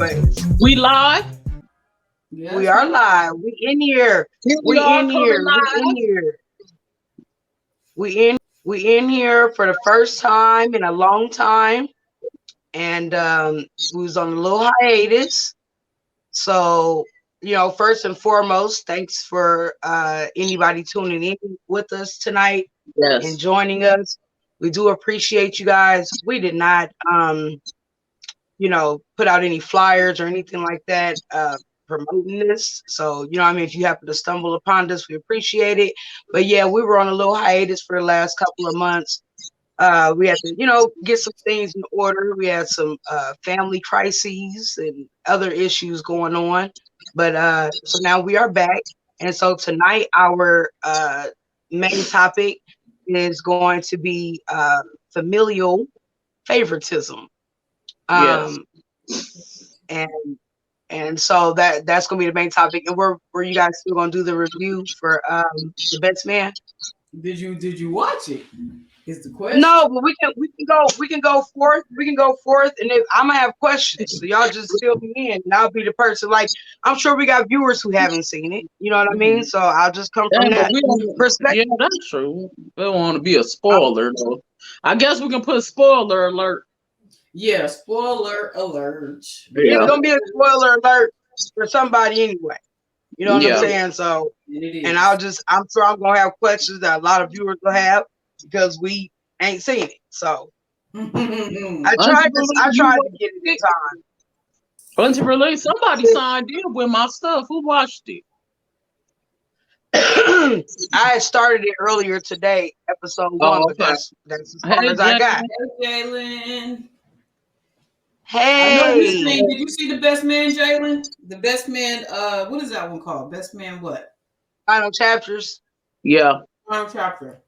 anyways. We live. We Yes, are live. We in here. Here we We are in coming here. We live. in here. We in here for the first time in a long time. And we was on a little hiatus. So, first and foremost, thanks for anybody tuning in with us tonight and Yes. joining us. We do appreciate you guys. We did not put out any flyers or anything like that promoting this. So, if you happen to stumble upon this, we appreciate it. But yeah, we were on a little hiatus for the last couple of months. We had to, get some things in order. We had some family crises and other issues going on. But so now we are back. And so tonight, our main topic is going to be familial favoritism. Yes. And so that's gonna be the main topic. And were you guys still gonna do the review for the best man? Did you watch it? Is the question? No, but we can go forth. We can go forth, and if I'm gonna have questions, so y'all just fill me in, and I'll be the person. Like, I'm sure we got viewers who haven't seen it. You know what I mean? So I'll just come from Yeah, but that we don't. perspective. Yeah, that's true. We don't want to be a spoiler though. I guess we can put spoiler alert. Yeah, spoiler alert. It's Yeah. gonna be a spoiler alert for somebody anyway. You know what I'm Yeah. saying? So, It and is. I'm sure I'm gonna have questions that a lot of viewers will have because we ain't seen it. So I tried to get it in time. Bunch of release. Somebody signed in with my stuff. Who watched it? I had started it earlier today, episode 1, but okay. that's as far Hey, as I got. Hey, Jalen. Hey, I know you seen. Did you see the best man, Jalen? The best man. What is that one called? Best man. What? final chapters. Yeah. Final chapter.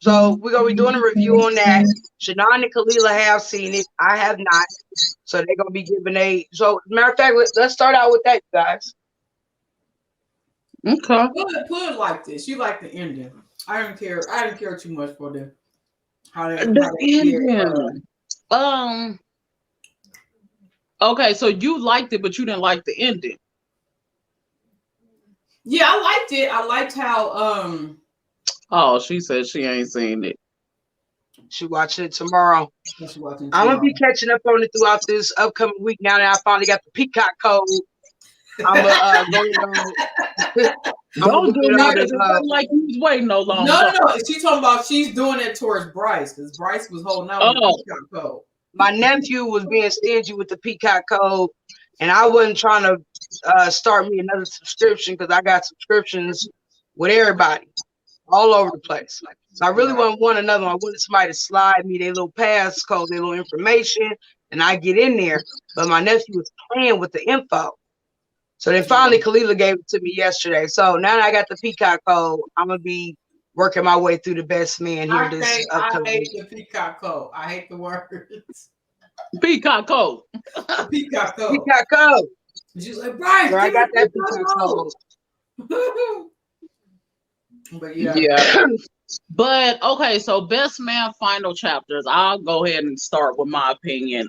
So we're gonna be doing a review on that. Shannon and Kalila have seen it. I have not. So they're gonna be giving a. So matter of fact, let's start out with that, guys. Okay. Put it like this. You like the ending. I didn't care too much for the how they The did. ending. Okay, so you liked it, but you didn't like the ending. Yeah, I liked it. I liked how Oh, she said she ain't seen it. She watching it tomorrow. what's she watching I'm gonna be tomorrow? catching up on it throughout this upcoming week. Now that I finally got the Peacock code, I'm gonna go ahead Don't do that. it It wasn't like you was waiting no longer. No. She's talking about she's doing it towards Bryce because Bryce was holding out on the Peacock code. My nephew was being stingy with the Peacock code, and I wasn't trying to start me another subscription because I got subscriptions with everybody all over the place. So I really wouldn't want another one. I wanted somebody to slide me their little passcode, their little information, and I get in there. But my nephew was playing with the info. So then finally Kalila gave it to me yesterday. So now that I got the Peacock code, I'm gonna be working my way through the best man here this upcoming I hate week. the Peacock code. I hate the words. Peacock code. Peacock code. Peacock code. She's like, Bryce, So I got that Peacock code. But yeah. Yeah. But okay, so best man final chapters. I'll go ahead and start with my opinion.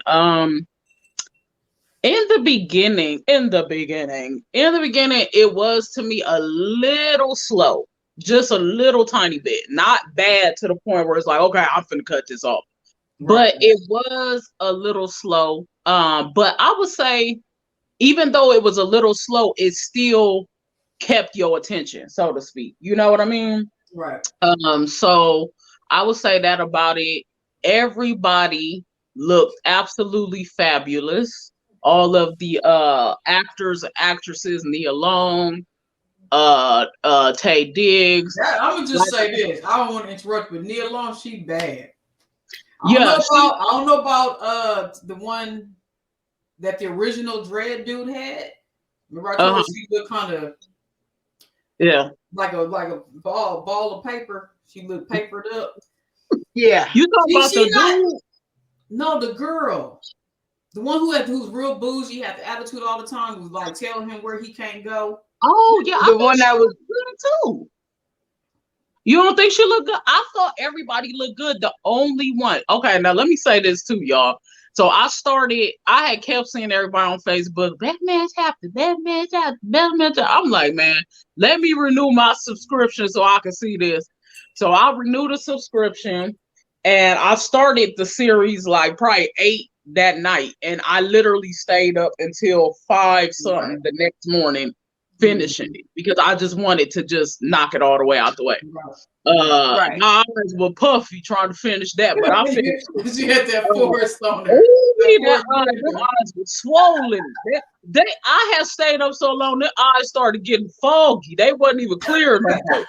In the beginning, it was to me a little slow, just a little tiny bit, not bad to the point where it's like, okay, I'm finna cut this off. Right. But it was a little slow. But I would say, even though it was a little slow, it still kept your attention, so to speak. You know what I mean? Right. So I would say that about it. Everybody looked absolutely fabulous. All of the actors and actresses, Nia Long, Tay Diggs. Yeah, I'm gonna just say this. I don't want to interrupt, but Nia Long, she bad. I Yeah, don't know about the one that the original Dread dude had. Remember I told you she looked kind of like a ball of paper. She looked papered up. Yeah. You talking about the dude? No, the girl. The one who's real bougie, had the attitude all the time, was like telling him where he can't go. Oh yeah, the one that was good too. You don't think she looked good? I thought everybody looked good. The only one. Okay, now let me say this too, y'all. So I had kept seeing everybody on Facebook, Batman's happening, Batman's happening, Batman's happening. I'm like, man, let me renew my subscription so I can see this. So I renewed the subscription and I started the series like probably 8 that night. And I literally stayed up until 5 something the next morning finishing it because I just wanted to just knock it all the way out the way. My eyes were puffy trying to finish that, but I finished. You had that forest on there. Them eyes were swollen. I had stayed up so long, their eyes started getting foggy. They wasn't even clear no more.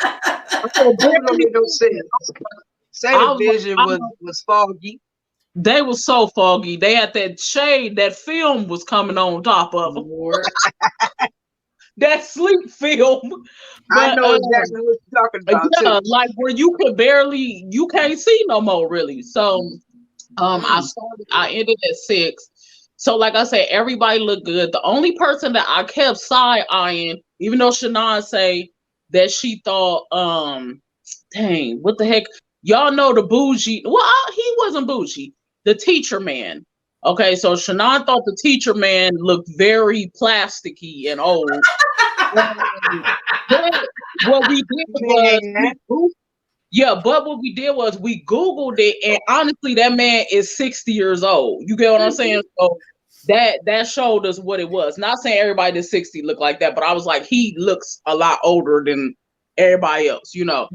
Don't make no sense. Say the vision was foggy. They were so foggy. They had that shade, that film was coming on top of them. That sleep film. But, I know exactly what you're talking about. Yeah, too. Like where you can't see no more really. So I ended at 6. So like I said, everybody looked good. The only person that I kept side-eyeing, even though Shannon say that she thought, dang, what the heck? Y'all know the bougie. Well, he wasn't bougie. The teacher man. Okay, so Shannon thought the teacher man looked very plasticky and old. But what we did was we Googled it, and honestly, that man is 60 years old. You get what I'm saying? So that showed us what it was. Not saying everybody that's 60 look like that, but I was like, he looks a lot older than everybody else, you know.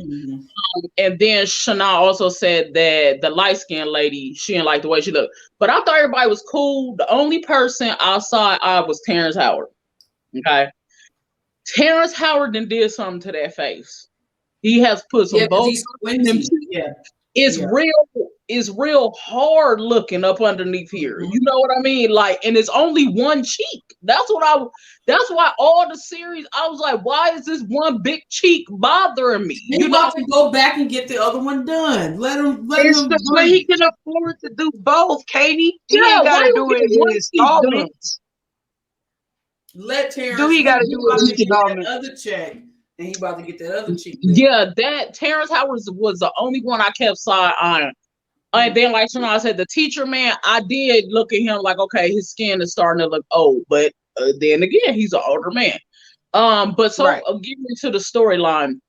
And then Shana also said that the light-skinned lady, she didn't like the way she looked. But I thought everybody was cool. The only person I saw was Terrence Howard. Okay. Terrence Howard did something to that face. He has put some both. It's real hard looking up underneath here. You know what I mean? Like, and it's only one cheek. That's why all the series, I was like, why is this one big cheek bothering me? You about to go back and get the other one done. Let him so he can afford to do both, Katie. He ain't gotta do it in installments. Let Terrence do he gotta do it in installments? Other check. And he about to get that other cheek. Yeah, that Terrence Howard was the only one I kept side-eyeing. And then, like I said, the teacher man, I did look at him like, okay, his skin is starting to look old, but then again, he's an older man. But so getting into the storyline,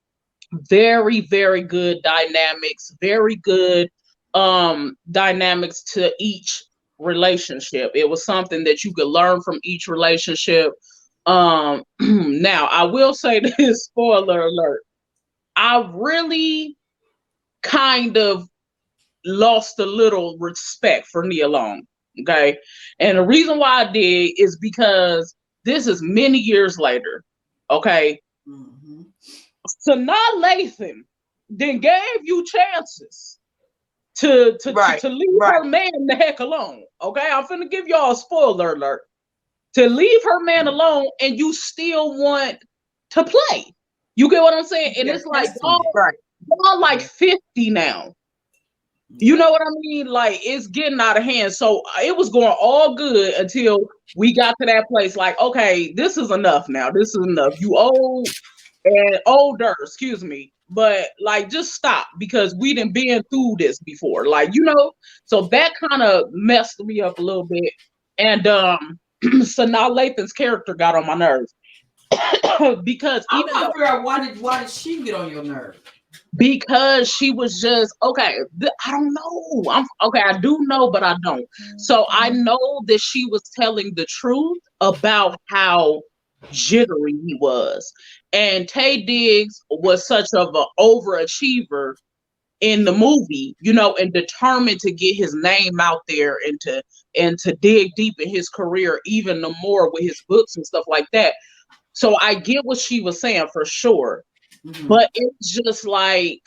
very, very good dynamics, very good dynamics to each relationship. It was something that you could learn from each relationship. Now I will say this, spoiler alert, I really kind of lost a little respect for Nia Long. Okay. And the reason why I did is because this is many years later. Okay. Sanaa Lathan then gave you chances to leave her man the heck alone. Okay. I'm finna give y'all a spoiler alert. To leave her man alone and you still want to play. You get what I'm saying? And it's like, y'all like 50 now. You know what I mean? Like, it's getting out of hand. So it was going all good until we got to that place. Like, okay, this is enough now. This is enough. You old and older, excuse me. But like, just stop because we done been through this before. Like, you know, so that kind of messed me up a little bit. And Sanaa Lathan's character got on my nerves. Because even though, why did she get on your nerve? Because she was just okay. I don't know. I do know, but I don't. So I know that she was telling the truth about how jittery he was, and Taye Diggs was such of an overachiever in the movie, you know, and determined to get his name out there and to dig deep in his career even more with his books and stuff like that. So I get what she was saying for sure. But it's just like,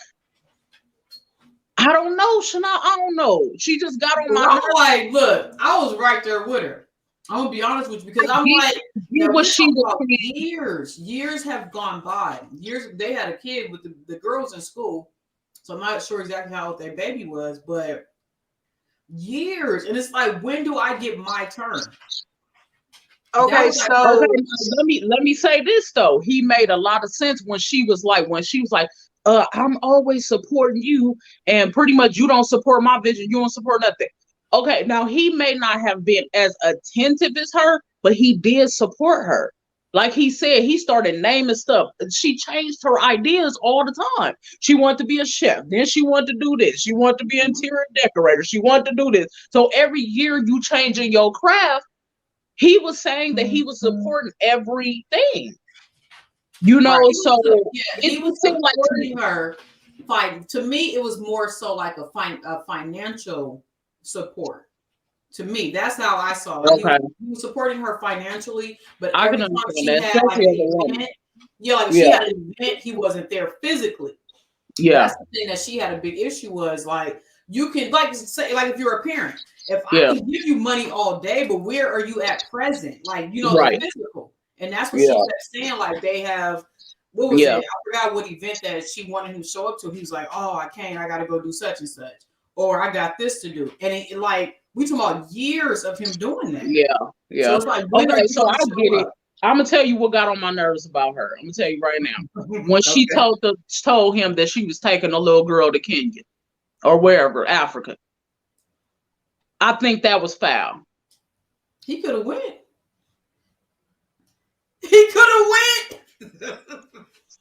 I don't know, Shana. I don't know. She just got on my nerves. Like, look, I was right there with her. I'm gonna be honest with you because I'm like, what she was years have gone by. Years they had a kid with the girls in school, so I'm not sure exactly how old their baby was, but years, and it's like, when do I get my turn? Okay, so let me say this though. He made a lot of sense when she was like, I'm always supporting you, and pretty much you don't support my vision, you don't support nothing. Okay, now he may not have been as attentive as her, but he did support her. Like he said, he started naming stuff. She changed her ideas all the time. She wanted to be a chef. Then she wanted to do this. She wanted to be an interior decorator. She wanted to do this. So every year you changing your craft, he was saying that he was supporting everything. You know, right. so he was supporting her. Fight. To me, it was more so like a financial support. To me, that's how I saw it. Okay. He was supporting her financially, but I every can time understand she that, had like especially an event, she had an event, he wasn't there physically. Yeah. That's the thing that she had a big issue was like, you can like say, like if you're a parent, if I can give you money all day, but where are you at present? Like, you know, the physical. And that's what she kept saying. Like they have, what was it? I forgot what event that she wanted him to show up to. He was like, oh, I can't, I gotta go do such and such. Or I got this to do. And it like we talking about years of him doing that. Yeah. So it's like, okay, so I get it. I'm gonna tell you what got on my nerves about her. I'm gonna tell you right now. When she told him that she was taking a little girl to Kenya or wherever, Africa, I think that was foul. He could have went. He could have went.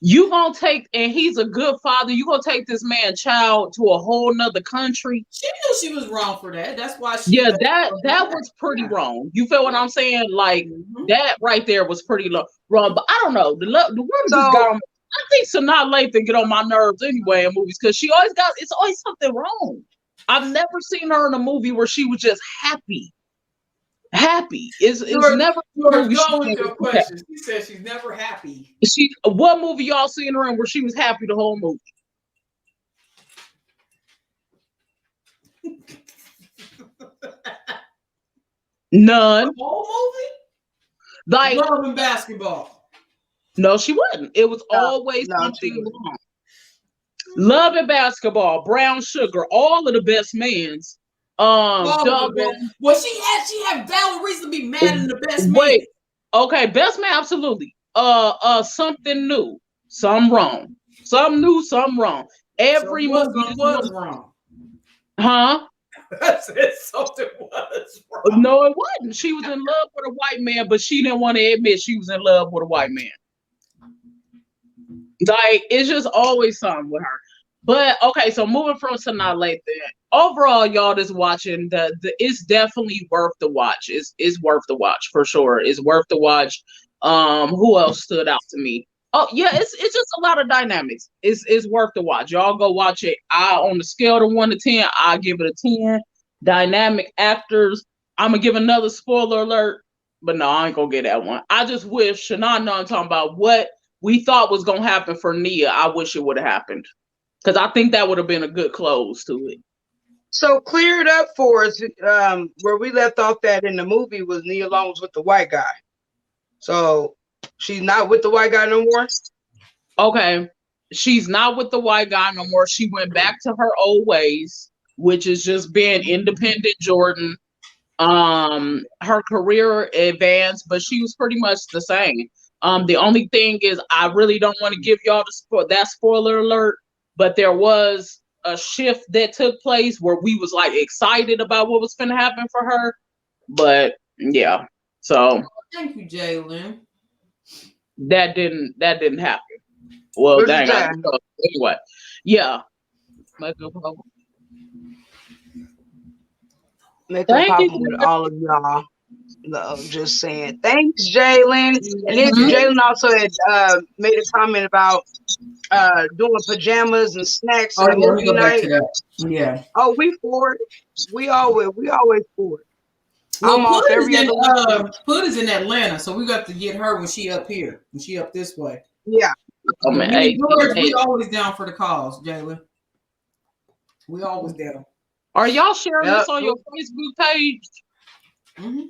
You gonna take, and he's a good father. You gonna take this man's child to a whole nother country? She knew she was wrong for that. That's why she. Yeah, that was pretty wrong. You feel what I'm saying? Like that right there was pretty wrong. But I don't know. The woman just got on. I think Sanaa Lathan get on my nerves anyway in movies because it's always something wrong. I've never seen her in a movie where she was just happy. It's never. Go with your question. She said she's never happy. What movie y'all seen her in where she was happy the whole movie? None. The whole movie? Like Love and Basketball. No, she wasn't. It was always something wrong. Love and Basketball, Brown Sugar, all of the best mans. Well, she had valid reason to be mad in the best man. Okay, best man, absolutely. Something new, some wrong. Some new, some wrong. Every movie was wrong. Huh? I said something was wrong. No, it wasn't. She was in love with a white man, but she didn't want to admit she was in love with a white man. Like, it's just always something with her. But okay, so moving from Sanaa Lathan, overall, y'all that's watching, it's definitely worth the watch. It's worth the watch for sure. It's worth the watch. Who else stood out to me? Oh yeah, it's just a lot of dynamics. It's worth the watch. Y'all go watch it. On the scale of 1 to 10, I give it a 10. Dynamic actors. I'm gonna give another spoiler alert, but no, I ain't gonna get that one. I just wish Sanaa know I'm talking about what we thought was gonna happen for Nia. I wish it would have happened. Because I think that would have been a good close to it. So clear it up for us. Where we left off that in the movie was Nia Long was with the white guy. So she's not with the white guy no more? Okay. She's not with the white guy no more. She went back to her old ways, which is just being independent Jordan. Her career advanced, but she was pretty much the same. The only thing is I really don't want to give y'all that spoiler alert. But there was a shift that took place where we was like excited about what was going to happen for her. But yeah, so thank you, Jalen. That didn't happen. Well, dang. Anyway, yeah. Make a problem with all of y'all. Just saying. Thanks, Jalen. And then Jalen also had made a comment about doing pajamas and snacks and movie night. Yeah. Oh, we for it. We always for it. Well, I'm off every other week. Hood is in Atlanta, so we got to get her when she up here, when she up this way. Yeah. Oh, man. We always down for the cause, Jalen. We always down. Are y'all sharing this on your Facebook page? Mm-hmm.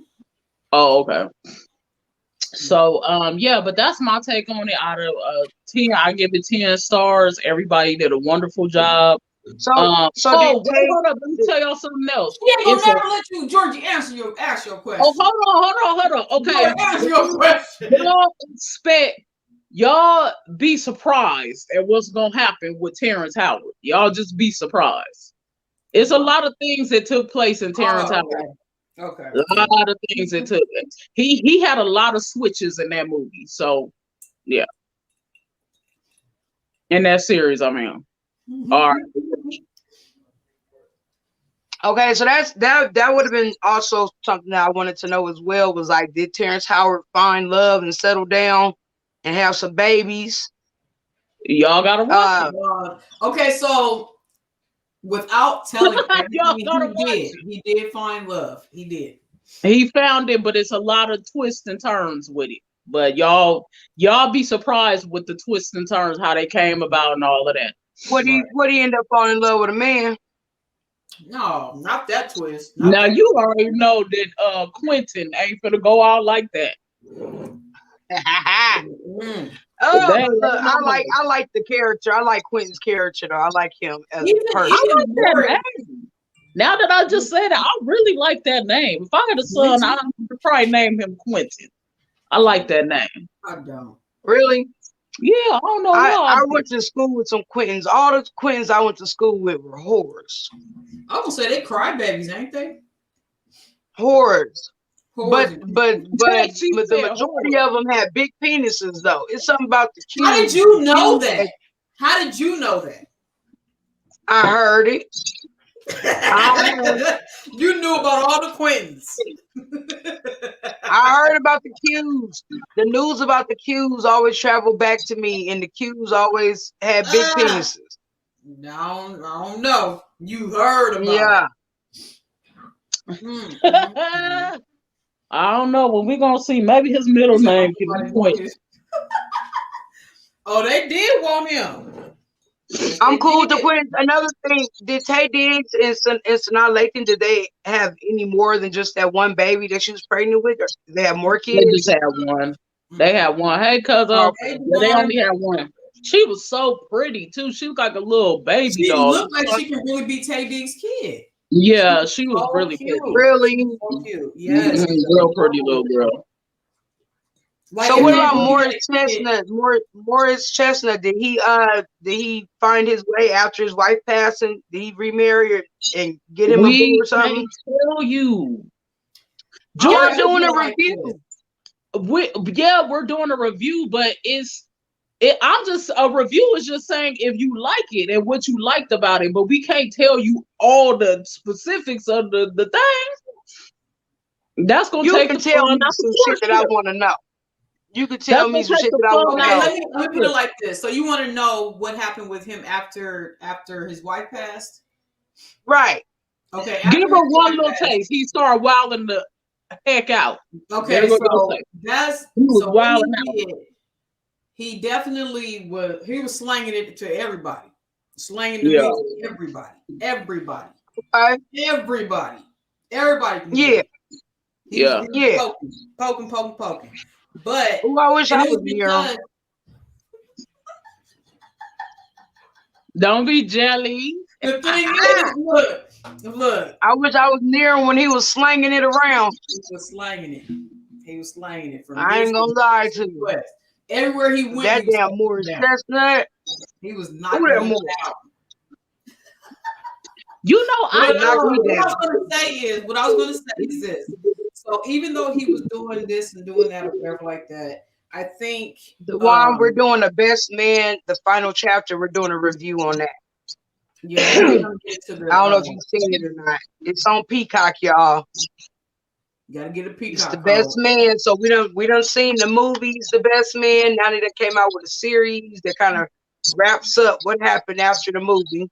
Oh, okay. So, yeah, but that's my take on it. Out of 10, I give it 10 stars. Everybody did a wonderful job. Hold up. Let me tell y'all something else. Yeah, we'll never let you, Georgie, ask your question. Oh, hold on. Okay. Ask your question. Y'all be surprised at what's gonna happen with Terrence Howard. Y'all just be surprised. It's a lot of things that took place in Terrence Howard. Okay. A lot of things that took. He had a lot of switches in that movie. So yeah, in that series, I mean. All right. Okay, so that would have been also something that I wanted to know as well. Was like, did Terrence Howard find love and settle down and have some babies? Y'all gotta watch it. Okay, so without telling everything, he did find love. He did. He found it, but it's a lot of twists and turns with it. But y'all be surprised with the twists and turns, how they came about and all of that. What he end up falling in love with a man? No, not that twist. Now you already know that Quentin ain't gonna go out like that. I like the character. I like Quentin's character though. I like him as a person. I like that name. Now that I just said it, I really like that name. If I had a son, I'd probably name him Quentin. I like that name. I don't. Really? Yeah, I don't know why. I went to school with some Quentins. All the Quentins I went to school with were whores. I would say they crybabies, ain't they? Whores. But the majority of them had big penises though. It's something about the cute. How did you know that? How did you know that? I heard it. You knew about all the Quentins. I heard about the Qs. The news about the Qs always traveled back to me, and the Qs always had big penises. No, I don't know. You heard about it. I don't know. When we gonna see, maybe his middle name can be Quentin. Oh, they did want him. I'm cool with the Quentin. Another thing, did Tay Diggs and Sanaa Lathan, did they have any more than just that one baby that she was pregnant with? Or did they have more kids? They just had one. They had one. Hey, cousin. They only had one. She was so pretty too. She was like a little baby. She looked like she could really be Tay Diggs' kid. Yeah, she was really cute. Pretty. Really? So cute. Yes. Real pretty little girl. Like, so what about Morris Chestnut? Morris Chestnut, did he find his way after his wife passed, and did he remarry and get him a boo or something? I tell you. You're doing a review. We're doing a review, but I'm just, a review is just saying if you like it and what you liked about it, but we can't tell you all the specifics of the things. That's gonna take the tell me some shit that I want to know. You could tell me some shit that I want to know. Let me put it like this. So you want to know what happened with him after his wife passed? Right. Okay. Give her one little taste. He started wilding the heck out. Okay, so that's what he did. He definitely was. He was slanging it to everybody, slanging the music to everybody. Okay. Everybody. Yeah. Poking. But I wish I was near. Don't be jelly. The thing is, look. I wish I was near him when he was slanging it around. He was slanging it. From I ain't gonna lie to you. Everywhere he went, that damn Morris Chestnut. He was knocking it out. You know, what I was going to say is this. So even though he was doing this and doing that or whatever like that, I think we're doing the best man, the final chapter. We're doing a review on that. Yeah, I don't know if you've seen it or not. It's on Peacock, y'all. You gotta get a Peacock. It's the best man. So we done seen the movies, The Best Man. Now that came out with a series that kind of wraps up what happened after the movie.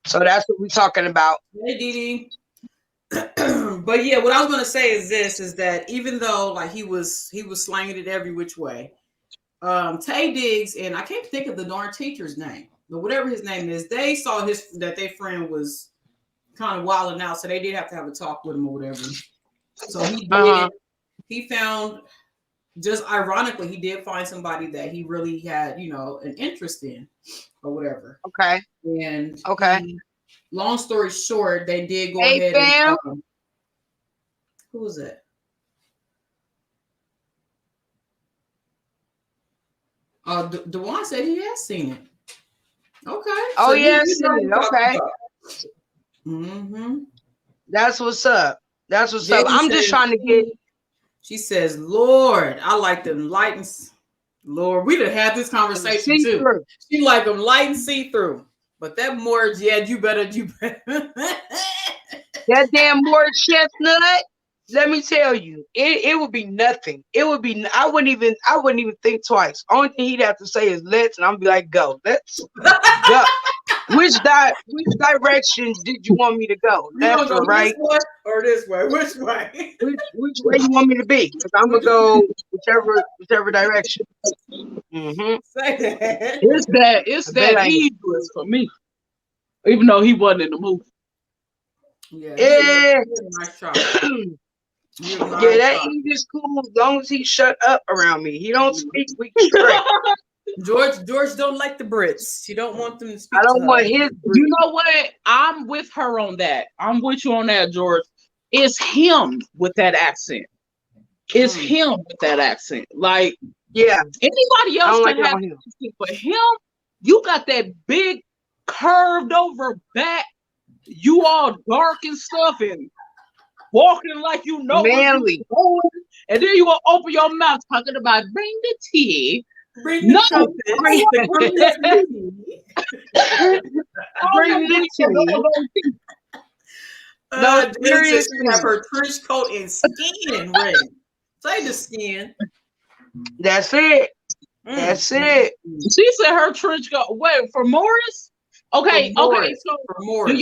So that's what we're talking about. Hey, Dee. But yeah, what I was gonna say is that even though like he was slanging it every which way, Tay Diggs and I can't think of the darn teacher's name, but whatever his name is, they saw that their friend was kind of wilding out, so they did have to have a talk with him or whatever. So he did. He found, just ironically, he did find somebody that he really had, an interest in, or whatever. Okay. And okay. Long story short, they did go ahead and. Who was that? Dewan said he has seen it. Okay. Oh, yeah, seen it. Okay. Mm-hmm. That's what's up. That's what's up. I'm just trying to get. She says, "Lord, I like them light and Lord, we done had this conversation too. She like them light and see through, but that Morris, yeah, you better. That damn Morris chestnut. Let me tell you, it would be nothing. It would be. I wouldn't even think twice. Only thing he'd have to say is let's, and I'm be like, go. Let's go. Which direction did you want me to go? Left or right? This way or this way? Which way? Which way you want me to be? Because I'm gonna go whichever direction. Mm-hmm. Say that. It's that easy for me. Even though he wasn't in the movie. Yeah. Nice try. Yeah, that English cool as long as he shut up around me. He don't speak, we can straight. George don't like the Brits. She don't want them to speak. I don't want his. You know what? I'm with her on that. I'm with you on that, George. It's him with that accent. It's him with that accent. Like, yeah, anybody else can have him. But him, you got that big curved over back. You all dark and stuff and walking like you know manly. And then you gonna open your mouth talking about bring the tea. Bring the trumpet. Bring the tea. No, seriously, she have her trench coat and skin ready. Say the skin. That's it. That's it. She said her trench coat. Wait, for Morris? Okay, for okay. So for Morris.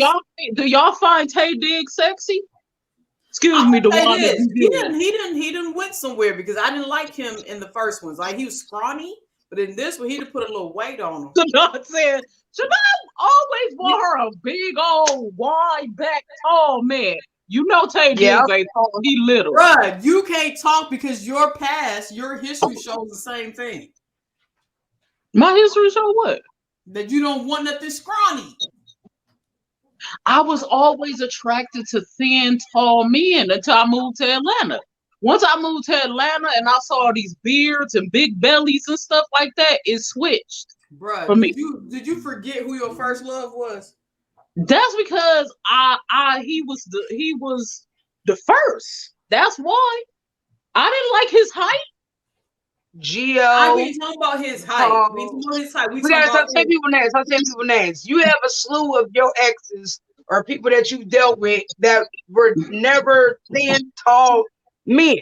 Do y'all find Tay Diggs sexy? Excuse me, the one he didn't went somewhere because I didn't like him in the first ones. Like he was scrawny, but in this one he did put a little weight on him. Janelle said, Janelle always want her a big old wide back tall man. You know Tay Diggs ain't tall, he little. Bruh, you can't talk because your history shows the same thing. My history show what? That you don't want nothing scrawny. I was always attracted to thin, tall men until I moved to Atlanta. Once I moved to Atlanta and I saw these beards and big bellies and stuff like that, it switched. Bruh, did you forget who your first love was? That's because he was the first. That's why. I didn't like his height. Geo. I ain't talking about his height. We gotta start saying people names. Start saying people names. You have a slew of your exes or people that you dealt with that were never thin, tall men.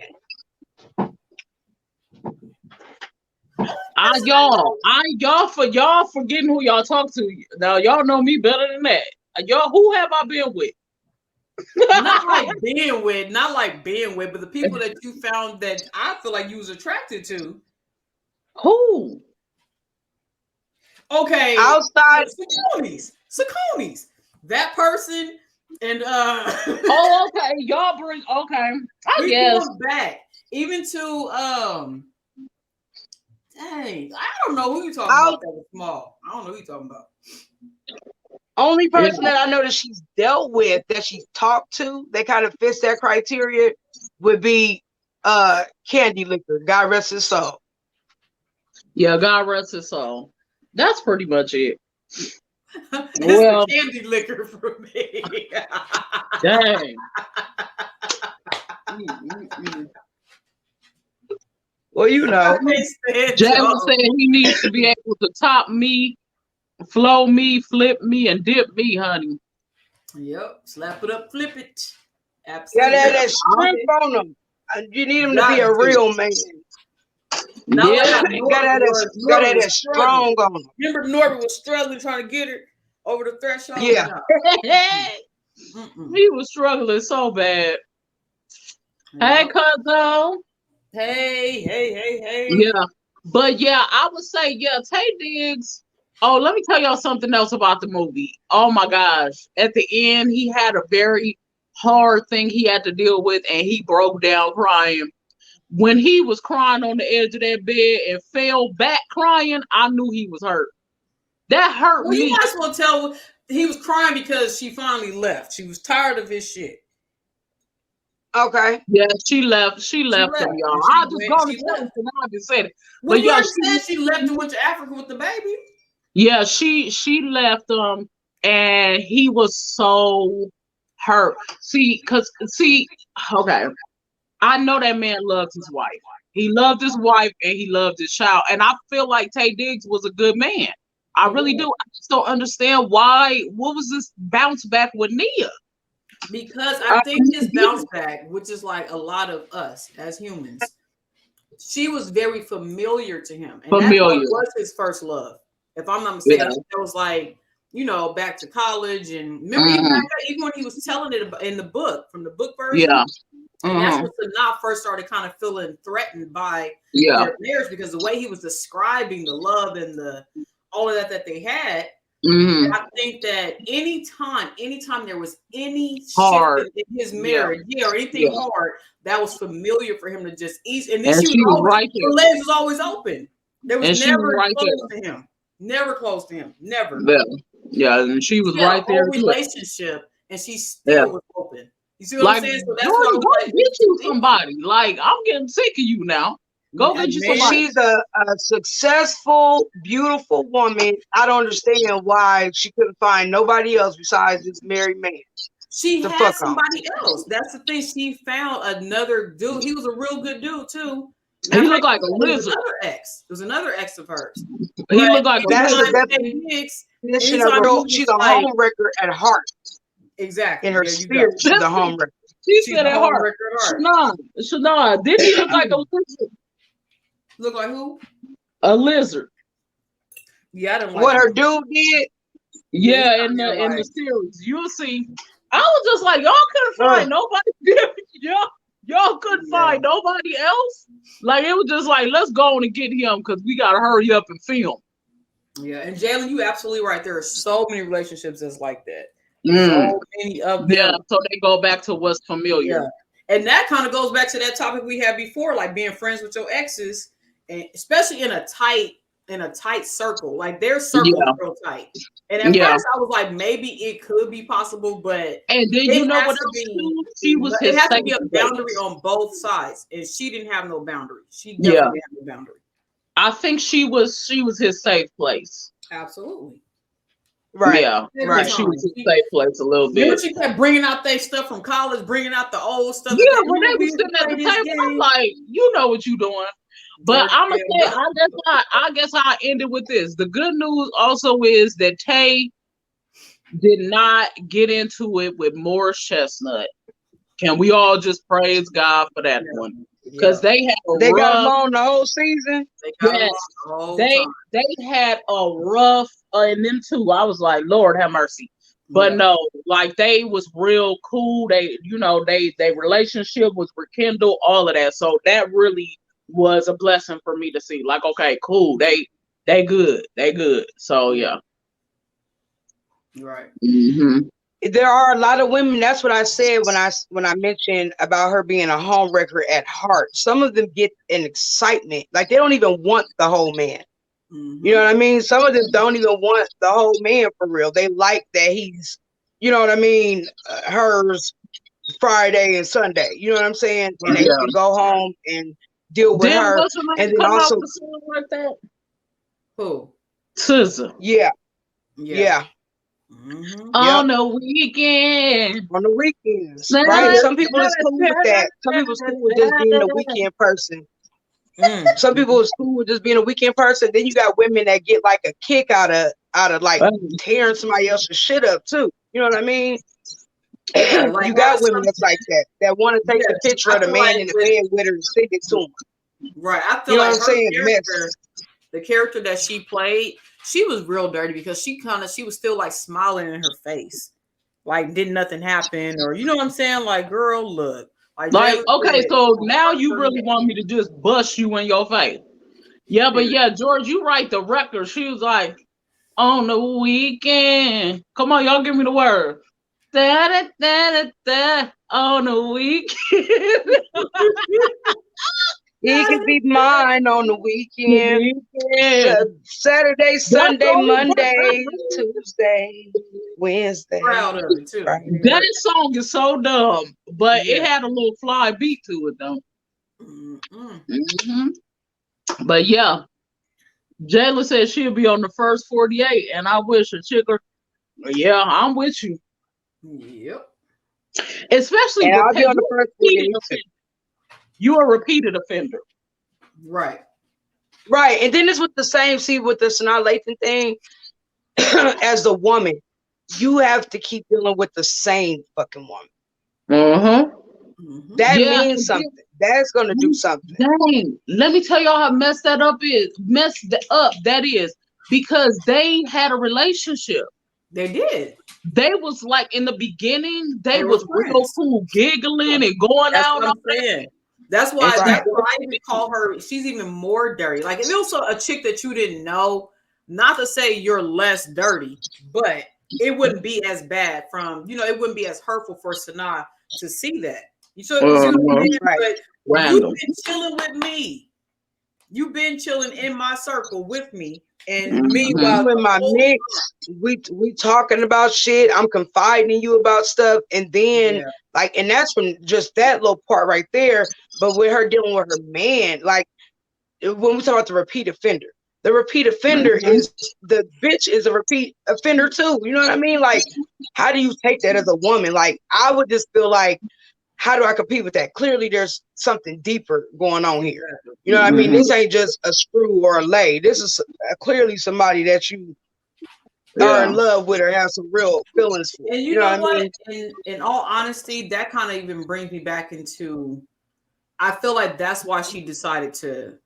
Y'all forgetting who y'all talk to. Now y'all know me better than that. Y'all, who have I been with? not like being with, but the people that you found that I feel like you was attracted to. Who? Okay. Outside Saconis. That person and oh, okay. Y'all bring I guess back. Even to dang, I don't know who you talking about that was small. I don't know who you talking about. Only person that I know that she's dealt with, that she's talked to, that kind of fits that criteria, would be Candy Liquor. God rest his soul. Yeah, God rest his soul. That's pretty much it. Well, Candy Liquor for me. Dang. Well, you know, Jasmine said he needs to be able to top me, flow me, flip me, and dip me, honey. Yep, slap it up, flip it. Absolutely. Yeah, that strength on him. You need him to be a real man. Gotta have that strong on him. Remember, Norbert was struggling trying to get her over the threshold. Yeah, he was struggling so bad. Hey, Cuzzo. Hey. Yeah, but yeah, I would say Tay Diggs. Oh, let me tell y'all something else about the movie. Oh my gosh, at the end, he had a very hard thing he had to deal with, and he broke down crying. When he was crying on the edge of that bed and fell back crying, I knew he was hurt. That hurt me. You might as well tell he was crying because she finally left. She was tired of his shit. Okay. Yeah, she left. She left him, y'all. I just go to tell and I just said it. Well, but yeah, said she left and went to Africa with the baby. Yeah, she left and he was so hurt. Okay, I know that man loves his wife. He loved his wife and he loved his child. And I feel like Tay Diggs was a good man. I really do. I just don't understand why. What was this bounce back with Nia? Because I think his bounce back, which is like a lot of us as humans, she was very familiar to him. And that was his first love. If I'm not mistaken, it was like, back to college. And remember, even when he was telling it in the book, from the book version. Yeah. And that's when Sanaa first started kind of feeling threatened by their marriage, because the way he was describing the love and all of that they had. I think that anytime there was any shift in his marriage, or anything hard, that was familiar for him to just ease. And then she was right there. Her legs was always open. There was never close to him. Never close to him. Never. Yeah, and she was right there. Relationship, and she still was open. You see what I'm saying? So that's why go get you somebody. Like, I'm getting sick of you now. Go get you somebody. She's a successful, beautiful woman. I don't understand why she couldn't find nobody else besides this married man. She had somebody else. That's the thing. She found another dude. He was a real good dude too. He looked like a lizard. It was another ex of hers. He looked like a lizard. She's a home wrecker at heart. Exactly. In her spirit, she's a home wrecker. She said at heart. Sanaa, didn't he look like a lizard? Look like who? A lizard. Yeah, I didn't like what her dude did. Yeah, in the series, you'll see. I was just like, y'all couldn't find nobody. y'all couldn't find nobody else. Like, it was just like, let's go on and get him because we gotta hurry up and film. Yeah, and Jalen, you absolutely right. There are so many relationships that's like that. So many of them. Yeah, so they go back to what's familiar. Yeah. And that kind of goes back to that topic we had before, like being friends with your exes, and especially in a tight circle. Like their circle is real tight. And at first I was like, maybe it could be possible, but and then you know what she was it has to be a boundary on both sides. And she didn't have no boundary. She definitely had no boundary. I think she was his safe place. Absolutely. Right. Yeah. Right. She was his safe place a little bit. Remember she kept bringing out their stuff from college, bringing out the old stuff. Yeah, when they were sitting at the table, I'm like, you know what you doing. But I'm gonna say, I guess I ended with this. The good news also is that Tay did not get into it with Morris Chestnut. Can we all just praise God for that one? Because they got him on the whole season. They had a rough, and them too. I was like, Lord have mercy. But no, like they was real cool. They, they relationship was rekindled, all of that. So that really was a blessing for me to see. Like, okay, cool. They good. So yeah. Right. Mm-hmm. There are a lot of women. That's what I said when I mentioned about her being a home wrecker at heart. Some of them get an excitement, like they don't even want the whole man. Mm-hmm. You know what I mean? Some of them don't even want the whole man for real. They like that he's, you know what I mean, hers Friday and Sunday. You know what I'm saying? And they can go home and deal with her. And then also like that. Who? SZA. Yeah. Mm-hmm. On the weekend. On the weekends, right? Some people is cool with that. Some people's cool with just being a weekend person. Some people is cool with just being a weekend person. Then you got women that get like a kick out of like tearing somebody else's shit up too. You know what I mean? You got women that's like that want to take the picture of the man in the bed with her and stick it to him. Right. I feel like the character that she played, she was real dirty because she was still like smiling in her face. Like didn't nothing happen, or you know what I'm saying? Like, girl, look. Like okay, so now you really want me to just bust you in your face. Yeah, but yeah, George, you right, the record. She was like, on the weekend. Come on, y'all give me the word. Da, da, da, da, da, on the weekend. He could be mine on the weekend. Saturday, Sunday, Monday, Tuesday, Wednesday. Proud of it too. Right. That song is so dumb, but it had a little fly beat to it though. Mm-hmm. But yeah, Jayla said she'll be on the first 48, and I wish a chicker Yeah, I'm with you. Yep. Especially I'll be on the first you're a repeated offender. Right. Right. And then it's with the same, see, with the Sanaa Lathan thing, as the woman, you have to keep dealing with the same fucking woman. That means something. That's gonna do something. Dang. Let me tell y'all how messed that up that is, because they had a relationship. They did. They was like in the beginning, they was real cool, giggling and going That's out. What I'm saying. That's why I even call her. She's even more dirty. Like if it was a chick that you didn't know, not to say you're less dirty, but it wouldn't be as bad. It wouldn't be as hurtful for Sanaa to see that. You see what I'm saying? But you've been chilling with me. You've been chilling in my circle with me, and meanwhile, with my mix, we talking about shit. I'm confiding in you about stuff, and then and that's from just that little part right there. But with her dealing with her man, like when we talk about the repeat offender is the bitch is a repeat offender too. You know what I mean? Like, how do you take that as a woman? Like, I would just feel like, how do I compete with that? Clearly, there's something deeper going on here. You know what I mean? This ain't just a screw or a lay. This is clearly somebody that you are in love with or have some real feelings for. And you know what? I mean? In all honesty, that kind of even brings me back into, I feel like that's why she decided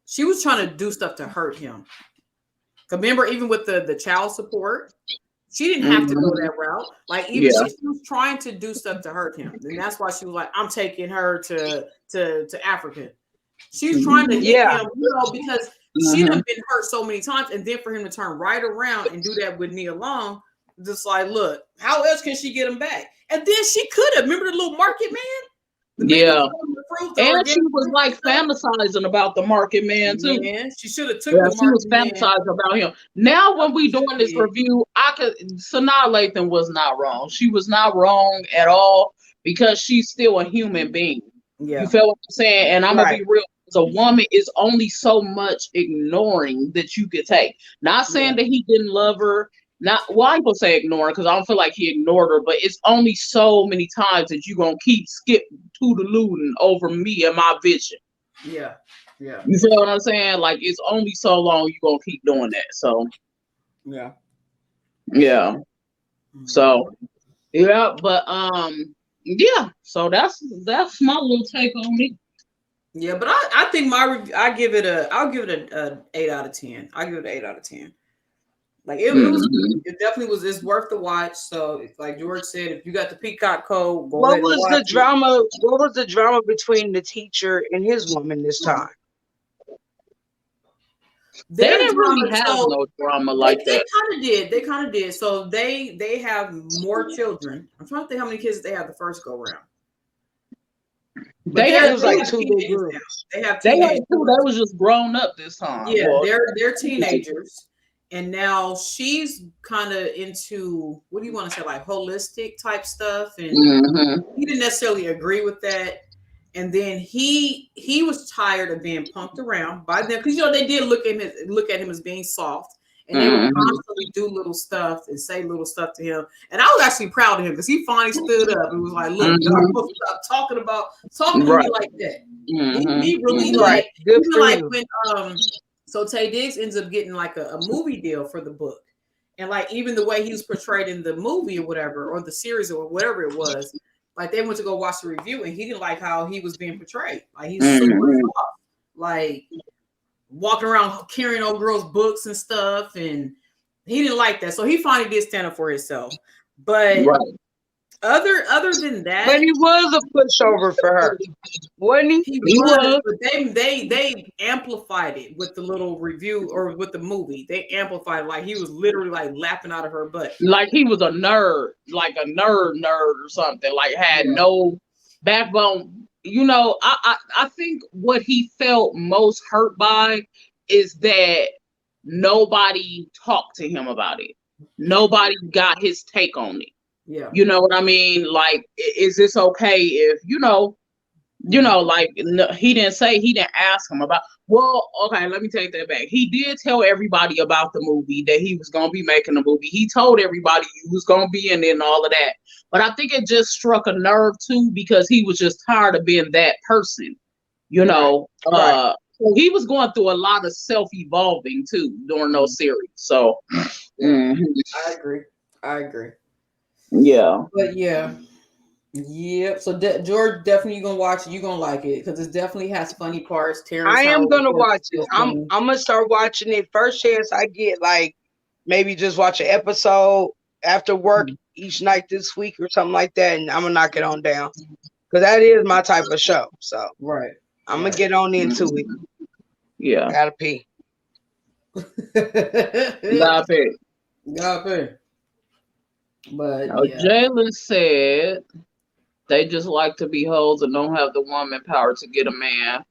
she was trying to do stuff to hurt him. Remember, even with the child support, she didn't have to go that route. Like even she was trying to do stuff to hurt him, and that's why she was like, "I'm taking her to Africa." She was trying to hit him, because she done been hurt so many times, and then for him to turn right around and do that with Nia Long, just like, look, how else can she get him back? And then she could have. Remember the little market man? And she was like fantasizing about the market man too. Man, she should have took the market man. She was fantasizing about him. Now, when we doing this review, Sanaa Lathan was not wrong. She was not wrong at all, because she's still a human being. Yeah. You feel what I'm saying? And I'm gonna be real. As a woman, is only so much ignoring that you could take. Not saying that he didn't love her. I ain't gonna say ignoring, because I don't feel like he ignored her, but it's only so many times that you're gonna keep toodalooting over me and my vision. Yeah. You feel what I'm saying? Like, it's only so long you're gonna keep doing that. So yeah. So but so that's my little take on it. Yeah, but I think I'll give it an 8 out of 10. I'll give it an 8 out of 10. Like it definitely was. It's worth the watch. So, like George said, if you got the Peacock code, what was the drama? What was the drama between the teacher and his woman this time? They didn't really have no drama like that. They kind of did. So they have more children. I'm trying to think how many kids they have the first go round. They had like 2 little girls. They have teenagers. They was just grown up this time. Yeah, they're teenagers. And now she's kind of into, what do you want to say, like holistic type stuff. And he didn't necessarily agree with that. And then he was tired of being punked around by them, because they did look at him as being soft, and they would constantly do little stuff and say little stuff to him. And I was actually proud of him, because he finally stood up and was like, "Look, y'all supposed to stop talking to me like that." He really like when so Taye Diggs ends up getting like a movie deal for the book, and like even the way he was portrayed in the movie or whatever, or the series or whatever it was. Like they went to go watch the review, and he didn't like how he was being portrayed. Like he's super soft, like walking around carrying old girls' books and stuff, and he didn't like that. So he finally did stand up for himself. But other than that, but he was a pushover for her, wasn't he? He was. But they amplified it with the little review or with the movie. They amplified it, like he was literally like laughing out of her butt, like he was a nerd, like a nerd or something. Like had no backbone. I think what he felt most hurt by is that nobody talked to him about it. Nobody got his take on it. Yeah. You know what I mean? Like, is this okay if, You know, like he didn't say, he didn't ask him about. Well, okay, let me take that back. He did tell everybody about the movie, that he was gonna be making a movie. He told everybody he was gonna be in it and all of that. But I think it just struck a nerve too, because he was just tired of being that person. You know, right. So he was going through a lot of self-evolving too during those series. So I agree. Yeah. But yeah. Yep. So George, definitely gonna watch it. You're gonna like it because it definitely has funny parts. Terrence I am Howard gonna watch it. I'm funny. gonna start watching it first chance I get. Like maybe just watch an episode after work each night this week or something like that, and I'm gonna knock it on down because that is my type of show. So Right. I'm gonna get on into it. Yeah. Gotta pee. Gotta pee. Gotta pee. But yeah. Jalen said they just like to be hoes and don't have the woman power to get a man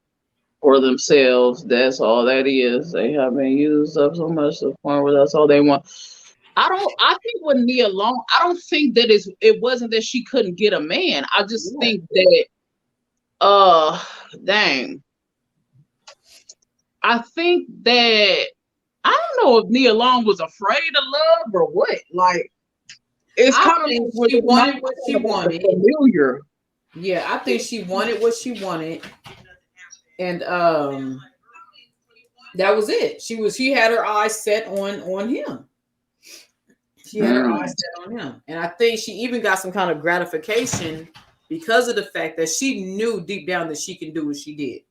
for themselves. That's all that is. They have been used up so much to the point where that's all they want. I think with Nia Long, I don't think that it wasn't that she couldn't get a man. I just think that dang. I think that I don't know if Nia Long was afraid of love or what. Like it's kind of like she wanted what she wanted. Familiar. Yeah, I think she wanted what she wanted. And that was it. She had her eyes set on him. She had her eyes set on him. And I think she even got some kind of gratification because of the fact that she knew deep down that she can do what she did.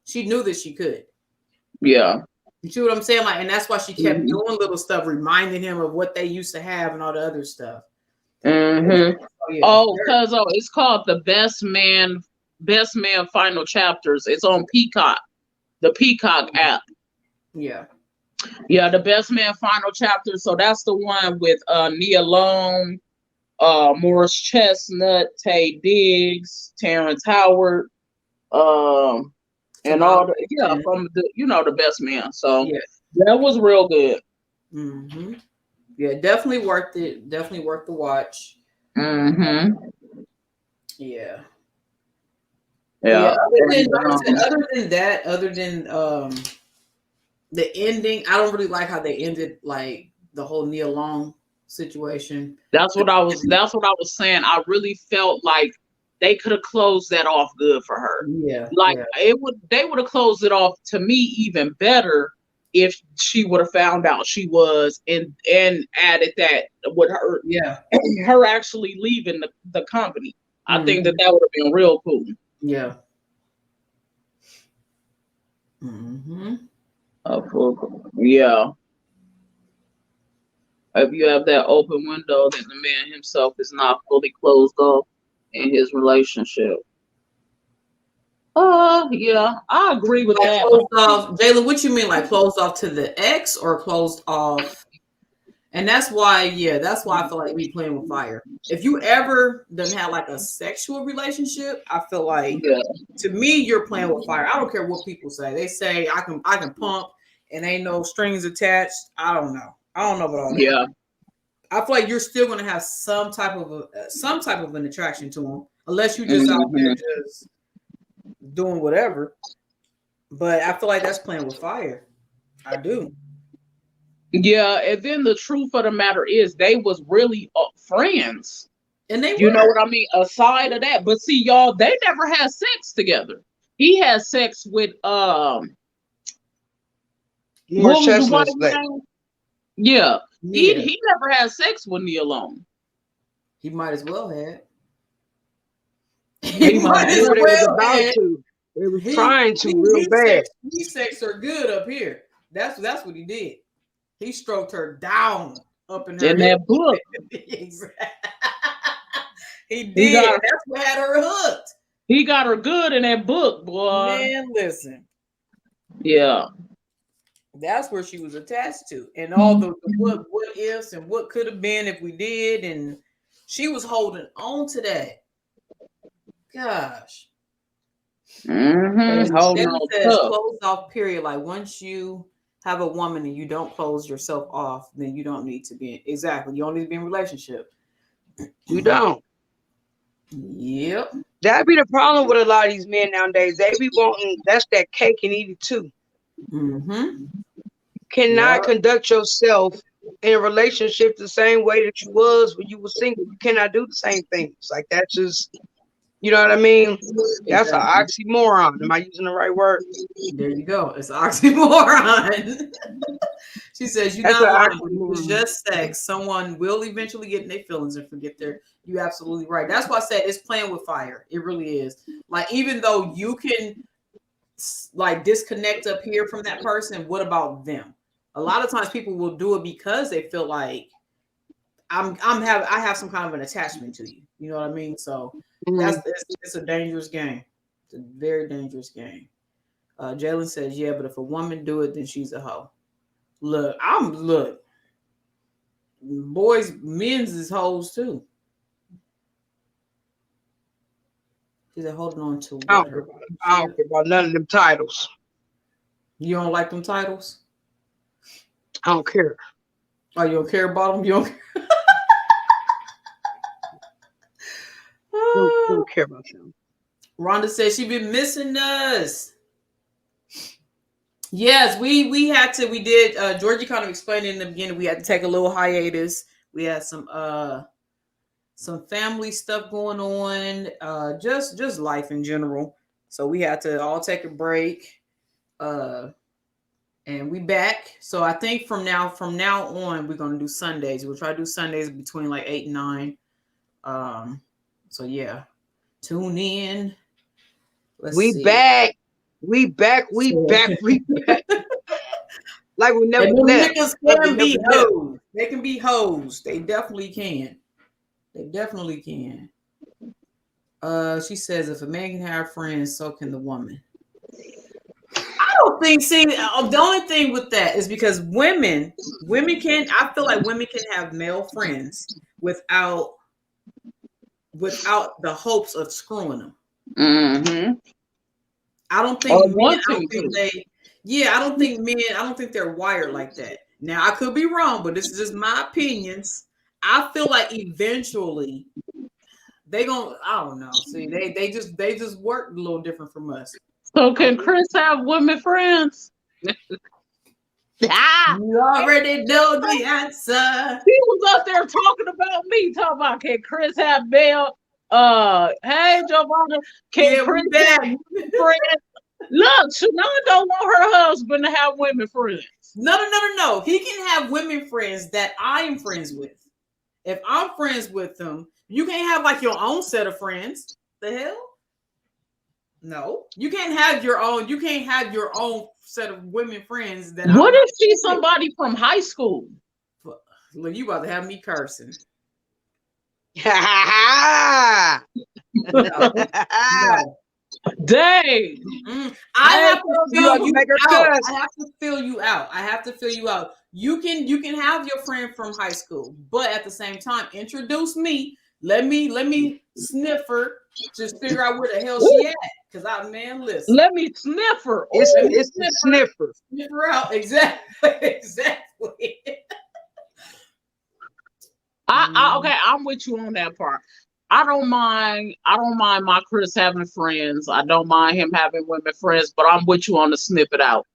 She knew that she could. Yeah. You see what I'm saying? Like, and that's why she kept doing little stuff, reminding him of what they used to have and all the other stuff. Mm-hmm. Because it's called the Best Man Final Chapters. It's on Peacock, the Peacock app. Yeah. Yeah, the Best Man Final Chapter. So that's the one with Nia Long, Morris Chestnut, Tay Diggs, Terrence Howard, and all the from the the Best Man. So that was real good. Mm-hmm. Yeah, definitely worth it. Definitely worth the watch. Mm-hmm. Yeah. Yeah. Other than the ending, I don't really like how they ended like the whole Nia Long situation. That's what I was saying. I really felt like they could have closed that off good for her. Yeah. Like they would have closed it off to me even better if she would have found out she was and added that with her her actually leaving the company. I think that would have been real cool. Yeah. Mm-hmm. Yeah. If you have that open window, then the man himself is not fully closed off in his relationship. Yeah, I agree with that. Closed off, Jayla, what you mean, like closed off to the ex or closed off? And that's why I feel like we playing with fire. If you ever done have like a sexual relationship, I feel like to me you're playing with fire. I don't care what people say. They say I can pump and ain't no strings attached. I don't know about all that. Yeah. I feel like you're still going to have some type of an attraction to them, unless you just out there just doing whatever. But I feel like that's playing with fire. I do. Yeah, and then the truth of the matter is they was really friends. And they know what I mean? Aside of that, but see, y'all, they never had sex together. He had sex with More Chestnut. Yeah. He never had sex with Nia Long. He might as well have. He might as well have. They were trying to real bad. He sexed her good up here. That's what he did. He stroked her down up in her that book. He did. That's what had her hooked. He got her good in that book, boy. Man, listen. Yeah. That's where she was attached to. And all the what ifs and what could have been if we did. And she was holding on to that. Gosh. Mm-hmm. Closed off period. Like once you have a woman and you don't close yourself off, then you don't need to be you don't need to be in a relationship. You don't. Yep. That'd be the problem with a lot of these men nowadays. They be wanting that's that cake and eat it too. Mm-hmm. You cannot conduct yourself in a relationship the same way that you was when you were single. You cannot do the same things. Like that's just, you know what I mean? That's an oxymoron. Am I using the right word? There you go. It's an oxymoron. She says, "You're not lying. It's just sex. Someone will eventually get in their feelings and forget their." You're absolutely right. That's why I said it's playing with fire. It really is. Like, even though you can like disconnect up here from that person, what about them? A lot of times people will do it because they feel like I have some kind of an attachment to you. You know what I mean? So it's a dangerous game. It's a very dangerous game. Jalen says, "Yeah, but if a woman do it, then she's a hoe." Look, boys, men's is hoes too. She's holding on to I don't care about none of them titles. You don't like them titles? I don't care. Oh, you don't care about them? You don't care? don't care about them. Rhonda says she been missing us. Yes, we did. Georgie kind of explained in the beginning. We had to take a little hiatus. We had some family stuff going on, just life in general. So we had to all take a break. And we back. So I think from now on, we're gonna do Sundays. We'll try to do Sundays between like 8 and 9. So yeah, tune in. We back. Like we never left. Niggas can be hoes. They can be hoes. They definitely can. She says if a man can have friends, so can the woman. I don't think. See, the only thing with that is because women can. I feel like women can have male friends without the hopes of screwing them. Mm-hmm. I don't think men. I don't think they're wired like that. Now I could be wrong, but this is just my opinions. I feel like eventually they gonna. I don't know. See, they just work a little different from us. So can Chris have women friends? You already know the answer. He was up there talking about me, talking about can Chris have male? Hey Giovanna, can Chris have women friends? Look, Shannon don't want her husband to have women friends. No. He can have women friends that I am friends with. If I'm friends with them, you can't have like your own set of friends. The hell? No, you can't have your own. You can't have your own set of women friends. What if she's somebody from high school? Look, you about to have me cursing. No. Dang. I have to fill you out. You can have your friend from high school, but at the same time, introduce me. Let me sniff her. Just figure out where the hell she at. Because listen. Let me sniff her. It's the sniffer. Sniff her out. Exactly. Okay, I'm with you on that part. I don't mind my Chris having friends. I don't mind him having women friends, but I'm with you on the sniff it out.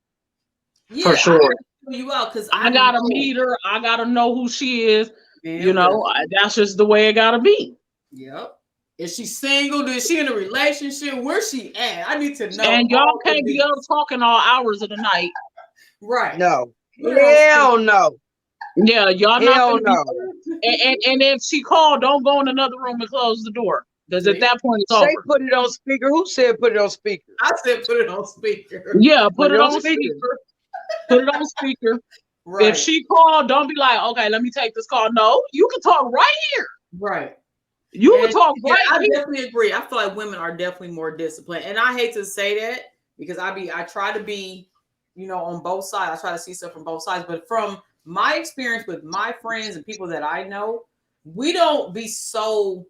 Yeah, for sure. You out because I gotta meet her. I gotta know who she is. That's just the way it gotta be. Yep. Is she single? Is she in a relationship? Where's she at? I need to know. And y'all can't be up talking all hours of the night. Right. No. Hell no. Yeah, y'all Hell no. And if she called, don't go in another room and close the door. Because at that point, it's over. Say put it on speaker. Who said put it on speaker? I said put it on speaker. Yeah, put it on speaker. Put it on speaker. Right. If she called, don't be like, okay, let me take this call. No, you can talk right here. Right. You can talk right here. I definitely agree. I feel like women are definitely more disciplined. And I hate to say that because I try to be, on both sides. I try to see stuff from both sides. But from my experience with my friends and people that I know, we don't be so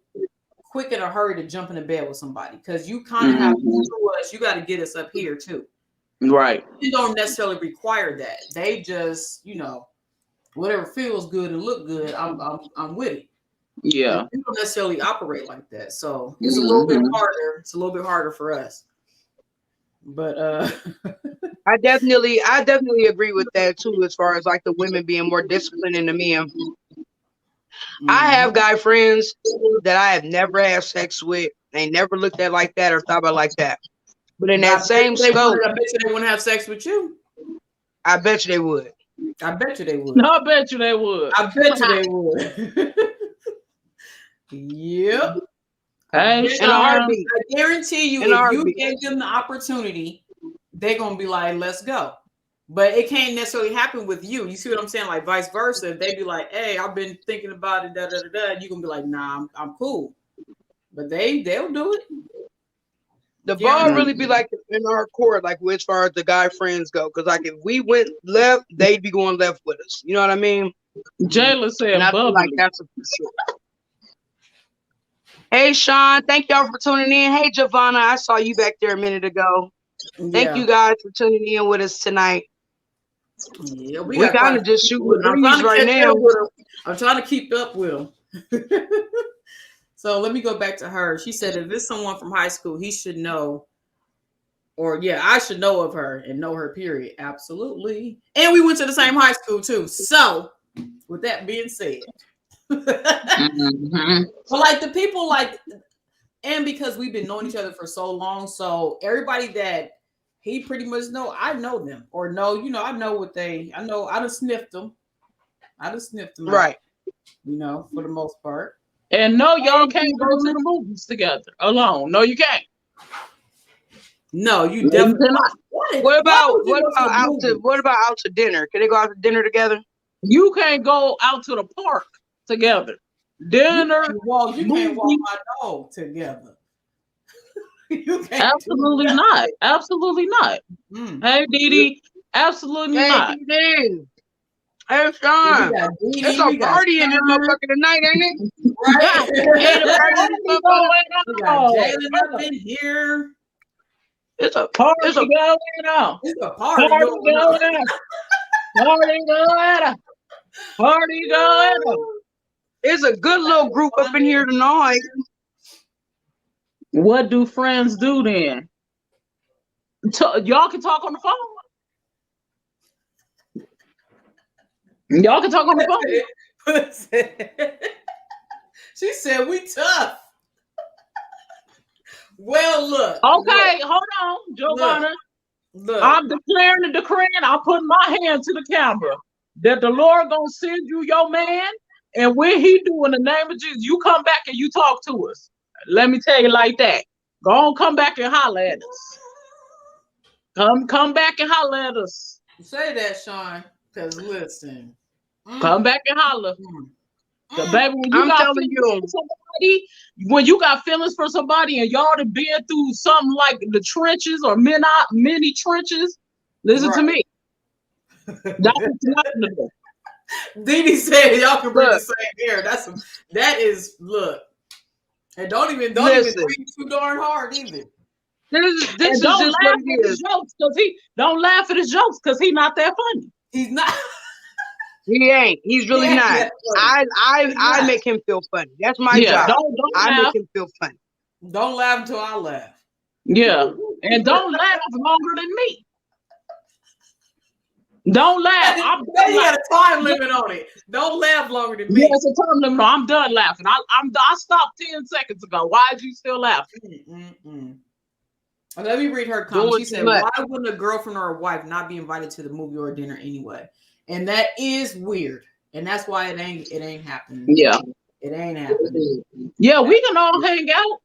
quick in a hurry to jump into bed with somebody because you kind of have to do us. You got to get us up here too. Right. You don't necessarily require that. They just, whatever feels good and look good, I'm with it. Yeah. We don't necessarily operate like that. So it's a little bit harder. It's a little bit harder for us. But I definitely agree with that too, as far as like the women being more disciplined than the men. I have guy friends that I have never had sex with. They never looked at like that or thought about like that. But in that same scope, I bet you they wouldn't have sex with you. I bet you they would. I bet you they would. No, I bet you they would. I bet you they would. Yep. Hey, in a heartbeat. I guarantee you, if you gave them the opportunity, they're gonna be like, "Let's go." But it can't necessarily happen with you. You see what I'm saying? Like vice versa. If they be like, "Hey, I've been thinking about it," da da da da, you gonna be like, "Nah, I'm cool." But they'll do it. The ball really be like in our court, like as far as the guy friends go. Because like if we went left, they'd be going left with us. You know what I mean? Jayla said, and I feel like that's a for sure. Hey, Sean, thank y'all for tuning in. Hey, Giovanna, I saw you back there a minute ago. Thank you guys for tuning in with us tonight. Yeah, we kind of just shooting the breeze right now. I'm trying to keep up with them. So let me go back to her. She said, if it's someone from high school, he should know. Or I should know of her and know her, period. Absolutely. And we went to the same high school too. So with that being said, but like the people and because we've been knowing each other for so long, so everybody that he pretty much know, I know them or know, I know I done sniffed them. Right. Out, for the most part. And no, y'all can't go to the movies together alone. No, you can't. No, you definitely not. What about out to dinner? Can they go out to dinner together? You can't go out to the park together. Dinner. You can't walk my dog together. Absolutely not. Absolutely not. Hey, Dee, absolutely not. Dee. Hey, Sean, it's a party in this motherfucker tonight, ain't it? Right. Ain't a party in this motherfucker. We got Jalen up in here. It's a party going on. It's a party going on. Party going on. It's a good little group up in here tonight. What do friends do then? Y'all can talk on the phone. Y'all can talk on the phone. She said we tough. Well, look. Okay, hold on, Giovanna. Look. I'm declaring and decreeing. I'll put my hand to the camera that the Lord gonna send you your man, and when he do in the name of Jesus, you come back and you talk to us. Let me tell you like that. Go on, come back and holler at us. Come back and holler at us. Say that, Sean. Because listen. Come back and holler. Cause baby, when you got feelings for somebody, when you got feelings for somebody and y'all have been through something like the trenches or many trenches, listen to me. That's nothing to do. Dee said y'all can bring the same air. That is look. And don't even breathe too darn hard either. This is just what it is. Don't laugh at his jokes because he's not that funny. He's not. He ain't. He's really not. I make him feel funny. That's my job. I make him feel funny. Don't laugh until I laugh. Yeah. And don't laugh longer than me. Don't laugh. You got a time limit on it. Don't laugh longer than me. Yeah, it's a time limit. I'm done laughing. I stopped 10 seconds ago. Why is you still laughing? Let me read her comment. She said, why wouldn't a girlfriend or a wife not be invited to the movie or dinner anyway? And that is weird. And that's why it ain't happening. Yeah. It ain't happening. Yeah, we can all hang out.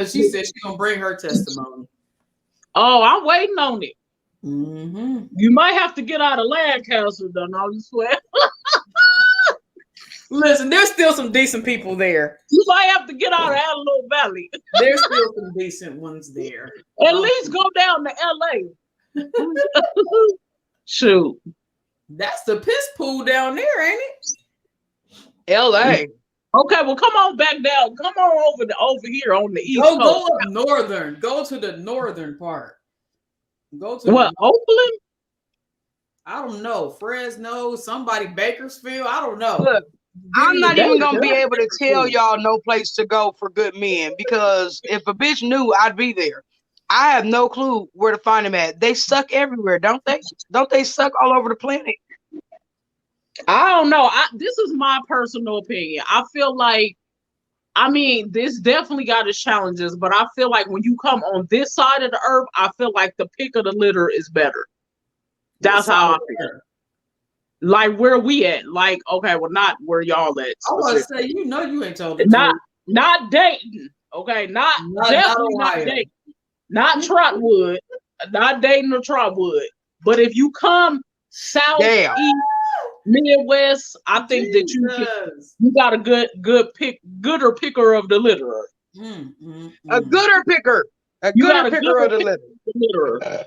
She said she's gonna bring her testimony. Oh, I'm waiting on it. Mm-hmm. You might have to get out of Lancaster, though. No, you swear. Listen, there's still some decent people there. You might have to get out of Antelope Valley. There's still some decent ones there. At least go down to LA. Shoot. That's the piss pool down there, ain't it? LA. Okay, well, come on back down. Come on over here on the east coast. Go up northern. Go to the northern part. Go to Oakland? I don't know. Fresno, somebody, Bakersfield. I don't know. Look, I'm not even gonna be able to tell y'all no place to go for good men, because if a bitch knew, I'd be there. I have no clue where to find them at. They suck everywhere, don't they? Don't they suck all over the planet? I don't know. This is my personal opinion. I feel like, I mean, this definitely got its challenges, but I feel like when you come on this side of the earth, I feel like the pick of the litter is better. That's how I feel. Like where we at? Like, okay, well, not where y'all at. I was to say, you know, you ain't told the truth. Not Dayton. Okay, definitely not Dayton. Not Trotwood. Not Dayton or Trotwood. But if you come south, east, Midwest, I think that you got a gooder picker of the litter. A gooder picker. A gooder picker of the litter.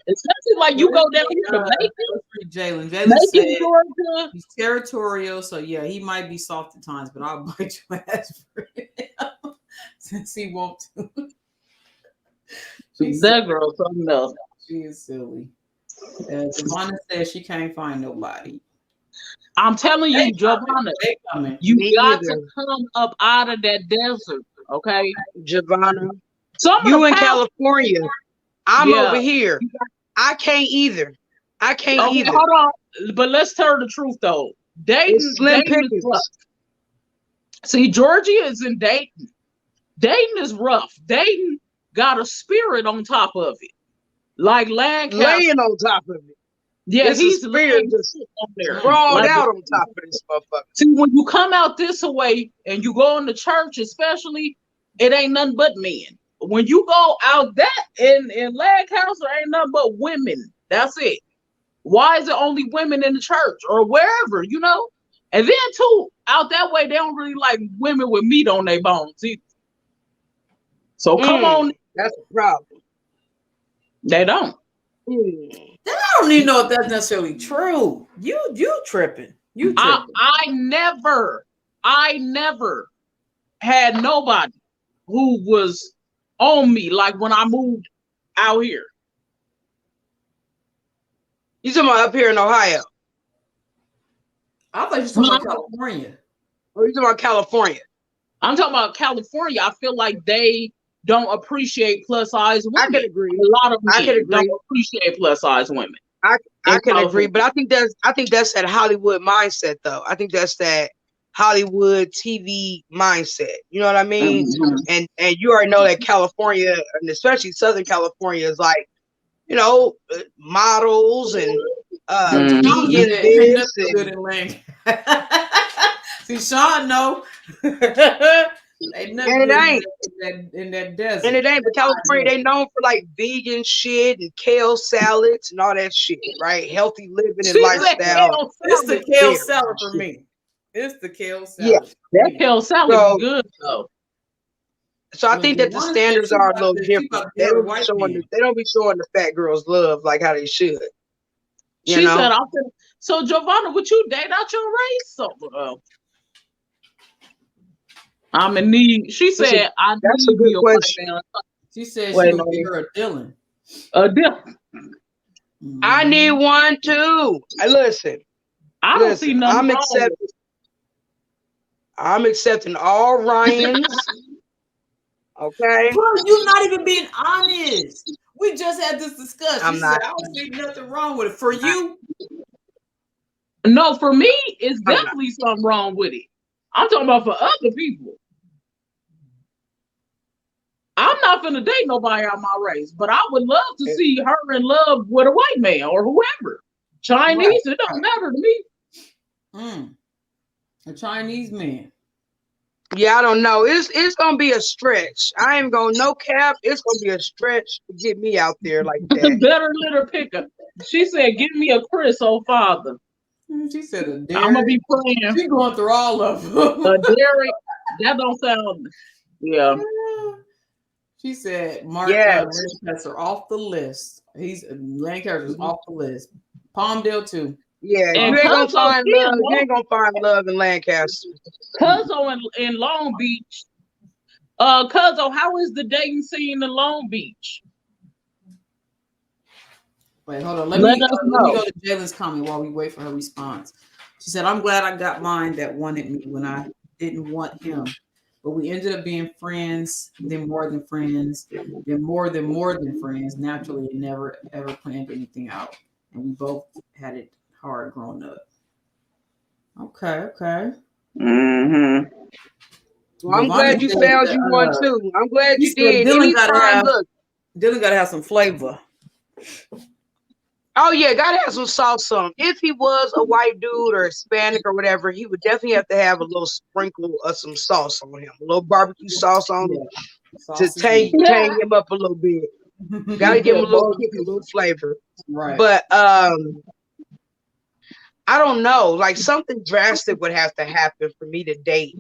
Especially like you go down here to Macon. Jalen said Georgia. He's territorial, so yeah, he might be soft at times, but I'll bite your ass for him since he won't to. That girl, something else. She is silly. Giovanna says she can't find nobody. I'm telling you, Giovanna, you got to come up out of that desert, okay? Giovanna, you in California. I'm over here. I can't either. Either. Hold on. But let's tell the truth, though. Dayton is rough. See, Georgia is in Dayton. Dayton is rough. Dayton got a spirit on top of it. Like Lancaster. Laying on top of it. Yeah, he's laying on there. Crawled out on top of this motherfucker. See, when you come out this way and you go into church, especially, it ain't nothing but men. When you go out that in Lancaster, ain't nothing but women. That's it. Why is it only women in the church or wherever, you know? And then too, out that way, they don't really like women with meat on their bones either. So come on. That's a problem. They don't. I don't even know if that's necessarily true. You tripping. You tripping. I never had nobody who was on me like when I moved out here. You talking about up here in Ohio? I thought you were talking about California. Or you talking about California? I'm talking about California. I feel like they don't appreciate plus size women. I can agree. A lot of men don't appreciate plus size women. I can agree, but I think that's that Hollywood mindset, though. I think that's that Hollywood TV mindset. You know what I mean? Mm-hmm. And you already know that California, and especially Southern California, is like, you know, models and vegan this. See, Sean, no. And it ain't in that desert. And it ain't, but California, they known for like vegan shit and kale salads and all that shit, right? Healthy living and lifestyle. It's the kale salad for me. It's the kale salad. Yeah, that kale salad is good though. So I think that the standards are a little different. They don't be showing the fat girls love like how they should. She said, "So Giovanna, would you date out your race?" So, I'm in need. She said, "That's a good question." She said she would give her a Dylan. A Dylan. I need one too. Listen, I don't see nothing wrong. I'm accepting all Ryans. Okay. Bro, you're not even being honest. We just had this discussion. I'm not. I don't see nothing wrong with it. For you? No, for me, it's definitely something wrong with it. I'm talking about for other people. I'm not finna date nobody out my race, but I would love to see her in love with a white man or whoever. Chinese, it don't matter to me. A Chinese man. Yeah, I don't know. It's gonna be a stretch. I ain't gonna no cap. It's gonna be a stretch to get me out there like that. Better litter picker. She said, "Give me a Chris, oh father." She said, "A Derek." I'm gonna be praying. She's going through all of them. A Derek. That don't sound. Yeah. She said, "Mark Lancaster off the list. Lancaster's off the list. Palmdale too." Yeah, you ain't gonna find love. You ain't gonna find love in Lancaster. Cuzzo in Long Beach. Cuzzo, how is the dating scene in Long Beach? Wait, hold on. Let me go to Jalen's comment while we wait for her response. She said, I'm glad I got mine that wanted me when I didn't want him. But we ended up being friends, then more than friends, then more than friends. Naturally, it never ever planned anything out. And we both had it hard growing up. Okay. Mm-hmm. Well, I'm glad you found you one too. I'm glad you did. Dylan gotta have some flavor. Oh yeah, gotta have some sauce on him. If he was a white dude or Hispanic or whatever, he would definitely have to have a little sprinkle of some sauce on him, a little barbecue sauce on him to tang him up a little bit. Gotta give him a little kick, a little flavor. Right. But I don't know, like something drastic would have to happen for me to date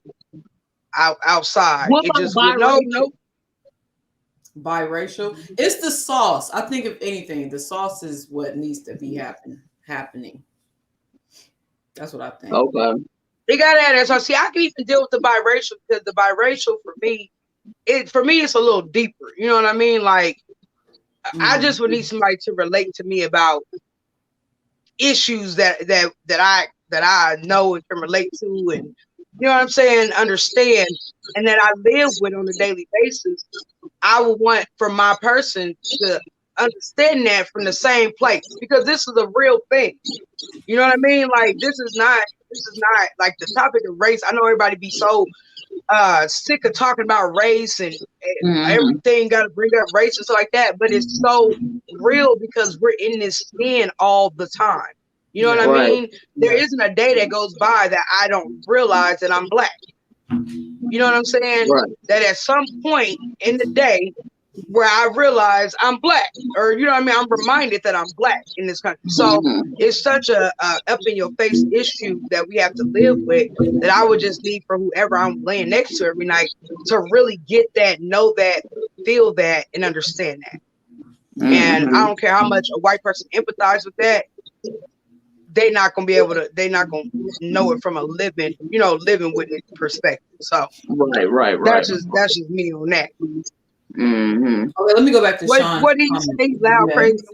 outside. What it just no. Biracial. It's the sauce. I think if anything, the sauce is what needs to be happening. That's what I think. Okay. They gotta have that. So see, I can even deal with the biracial because the biracial for me it's a little deeper. You know what I mean? Like I just would need somebody to relate to me about issues that I know and can relate to, and you know what I'm saying, understand, and that I live with on a daily basis. I would want for my person to understand that from the same place, because this is a real thing. You know what I mean? Like this is not like the topic of race. I know everybody be so sick of talking about race and everything got to bring up race and stuff like that, but it's so real because we're in this skin all the time. You know what I mean? There isn't a day that goes by that I don't realize that I'm black. You know what I'm saying? Right. That at some point in the day where I realize I'm black, or you know what I mean, I'm reminded that I'm black in this country. So it's such a up in your face issue that we have to live with, that I would just need for whoever I'm laying next to every night to really get that, know that, feel that, and understand that. And I don't care how much a white person empathize with that, they're not gonna know it from a living witness perspective. So right. That's just me on that. Okay, let me go back to Sean. What did he say? He's loud, crazy.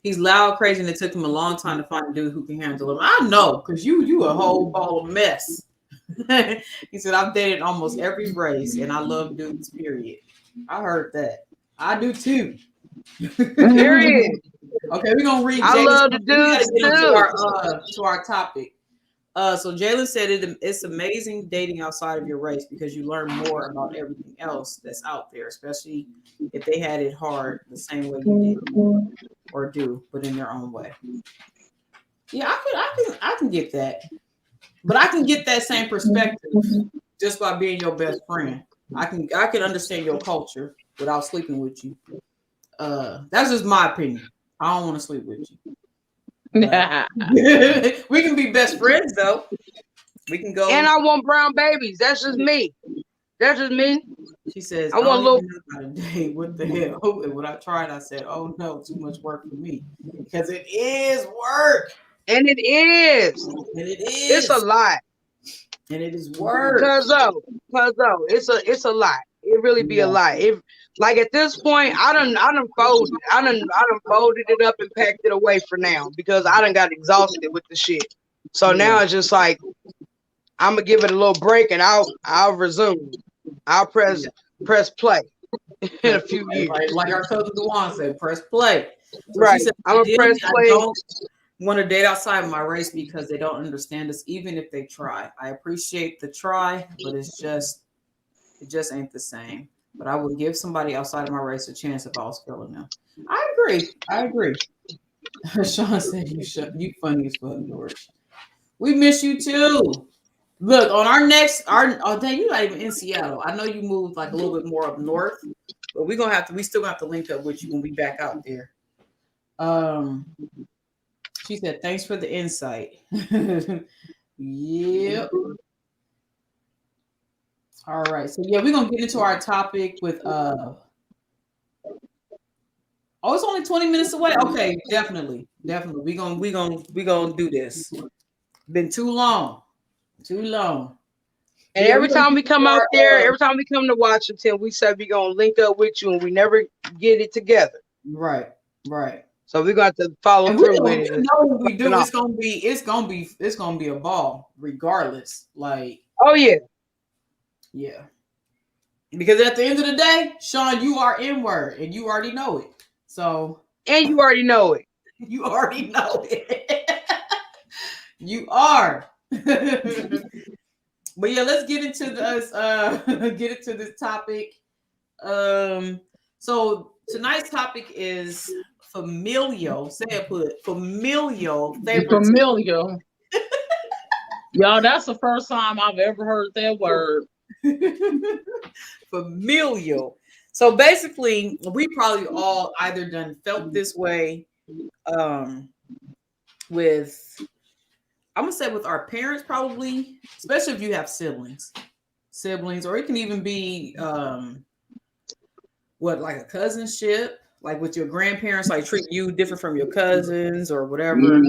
He's loud, crazy, and it took him a long time to find a dude who can handle him. I know, because you a whole ball of mess. He said, I've dated almost every race, and I love dudes, period. I heard that. I do too. Period. Okay, we're gonna read. I love the dudes to our topic. So Jalen said it's amazing dating outside of your race because you learn more about everything else that's out there, especially if they had it hard the same way you did or do, but in their own way. Yeah, I can get that, but I can get that same perspective just by being your best friend. I can understand your culture without sleeping with you. That's just my opinion. I don't want to sleep with you. We can be best friends though. We can go. And I want brown babies. That's just me. She says, I want a little. What the hell? And when I tried, I said, "Oh no, too much work for me," because it is work. And it is. It's a lot. And it is work. Cause though, it's a lot. It really be a lot. Like at this point, I done folded it up and packed it away for now because I done got exhausted with the shit. So now it's just like I'm gonna give it a little break and I'll resume. I'll press play in a few years. Like our cousin Duane said, press play. So right. Said, I'm gonna press play. I don't want to date outside of my race because they don't understand us, even if they try. I appreciate the try, but it just ain't the same. But I would give somebody outside of my race a chance if I was feeling them. I agree. Sean said, you funny as fuck, George. We miss you too. Look, on our next, dang, you're not even in Seattle. I know you moved like a little bit more up north, but we still have to link up with you when we back out there. She said, thanks for the insight. Yep. All right, so yeah, we're gonna get into our topic with it's only 20 minutes away. Okay, definitely. We gonna do this. Been too long. And every time we come out there, every time we come to Washington, we said we're gonna link up with you, and we never get it together. Right. So we got to follow through with it. You know what we do, it's gonna be a ball, regardless. Like, oh yeah. Yeah. Because at the end of the day, Sean, you are N-word and you already know it. So and you already know it. You already know it. You are. But yeah, let's get into this topic. So tonight's topic is familial. Say it, put familial favoritism. Familial. Y'all, that's the first time I've ever heard that word. Familial. So basically, we probably all either felt this way with, I'm gonna say with our parents, probably, especially if you have siblings, or it can even be like a cousinship, like with your grandparents, like treat you different from your cousins or whatever, stuff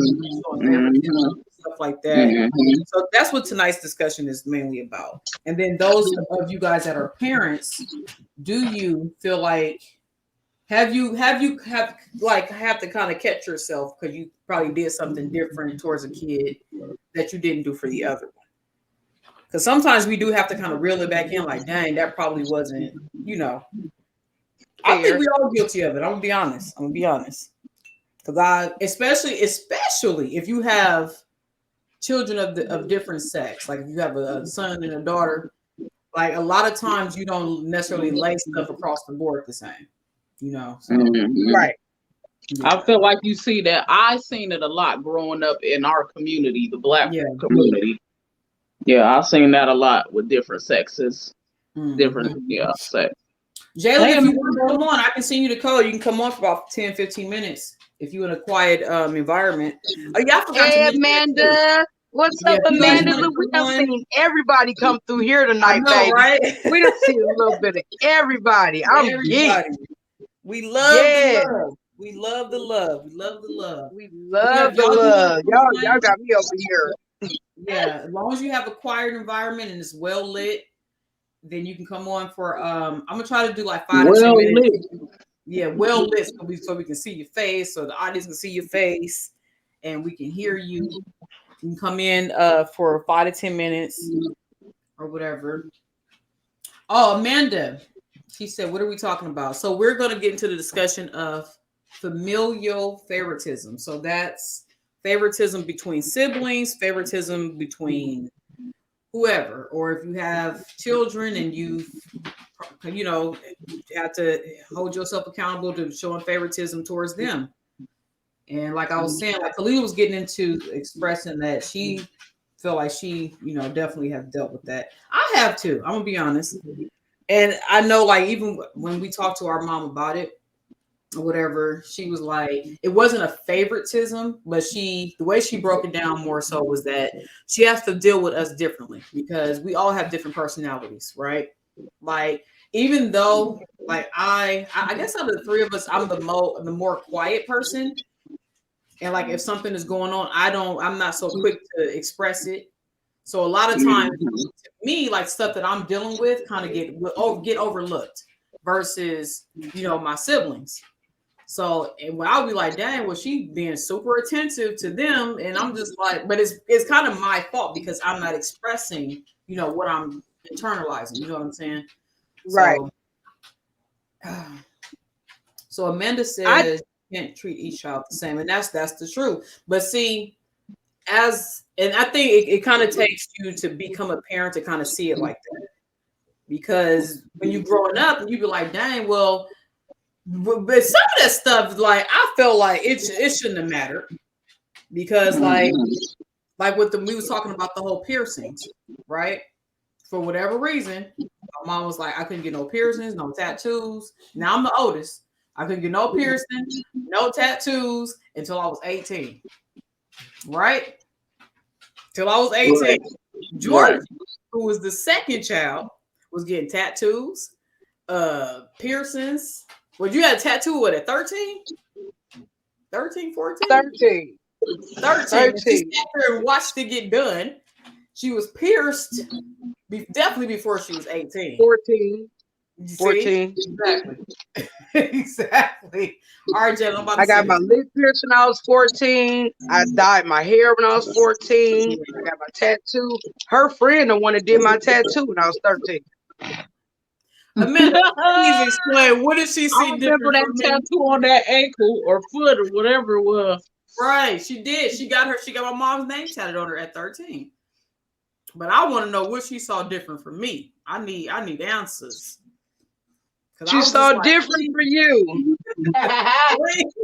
like that. So that's what tonight's discussion is mainly about. And then those of you guys that are parents, do you feel like have to kind of catch yourself because you probably did something different towards a kid that you didn't do for the other one? Because sometimes we do have to kind of reel it back in, like, dang, that probably wasn't, I think we're all guilty of it. I'm gonna be honest. Because especially if you have children of different sex, like if you have a son and a daughter, like a lot of times you don't necessarily lay stuff across the board the same, So. Right. Yeah. I feel like you see that. I seen it a lot growing up in our community, the Black community. Yeah, I've seen that a lot with different sexes, different sex. Jayla, if you want to come on, I can send you the code. You can come on for about 10, 15 minutes if you're in a quiet environment. Oh, yeah, I forgot hey, Amanda. What's up, Amanda? Look, we done seen everybody come through here tonight, baby. Right? We done seen a little bit of everybody. We love the love. We love the love. We love the love. We love the love. Y'all got me over here. Yeah, as long as you have a quiet environment and it's well lit, then you can come on for I'm gonna try to do like 5 to 10 minutes. Yeah, well lit so we can see your face, so the audience can see your face and we can hear you. You can come in for 5 to 10 minutes or whatever. Oh, Amanda, she said, what are we talking about? So we're gonna get into the discussion of familial favoritism. So that's favoritism between siblings, favoritism between whoever, or if you have children and you have to hold yourself accountable to showing favoritism towards them. And like I was saying, like Khalil was getting into expressing that she felt like she, definitely have dealt with that. I have too. I'm gonna be honest. And I know, like, even when we talked to our mom about it or whatever, she was like, it wasn't a favoritism, but the way she broke it down more so was that she has to deal with us differently because we all have different personalities, right? Like, even though, like, I guess out of the three of us, I'm the more quiet person. And like, if something is going on, I'm not so quick to express it. So a lot of times, to me, like stuff that I'm dealing with kind of get overlooked versus, my siblings. So, and when I'll be like, dang, well, she being super attentive to them. And I'm just like, but it's kind of my fault because I'm not expressing, what I'm internalizing. You know what I'm saying? Right. So Amanda says you can't treat each child the same. And that's the truth. But see, and I think it kind of takes you to become a parent to kind of see it like that. Because when you're growing up and you be like, dang, well, but some of that stuff, like, I felt like it shouldn't have mattered because, like with we was talking about the whole piercings, right? For whatever reason, my mom was like, I couldn't get no piercings, no tattoos. Now I'm the oldest. I couldn't get no piercing, no tattoos until I was 18, right? Till I was 18. Right. George, who was the second child, was getting tattoos, piercings. Well, you had a tattoo at 13? 13, 14? 13. 13. She sat there and watched it get done. She was pierced definitely before she was 18. 14. 14. Exactly. Exactly. All right, Jen, I'm about to I got my lip pierced when I was 14. I dyed my hair when I was 14. I got my tattoo. Her friend, the one that did my tattoo when I was 13. Amanda, please explain. What did she see I remember different that tattoo on that ankle or foot or whatever it was. Right, she did. She got my mom's name tatted on her at 13. But I want to know what she saw different from me. I need answers. She saw different for you.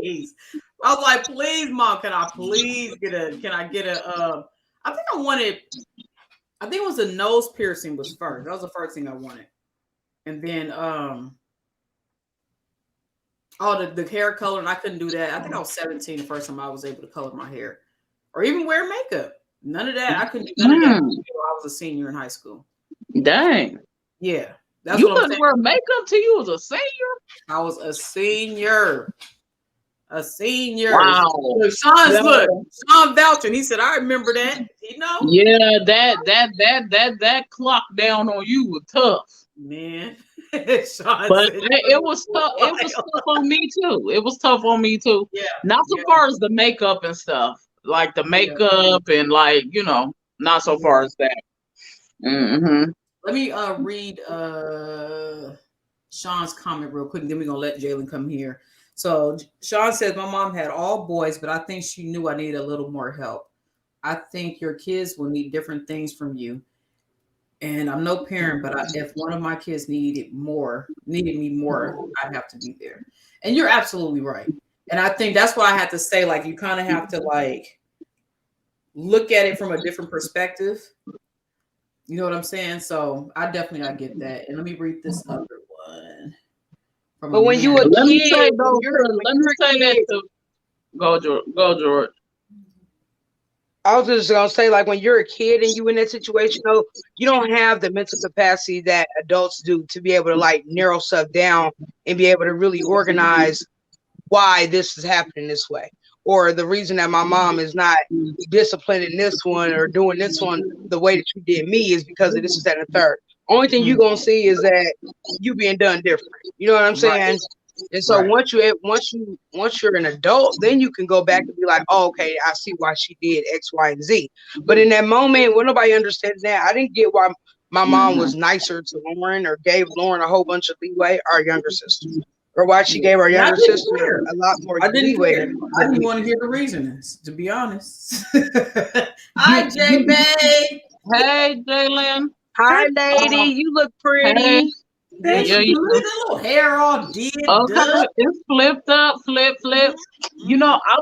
Please. I was like, please, Mom, can I get a I think it was a nose piercing was first. That was the first thing I wanted. And then the hair color, and I couldn't do that. I think I was 17 the first time I was able to color my hair. Or even wear makeup. None of that. I couldn't do none of that until I was a senior in high school. Dang. Yeah. That's you couldn't wear makeup till you was a senior? I was a senior. A senior. Wow. Sean vouching. He said, I remember that. You know? Yeah, that clock down on you was tough. Man. But it was tough. It was tough on me too. It was tough on me too. Yeah. Not so far as the makeup and stuff. Like the makeup and like, not so far as that. Mm-hmm. Let me read Sean's comment real quick, and then we're gonna let Jalen come here. So Sean says, my mom had all boys, but I think she knew I needed a little more help. I think your kids will need different things from you. And I'm no parent, but if one of my kids needed me more, I'd have to be there. And you're absolutely right. And I think that's what I had to say. Like, you kind of have to like look at it from a different perspective. You know what I'm saying? So I get that. And let me read this other one. But when you a kid, let me say that too. Go, George. I was just gonna say, like, when you're a kid and you in that situation, though, you don't have the mental capacity that adults do to be able to like narrow stuff down and be able to really organize why this is happening this way, or the reason that my mom is not disciplining this one or doing this one the way that you did me is because of this, that, and the third. Only thing you're gonna see is that you being done different. You know what I'm saying? And so once you're an adult, then you can go back and be like, oh, okay, I see why she did X, Y, and Z. But in that moment, when nobody understands that, I didn't get why my mom was nicer to Lauren or gave Lauren a whole bunch of leeway, our younger sister, or why she gave our younger sister a lot more leeway. I didn't want to hear the reasons, to be honest. Hi, J-Bay. Hey, Jalen. Hi, lady. You look pretty. Hey. You little hair all did. Okay, it's flipped up, flip. I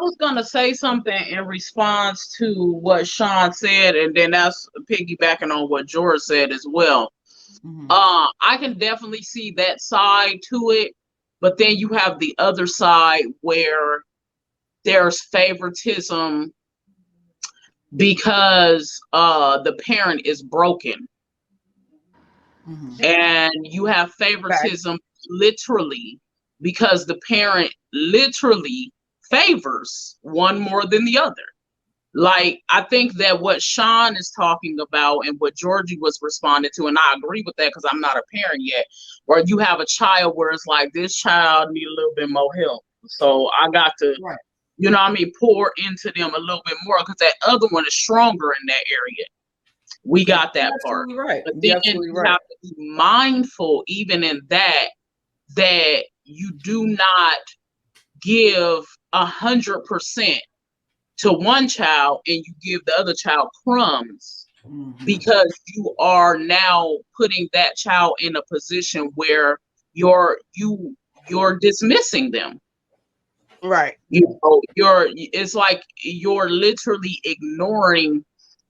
was gonna say something in response to what Sean said, and then that's piggybacking on what George said as well. Mm-hmm. I can definitely see that side to it, but then you have the other side where there's favoritism because the parent is broken. Mm-hmm. And you have favoritism literally because the parent literally favors one more than the other. Like, I think that what Sean is talking about and what Georgie was responding to, and I agree with that because I'm not a parent yet, where you have a child where it's like, this child need a little bit more help. So I got to, pour into them a little bit more because that other one is stronger in that area. We got that part. Right. But then you have to be mindful, even in that you do not give 100% to one child and you give the other child crumbs, because you are now putting that child in a position where you're dismissing them. Right. It's like you're literally ignoring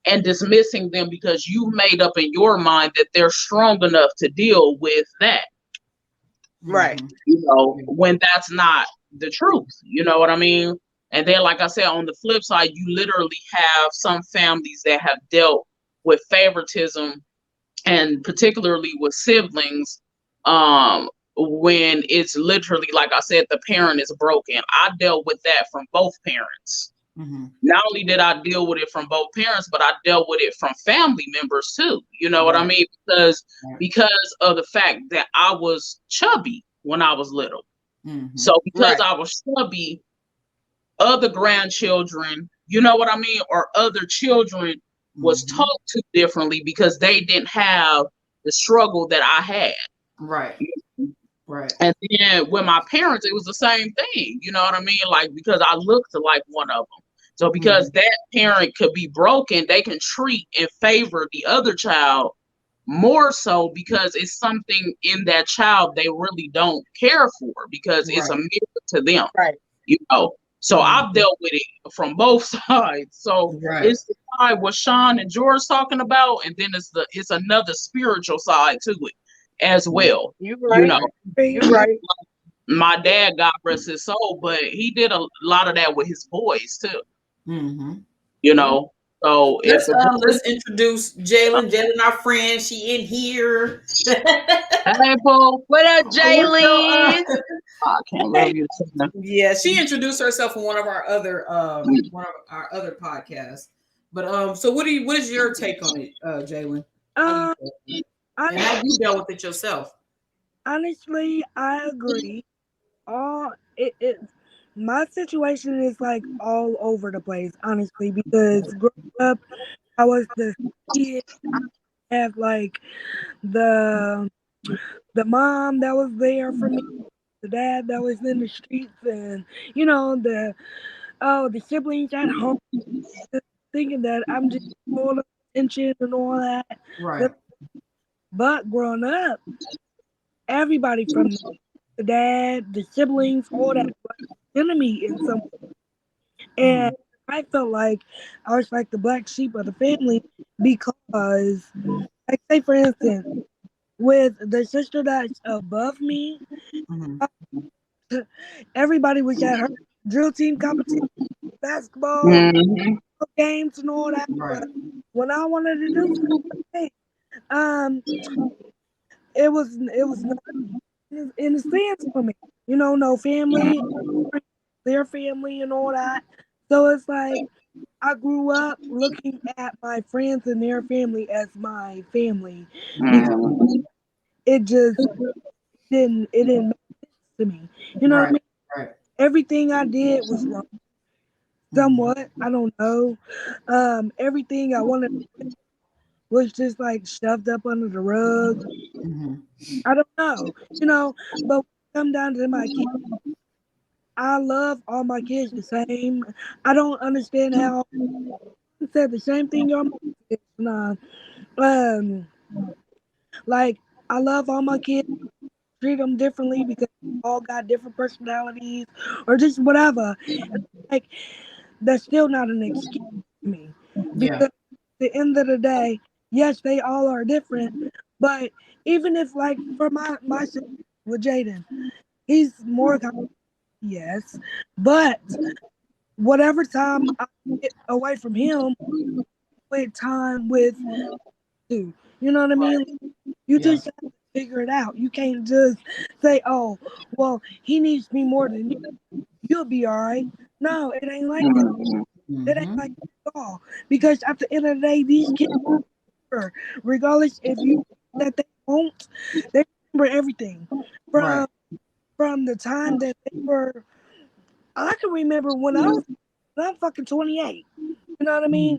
and dismissing them because you've made up in your mind that they're strong enough to deal with that. Right. When that's not the truth. You know what I mean? And then, like I said, on the flip side, you literally have some families that have dealt with favoritism, and particularly with siblings, when it's literally, like I said, the parent is broken. I dealt with that from both parents. Not only did I deal with it from both parents, but I dealt with it from family members too. You know what I mean? Because of the fact that I was chubby when I was little. So because I was chubby, other grandchildren, you know what I mean, or other children was talked to differently because they didn't have the struggle that I had. Right. And then with my parents, it was the same thing. You know what I mean? Like, because I looked like one of them. So because that parent could be broken, they can treat and favor the other child more so because it's something in that child they really don't care for because it's a mirror to them. You know? So I've dealt with it from both sides. So it's the side what Sean and George talking about, and then it's another spiritual side to it as well. You're right. You know, you're right. My dad, God rest his soul, but he did a lot of that with his boys too. You know, so let's introduce Jalen. Jalen, our friend, she in here. Hey, Paul. What up, Jalen? I can't love you. Yeah, she introduced herself in one of our other podcasts. But so what is your take on it, Jalen? And how you dealt with it yourself? Honestly, I agree. My situation is like all over the place, honestly, because growing up, I was the kid. I have like the mom that was there for me, the dad that was in the streets, and the siblings at home, thinking that I'm just full of attention and all that. Right. But growing up, everybody from the dad, the siblings, all that enemy in some way. And I felt like I was like the black sheep of the family because, like, say for instance, with the sister that's above me, everybody was at her drill team competition, basketball games, and all that. Right. But when I wanted to do something, it was not in the stands for me. No family, their family, and all that. So it's like I grew up looking at my friends and their family as my family because it just didn't make sense to me. You know what I mean? Right. Everything I did was wrong. Somewhat, I don't know. Everything I wanted was just like shoved up under the rug. I don't know. But when it come down to my kids, I love all my kids the same. I don't understand how you said the same thing your mom said. Like I love all my kids, treat them differently because they all got different personalities or just whatever. Like that's still not an excuse to me because at the end of the day, yes, they all are different. But even if, like, for my son with Jaden, he's more yes, but whatever time I get away from him, with time with you. You know what I mean? You just have to figure it out. You can't just say, "Oh, well, he needs me more than you. You'll be all right." No, it ain't like that. It ain't like that at all. Because at the end of the day, these kids, regardless if you that they won't, they remember everything from the time that they were. I can remember when I'm fucking 28. You know what I mean?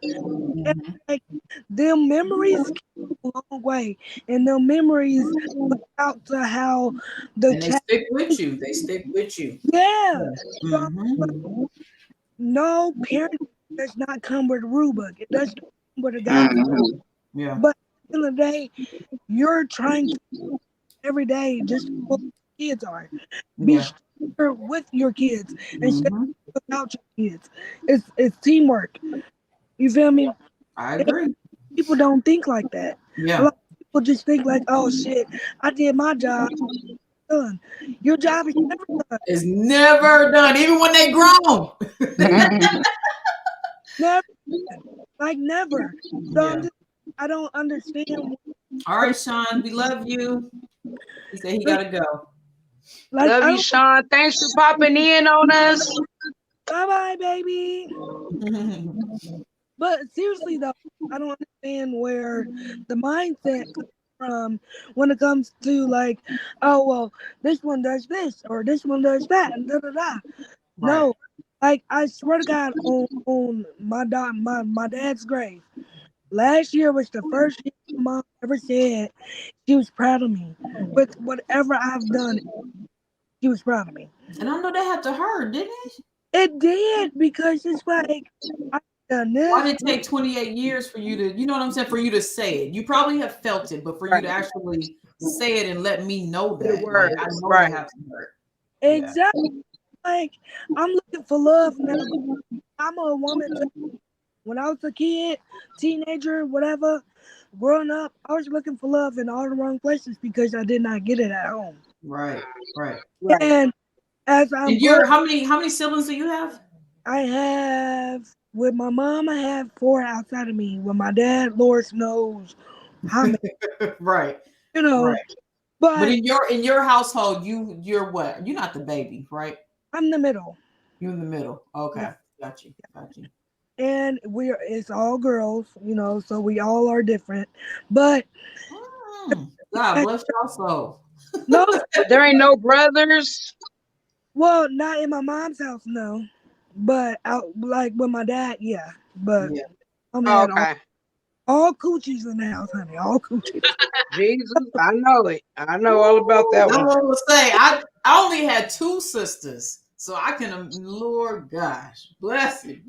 And like them memories go a long way, and them memories look out to how and they stick with you. They stick with you. Yeah. No parent does not come with a rule book. It does come with a guide. Yeah. But at the end of the day, you're trying to every day just what kids are. Be sure with your kids and without your kids. It's teamwork. You feel me? I agree. People don't think like that. Yeah. A lot of people just think like, oh shit, I did my job. Done. Your job is never done. It's never done, even when they grown. Never. Like never. So I don't understand. All right, Sean, we love you. He said he gotta go. Love you, Sean. Thanks for popping in on us. Bye-bye, baby. But seriously, though, I don't understand where the mindset comes from when it comes to like, oh, well, this one does this or this one does that and da da da. Right. No, like I swear to God, on my dad's grave, last year was the first year my mom ever said she was proud of me with whatever I've done. She was proud of me, and I know that had to hurt, didn't it? It did because it's like I done this. Why did it take 28 years for you to, you know what I'm saying, for you to say it? You probably have felt it, but for you to actually say it and let me know that, like, I know that has to hurt. Exactly. Yeah. Like I'm looking for love now. I'm a woman too. When I was a kid, teenager, whatever, growing up, I was looking for love in all the wrong places because I did not get it at home. Right. And as I'm how many siblings do you have? I have, with my mom, I have 4 outside of me. With my dad, Lord knows how many. Right. You know. Right. But in your household, you're what? You're not the baby, right? I'm the middle. You're in the middle. Okay. Yeah. Got you. And it's all girls, so we all are different. But God bless your soul. No, there ain't no brothers. Well, not in my mom's house, no. But out like with my dad, yeah. But okay. All coochies in the house, honey. All coochies. Jesus, I know it. I know all about that one. I was say I only had 2 sisters, so I can. Lord, gosh, bless it.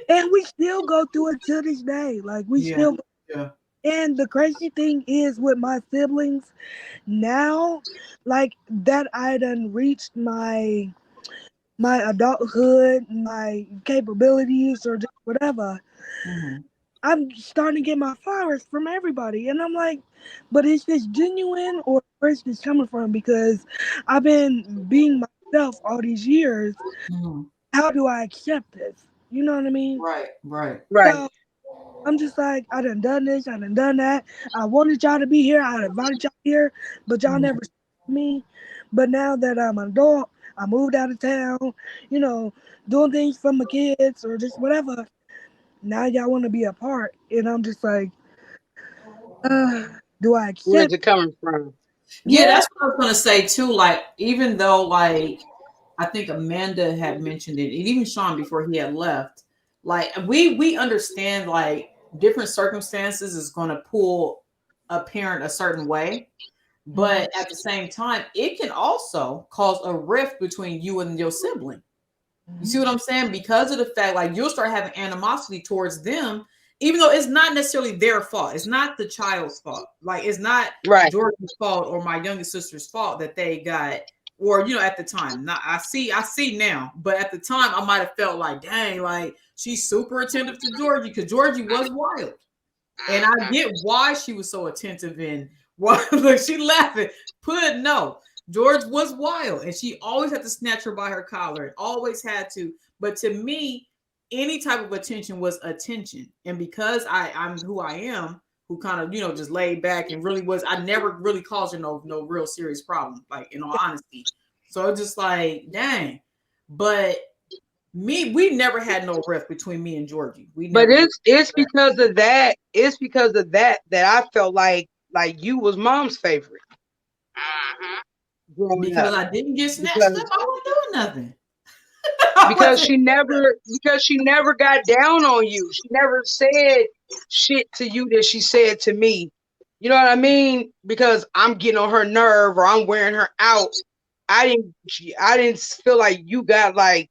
And we still go through it to this day. Like we still. Yeah. And the crazy thing is with my siblings now, like that I done reached my adulthood, my capabilities, or just whatever. Mm-hmm. I'm starting to get my flowers from everybody, and I'm like, but is this genuine or where's this coming from? Because I've been being myself all these years. Mm-hmm. How do I accept this? You know what I mean? Right. So I'm just like, I done this, I done that. I wanted y'all to be here, I invited y'all here, but y'all never saw me. But now that I'm an adult, I moved out of town, doing things for my kids or just whatever. Now y'all want to be a part, and I'm just like, do I accept? Where's it coming from? Yeah, that's what I was gonna say too. Like, even though, like, I think Amanda had mentioned it, and even Sean before he had left. Like, we understand, like, different circumstances is going to pull a parent a certain way, but at the same time, it can also cause a rift between you and your sibling. You see what I'm saying? Because of the fact, like, you'll start having animosity towards them, even though it's not necessarily their fault. It's not the child's fault. Like, it's not Jordan's fault or my youngest sister's fault that they got, or, at the time. Not, I see now, but at the time, I might have felt like, dang, like, she's super attentive to Georgie because Georgie was wild. And I get why she was so attentive and why, look, she laughing. No. George was wild, and she always had to snatch her by her collar, and always had to. But to me, any type of attention was attention. And because I'm who I am, who kind of, just laid back and really was, I never really caused her no real serious problem, like, in all honesty. So it's just like, dang. But we never had no rift between me and Georgie. But it's because of that. It's because of that I felt like you was mom's favorite. Because I didn't get snatched up, I wasn't doing nothing. because she never got down on you. She never said shit to you that she said to me. You know what I mean? Because I'm getting on her nerve or I'm wearing her out. I didn't feel like you got like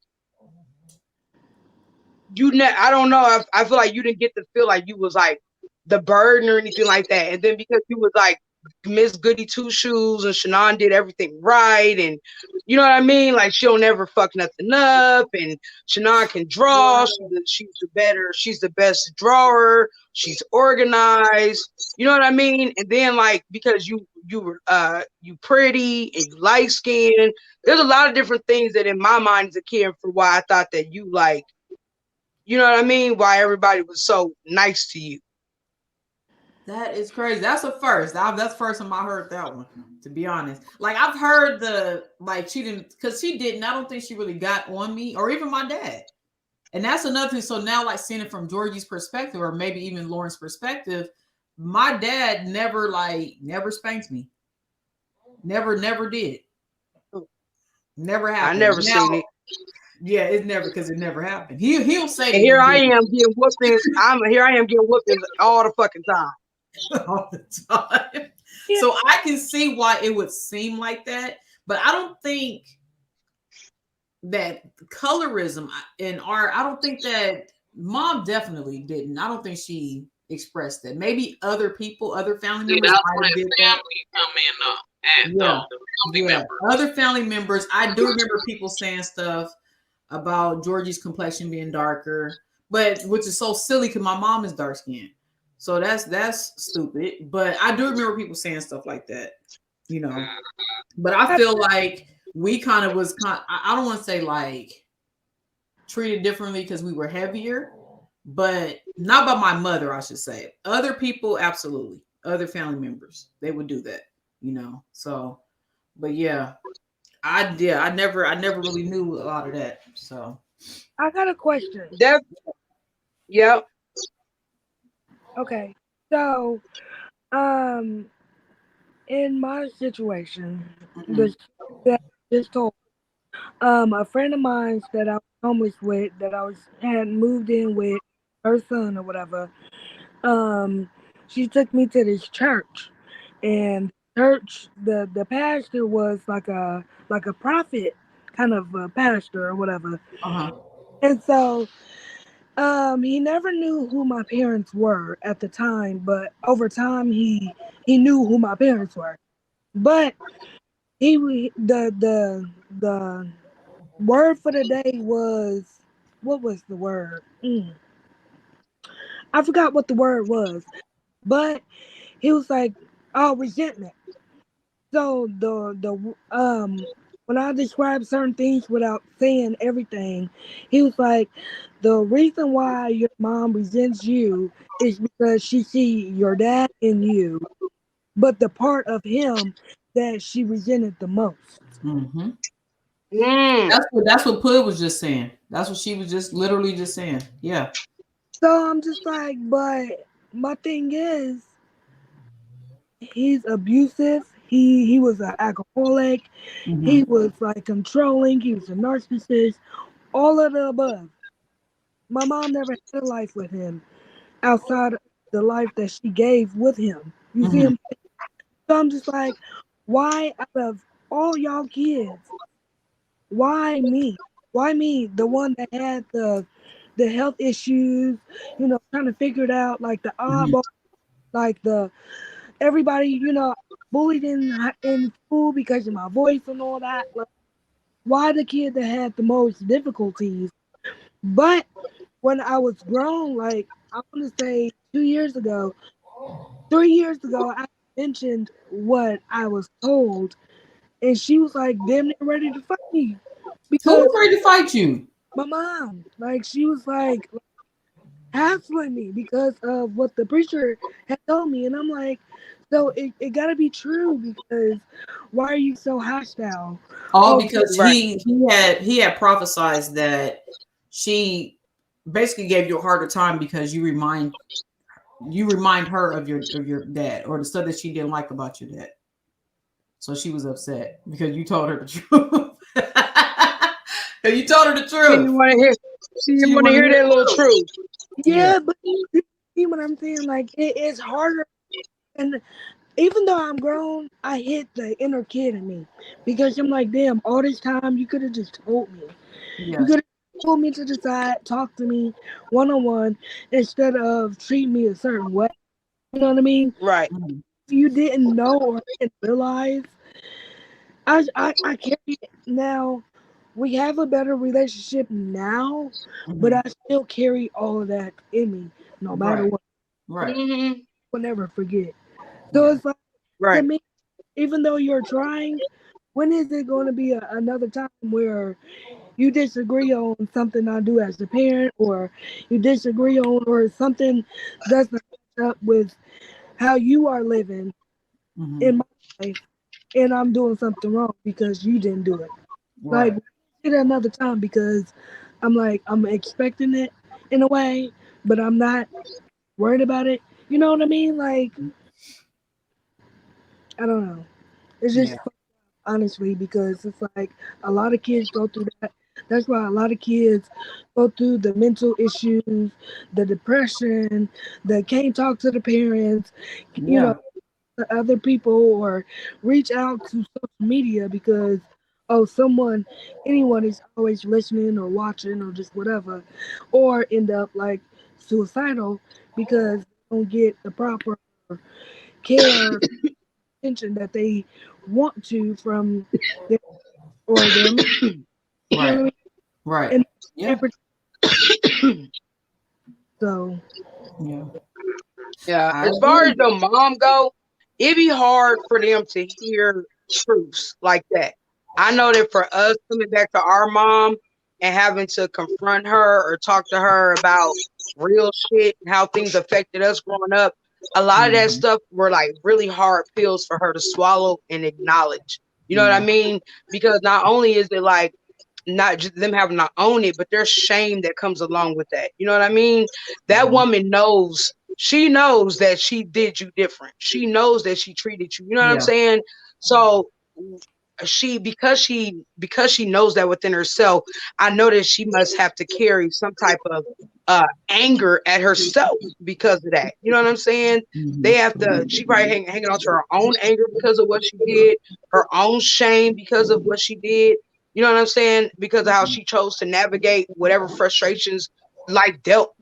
I don't know. I feel like you didn't get to feel like you was like the burden or anything like that. And then because you was like Miss Goody Two Shoes and Shannon did everything right, and you know what I mean? Like, she don't ever fuck nothing up, and Shannon can draw. She's the best drawer. She's organized. You know what I mean? And then, like, because you pretty and you light skinned, there's a lot of different things that in my mind as a kid for why I thought that you like, you know what I mean? Why everybody was so nice to you. That is crazy. That's a first. That's the first time I heard that one. to be honest. Like I've heard she didn't, because she didn't. I don't think she really got on me or even my dad. And that's another thing. So now, like seeing it from Georgie's perspective, or maybe even Lauren's perspective, my dad never spanked me. Never did. Never happened. I never seen it. Yeah, it never, because it never happened. He'll say. And here I am getting whoopings. Here I am getting whoopings all the fucking time. All the time. Yeah. So I can see why it would seem like that, but I don't think that colorism in art, I don't think that mom definitely didn't. I don't think she expressed that. Maybe other people, other family members might have did that. Other family members. I do remember people saying stuff about Georgie's complexion being darker, but which is so silly because my mom is dark skinned. So that's stupid. But I do remember people saying stuff like that, you know. But I feel like we kind of was I don't want to say like treated differently because we were heavier, but not by my mother, I should say. Other people, absolutely. Other family members, they would do that, you know. So, but yeah, I never really knew a lot of that. So I got a question. Yep. Okay. So, in my situation, the that I just told, a friend of mine that I was homeless with, that I had moved in with, her son or whatever, she took me to this church, and church, the pastor was like a prophet kind of a pastor or whatever. And so he never knew who my parents were at the time, but over time he knew who my parents were. But the word for the day was, what was the word? I forgot what the word was, but he was like, "Oh, resentment." So when I described certain things without saying everything, he was like, "The reason why your mom resents you is because she see your dad in you, but the part of him that she resented the most." Mm-hmm. That's what Pud was just saying. That's what she was just literally just saying. Yeah. So I'm just like, but my thing is, he's abusive. He was an alcoholic. Mm-hmm. He was like controlling. He was a narcissist. All of the above. My mom never had a life with him outside of the life that she gave with him. You see him? So I'm just like, why out of all y'all kids, why me? Why me? The one that had the health issues, you know, trying to figure it out, like the oddball, like the everybody, you know, bullied in school because of my voice and all that. Like, why the kid that had the most difficulties? But when I was grown, like I want to say 2 years ago, 3 years ago, I mentioned what I was told, and she was like, damn near ready to fight me. Because who was ready to fight you? My mom. Like, she was like hassling me because of what the preacher had told me. And I'm like, so it got to be true, because why are you so hostile? Because he had prophesied that she basically gave you a harder time because you remind her of your dad, or the stuff that she didn't like about your dad. So she was upset because you told her the truth. You told her the truth. She didn't want to hear that little truth. Yeah, but you see what I'm saying? Like, it is harder. And even though I'm grown, I hit the inner kid in me, because I'm like, damn, all this time you could have just told me. Yeah. You could have pulled me to the side, talk to me one-on-one, instead of treating me a certain way. You know what I mean? Right. If you didn't know or didn't realize, I carry it now. We have a better relationship now, but I still carry all of that in me, no matter what. Right. I will never forget. So it's like, to me, even though you're trying, when is it going to be another time where you disagree on something I do as a parent, or you disagree on, or something doesn't match up with how you are living in my life? and I'm doing something wrong because you didn't do it. Right. Like, it another time because I'm expecting it in a way, but I'm not worried about it. You know what I mean? Like, I don't know. It's just Yeah. honestly because it's like a lot of kids go through that. That's why a lot of kids go through the mental issues, the depression, the can't talk to the parents, you know, Yeah. to other people or reach out to social media because anyone is always listening or watching or just whatever, or end up like suicidal because they don't get the proper care attention that they want to from their or their you know what I Right. mean? Right. And Yeah. so Yeah. Yeah, I as far as agree. the mom go, it'd be hard for them to hear truths like that. I know that for us coming back to our mom and having to confront her or talk to her about real shit and how things affected us growing up, a lot of that Mhm. stuff were like really hard pills for her to swallow and acknowledge. You know what I Yeah. mean? Because not only is it like not just them having to own it, but there's shame that comes along with that. You know what I mean? That Mhm. woman knows, she knows that she did you different. She knows that she treated you. You know what I'm Yeah. saying? So because she knows that within herself, I know that she must have to carry some type of anger at herself because of that. You know what I'm saying? They Mhm. have to, she probably hanging on to her own anger because of what she did, her own shame because of what she did. You know what I'm saying? Because of how she chose to navigate whatever frustrations life dealt,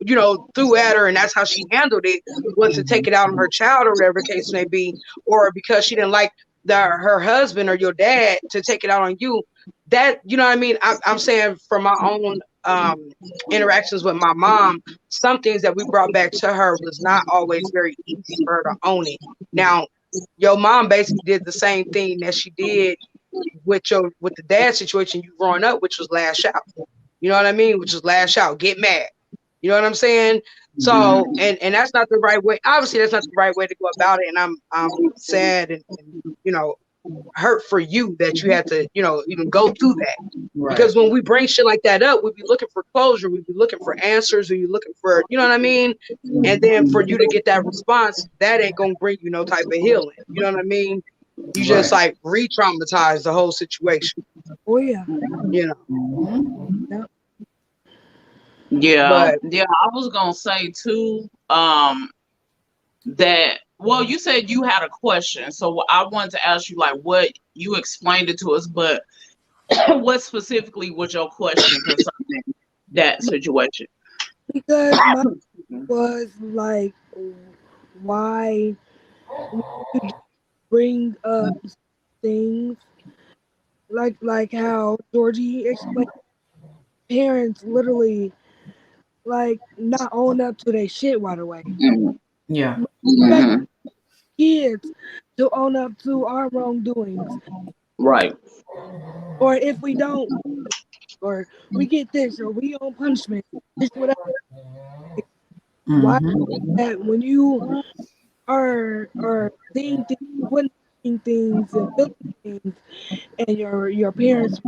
through at her, and that's how she handled it, was to take Mhm. it out on her child or whatever the case may be, or because she didn't like her husband or your dad to take it out on you. That, you know what I mean? I'm saying from my own interactions with my mom, some things that we brought back to her was not always very easy for her to own it. Now, your mom basically did the same thing that she did with the dad situation you growing up, which was lash out. You know what I mean? Which is lash out, get mad. You know what I'm saying? So, Mhm. and that's not the right way. Obviously, that's not the right way to go about it. And I'm sad and you know hurt for you that you had to even go through that. Right. Because when we bring shit like that up, we'd be looking for closure, we'd be looking for answers, we'd be looking for, you know what I mean? And then for you to get that response, that ain't gonna bring you no type of healing. You know what I mean? You just Right. like re-traumatize the whole situation. oh yeah, You know. Mhm. yeah. Yeah, But yeah. I was gonna say too, that well, you said you had a question, so I wanted to ask you like what you explained it to us, but what specifically was your question concerning that situation? Because my was like, why would you bring up things like how Georgie explained? Parents literally like not own up to their shit right away. Yeah. Expect Mhm. kids to own up to our wrongdoings, Right. or if we don't, or we get this, or we own punishment, this whatever. Why Mhm. that when you are seeing things, witnessing things, and feeling things, and your parents,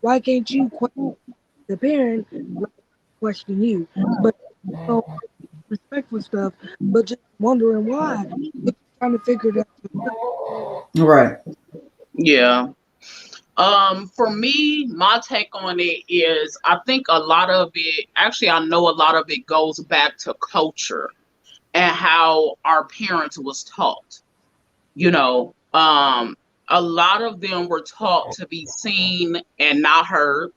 why can't you question the parent like question you? But no respectful stuff, but just wondering why. But trying to figure it out yourself. Right. Yeah. For me, my take on it is I think a lot of it, actually, I know a lot of it goes back to culture and how our parents was taught. You know, a lot of them were taught to be seen and not heard.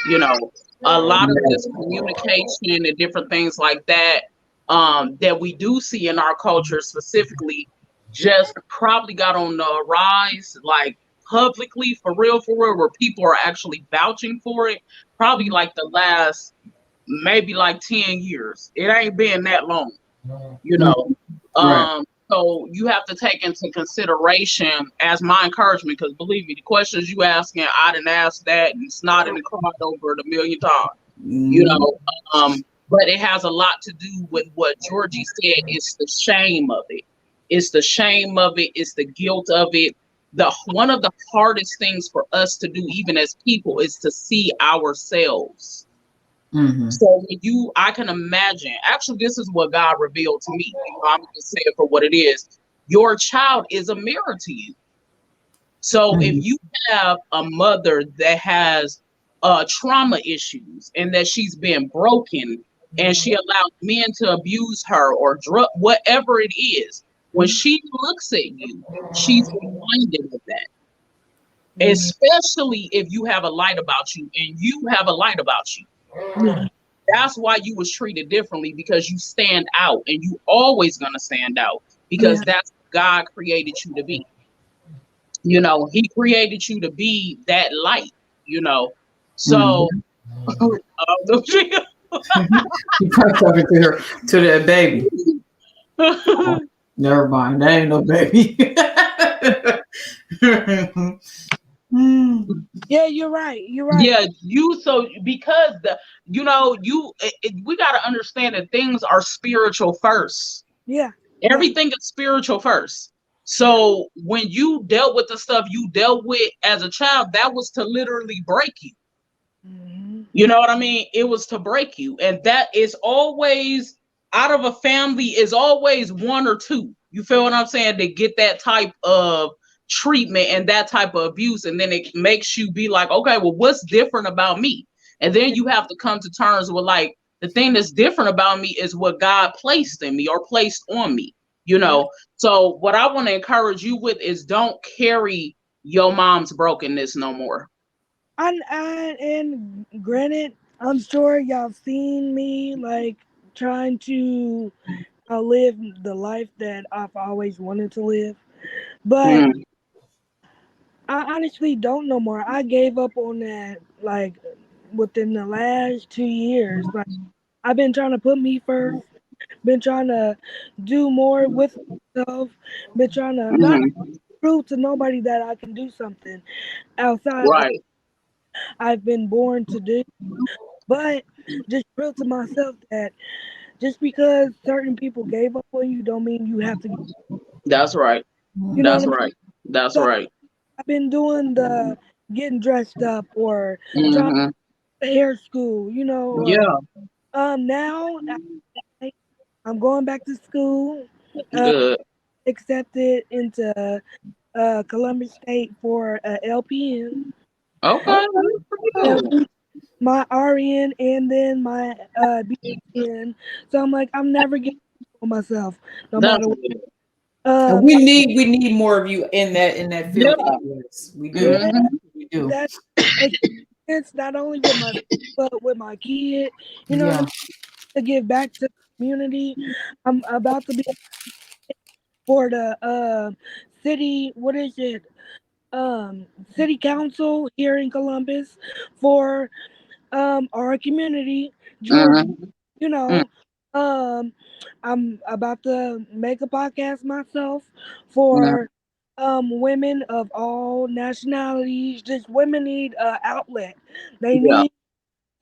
You know, a lot of this communication and different things like that, that we do see in our culture specifically, just probably got on the rise, like publicly, for real, where people are actually vouching for it. Probably like the last maybe like 10 years. It ain't been that long, you know. Right. So you have to take into consideration as my encouragement, because believe me, the questions you asking, I didn't ask that and it's not in the cried over it a million times, you Mhm. know. But it has a lot to do with what Georgie said. It's the shame of it. It's the shame of it. It's the guilt of it. One of the hardest things for us to do, even as people, is to see ourselves. Mm-hmm. So I can imagine, actually, this is what God revealed to me. I'm just saying for what it is. Your child is a mirror to you. So if you have a mother that has trauma issues and that she's been broken and she allows men to abuse her or whatever it is, when she looks at you, she's reminded of that. Especially if you have a light about you and you have a light about you. That's why you was treated differently, because you stand out, and you always gonna stand out because that's what God created you to be. You know, he created you to be that light, you know. So You probably talking to her, to that baby. Oh, never mind. That ain't no baby. Yeah, you're right. You're right. Yeah, so because we got to understand that things are spiritual first. Yeah. Everything is spiritual first. So when you dealt with the stuff you dealt with as a child, that was to literally break you. You know what I mean? It was to break you. And that is always, out of a family, is always one or two. You feel what I'm saying? To get that type of treatment and that type of abuse. And then it makes you be like, okay, well, what's different about me? And then you have to come to terms with, like, the thing that's different about me is what God placed in me or placed on me. You know? So what I want to encourage you with is, don't carry your mom's brokenness no more. And granted, I'm sure y'all seen me like trying to live the life that I've always wanted to live, but I honestly don't no more. I gave up on that like within the last 2 years. Like I've been trying to put me first, been trying to do more with myself, been trying to not prove to nobody that I can do something outside of Right. I've been born to do. But just prove to myself that just because certain people gave up on you don't mean you have to. That's right. You know what That's I mean? right. That's So right. I've been doing the getting dressed up or trying Mm-hmm. to hair school. You know, Yeah. now I'm going back to school. Uh, Good. accepted into Columbus State for LPN. Okay. My RN and then my BN. So I'm like, I'm never getting on myself, no That's matter what. good. And Um, we need more of you in that Yeah. field. Yes, we do. yeah, Mm-hmm. We do. that experience not only with my but with my kid. You know what I Yeah. mean? To give back to the community. I'm about to be for the city. What is it? City council here in Columbus for our community, Georgia. Mm-hmm. You know, um, I'm about to make a podcast myself for women of all nationalities. Just women need an outlet. They Yeah. need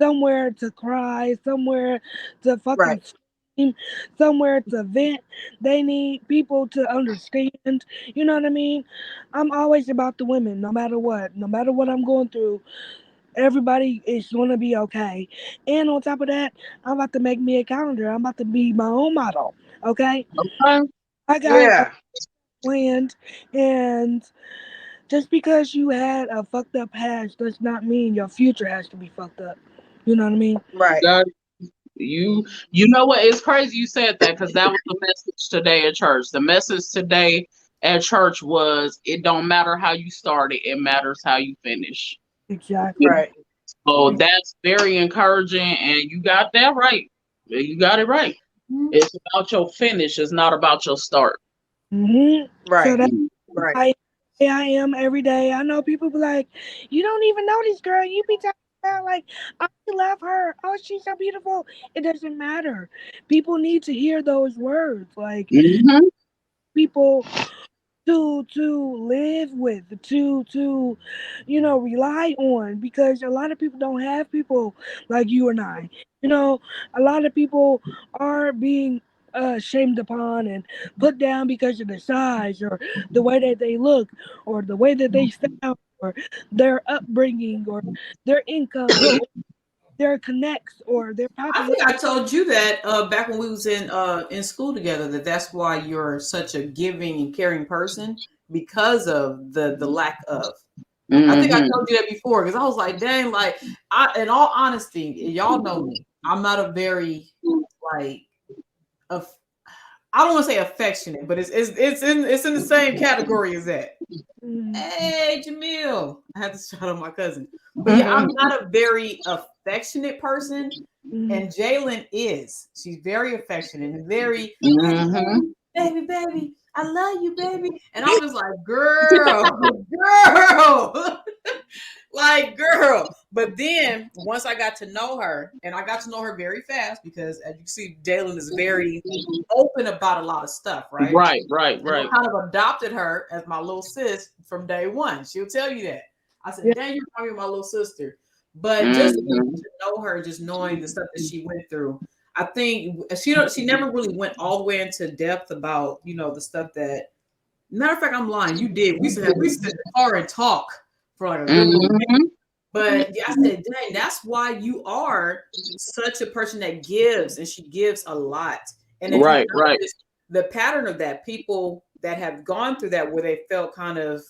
somewhere to cry, somewhere to fucking scream, somewhere to vent. They need people to understand. You know what I mean? I'm always about the women, no matter what. No matter what I'm going through, everybody is gonna be okay. And on top of that, I'm about to make me a calendar. I'm about to be my own model. Okay? Okay. I got a planned, and just because you had a fucked up past does not mean your future has to be fucked up. You know what I mean? That, you know what? It's crazy you said that, because that was the message today at church. The message today at church was, it don't matter how you started, it matters how you finish. Exactly. So that's very encouraging, and you got that right. You got it right. It's about your finish. It's not about your start. So that's I am every day. I know people be like, you don't even know this girl. You be talking about like, I love her. Oh, she's so beautiful. It doesn't matter. People need to hear those words. Like Mm-hmm. people to live with, to rely on, because a lot of people don't have people like you and I. You know, a lot of people are being shamed upon and put down because of their size or the way that they look or the way that they sound or their upbringing or their income or their connects or their I population. think I told you that back when we was in school together, that's why you're such a giving and caring person, because of the lack of. I think I told you that before, because I was like, dang, like, in all honesty, y'all know me. I'm not a very, like, I don't want to say affectionate, but it's in the same category as that. Hey, Jamil, I had to shout out my cousin, but yeah, I'm not a very affectionate person, and Jalen is. She's very affectionate and very, baby, I love you, baby, and I'm just like, girl, girl. Like, girl. But then once I got to know her, and I got to know her very fast, because as you can see, Jalen is very open about a lot of stuff, right? Right. And I kind of adopted her as my little sis from day one. She'll tell you that. I said, dang, you're probably my little sister. But just to know her, just knowing the stuff that she went through, I think she never really went all the way into depth about, the stuff that, matter of fact, I'm lying. You did. We used to sit in the car and talk for like a good little minute. But I said, dang, that's why you are such a person that gives, and she gives a lot. And if you notice the pattern of that, people that have gone through that, where they felt kind of,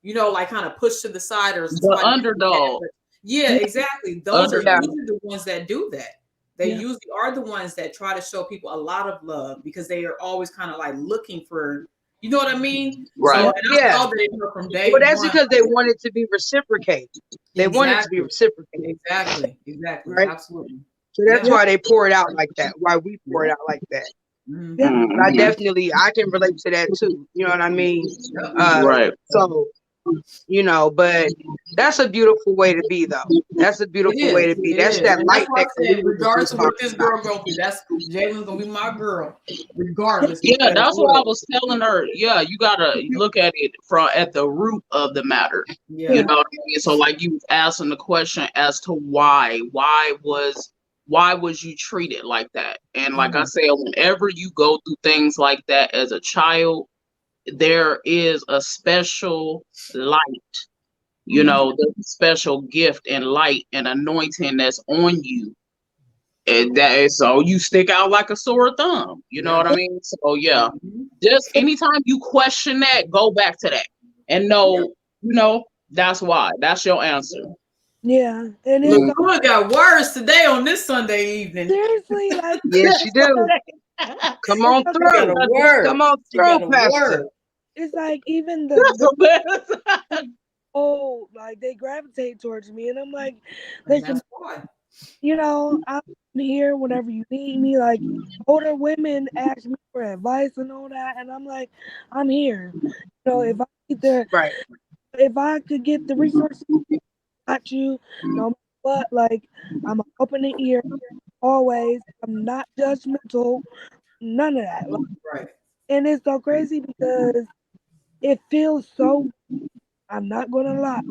like kind of pushed to the side, or the underdog. Yeah, exactly. Those are usually the ones that do that. They usually are the ones that try to show people a lot of love, because they are always kind of like looking for, you know what I mean? Right. So, and I saw that from day well, that's one. because they wanted to be reciprocated. They wanted to be reciprocated. Exactly. Right? Absolutely. So that's why they pour it out like that. Why we pour it out like that. I can relate to that too. You know what I mean? Right. So, but that's a beautiful way to be, though. That's a beautiful way to be. That's that light that can lead. Regardless of what this girl go through, that's Jalen's gonna be my girl, regardless. Yeah, that's what I was telling her. Yeah, you gotta look at it at the root of the matter. Yeah. You know what I mean? So, like, you was asking the question as to why was you treated like that? And like I said, whenever you go through things like that as a child, there is a special light, there's a special gift and light and anointing that's on you. And that is, so you stick out like a sore thumb. You know what I mean? So yeah, just anytime you question that, go back to that and know, that's why. That's your answer. Yeah, and Look, got words today on this Sunday evening. Seriously, like yes, you do. Come on through. Come on through, Pastor. It's like even the like they gravitate towards me, and I'm like, listen, I'm here whenever you need me. Like older women ask me for advice and all that, and I'm like, I'm here. If I need if I could get the resources, got you. No matter what, like I'm open the ear always. I'm not judgmental. None of that. Right. And it's so crazy because it feels so. I'm not gonna lie.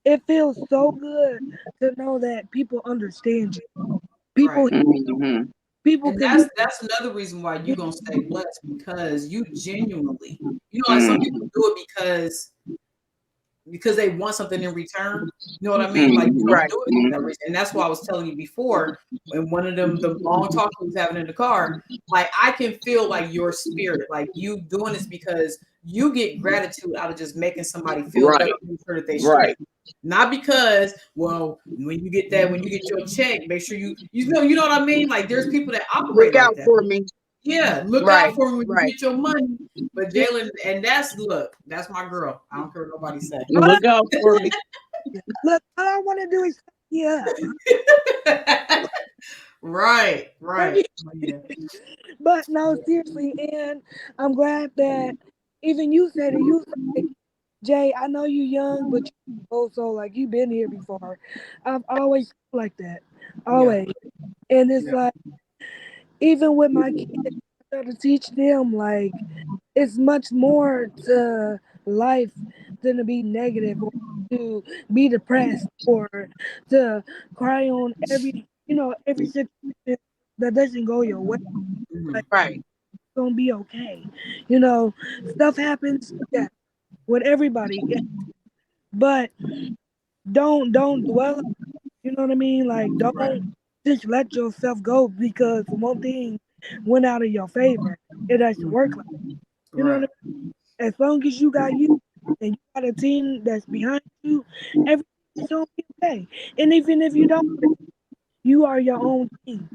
It feels so good to know that people understand you. People, people. And that's another reason why you're gonna stay blessed, because you genuinely, like some people do it because they want something in return. You know what I mean? Like, you don't do it for that reason. And that's why I was telling you before, when one of them, the long talk we was having in the car, like I can feel like your spirit, like you doing this because you get gratitude out of just making somebody feel better, sure that they straight. Not because, when you get your check, make sure you know what I mean? Like there's people that operate look out like that. for me. Yeah, look out for me when you get your money. But Jalen, and that's my girl. I don't care what nobody say. Look out for me. Look, all I want to do is Right. Yeah. But no, seriously, and I'm glad that even you said it. You said, Jay, I know you're young, but you also like you've been here before. I've always like that, always, and it's like even with my kids, I try to teach them like it's much more to life than to be negative or to be depressed or to cry on every situation that doesn't go your way. Like, right. it's gonna be okay. You know, stuff happens, yeah, with everybody. Yeah. But don't dwell. You know what I mean? Like, don't just let yourself go because one thing went out of your favor. It doesn't work like that. You know what I mean? As long as you got you and you got a team that's behind you, everything's gonna be okay. And even if you don't, you are your own team.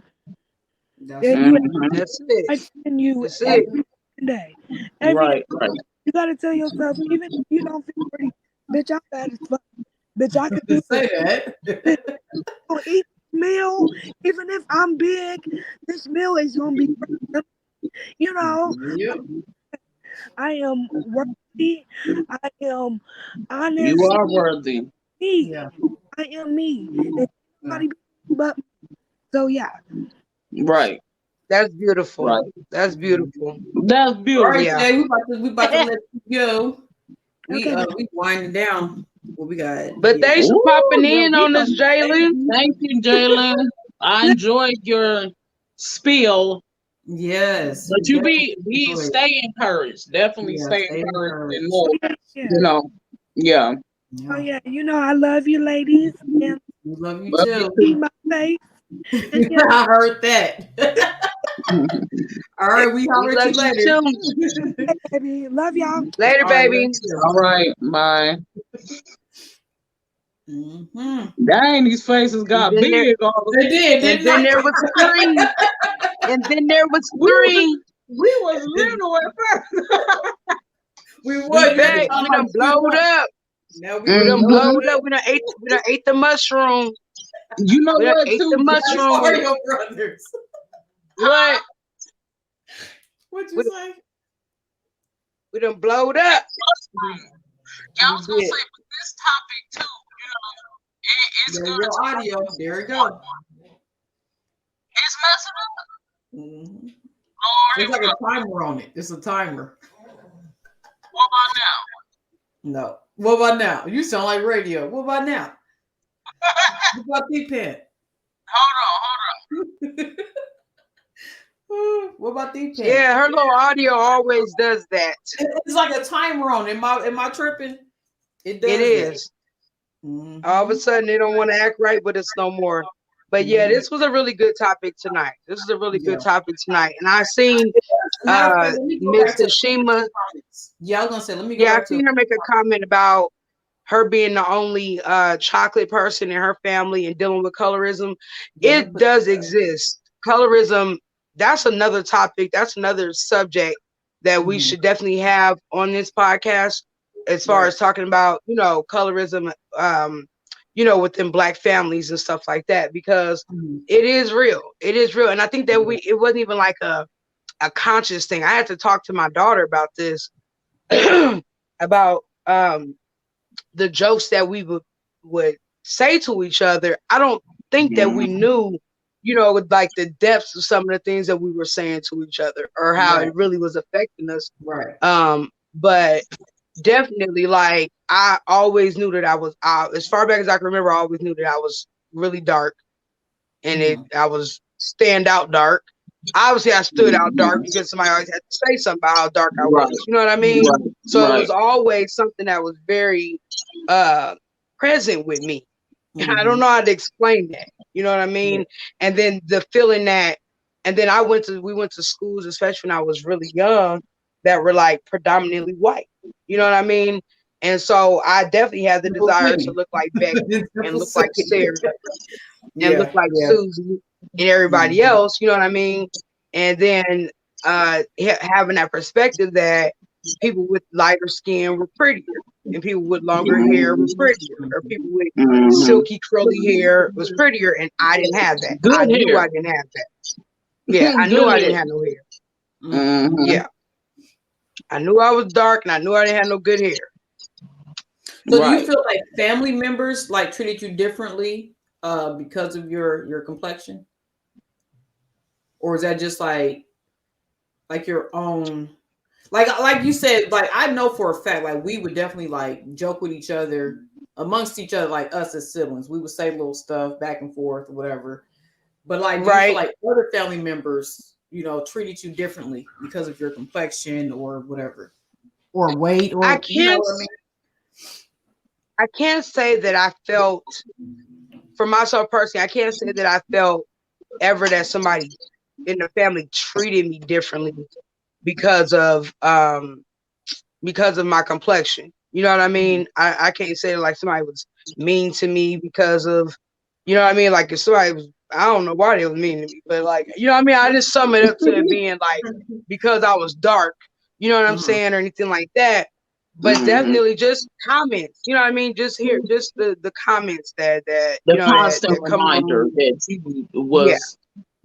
That's And right. you That's it. have in you That's it. every day. Every day. You gotta tell yourself, even if you don't feel pretty, bitch, I'm bad as fuck. Bitch, I can do Just this. say that. Bitch, I'll eat this meal, even if I'm big, this meal is gonna be, you know, Yep. I am worthy. I am You honest. are worthy. Me. Yeah. I am me. And Yeah. nobody but me. So yeah. Right. That's beautiful. Right. That's beautiful. That's All beautiful. right, Yeah. Jay, we about to let you go. Okay. We winding down. What we got? But Yeah. thanks for Ooh, popping yeah, in we on this, done. Jalen. Thank you, Jalen. I enjoyed your spiel. Yes, But we you definitely be enjoyed. stay encouraged. Definitely Yeah, stay stay encouraged and encouraged. more. Yeah. You know. Yeah. Oh Yeah. yeah. You know I love you ladies. And We love you Love you too. see too. my face. And yeah, I heard that. All right, we We holler at love you you later. too. baby. Love y'all. Later, All right, love baby. you too. All right. Bye. Mm-hmm. Dang, these faces And got then there, big all of They did, and didn't then they? there was three. And then there was we was three. we was little at first. We We would. You had to back. tell We them how done to split blowed up. up. Now We we done Mhm. blowed loaded up. up. We done ate the mushroom. You know We done what ate too, the That's Jay? mushroom. Mario Brothers. What? What'd you We, say? we done blowed up. Yeah, I We was gonna did. say with this topic too, it's There good your to audio. There you go. it's messing up. Mm-hmm. Oh, here There's we like go. a timer on it. It's a timer. What about now? No. What about now? You sound like radio. What about now? What about D-Pen? Hold on. What about D-Pen? Yeah, her little audio always does that. It's like a timer on it. Am I tripping? It It does that. is. Mm-hmm. All of a sudden, they don't want to act right, but it's no more. But yeah, Mm-hmm. this was a really good topic tonight. This is a really Yeah. good topic tonight. And I seen Matter of fact, let me go back to Mrs. Shima. comments. Yeah, I was gonna say, let me go Yeah, I back to seen her make a comment about her being the only chocolate person in her family and dealing with colorism. It does exist. Colorism, that's another topic, that's another subject that we should definitely have on this podcast as far as talking about, colorism, within Black families and stuff like that, because it is real. It is real. And I think that it wasn't even like a conscious thing. I had to talk to my daughter about this, about the jokes that we would say to each other. I don't think that we knew, like the depths of some of the things that we were saying to each other or how it really was affecting us. Right. But definitely, like, I always knew that I was, as far back as I can remember, I always knew that I was really dark, and I was stand out dark. Obviously, I stood out dark because somebody always had to say something about how dark I was. You know what I mean? So it was always something that was very present with me. And I don't know how to explain that. You know what I mean? And then the feeling that, and then we went to schools, especially when I was really young, that were like predominantly white. You know what I mean? And so I definitely had the desire to look like Becky and look like Sarah and look like Susie and everybody else. You know what I mean? And then having that perspective that people with lighter skin were prettier, and people with longer hair were prettier, or people with silky curly hair was prettier, and I didn't have that. I knew I didn't have that. Yeah, I knew I didn't have no hair. Yeah, I knew I was dark, and I knew I didn't have no good hair. So do you feel like family members like treated you differently because of your complexion, or is that just like your own? Like you said, like I know for a fact, like we would definitely like joke with each other amongst each other, like us as siblings. We would say little stuff back and forth or whatever. But like, do you feel like other family members treated you differently because of your complexion or whatever, or weight, or I can't. I can't say that I felt, for myself personally, I can't say that I felt ever that somebody in the family treated me differently because of my complexion. You know what I mean? I can't say like somebody was mean to me because of, you know what I mean? Like if somebody was, I don't know why they was mean to me, but like, you know what I mean? I just sum it up to it being like because I was dark, you know what I'm saying, or anything like that. But definitely just comments, you know what I mean? Just the comments that the you know constant that come reminder along. that you was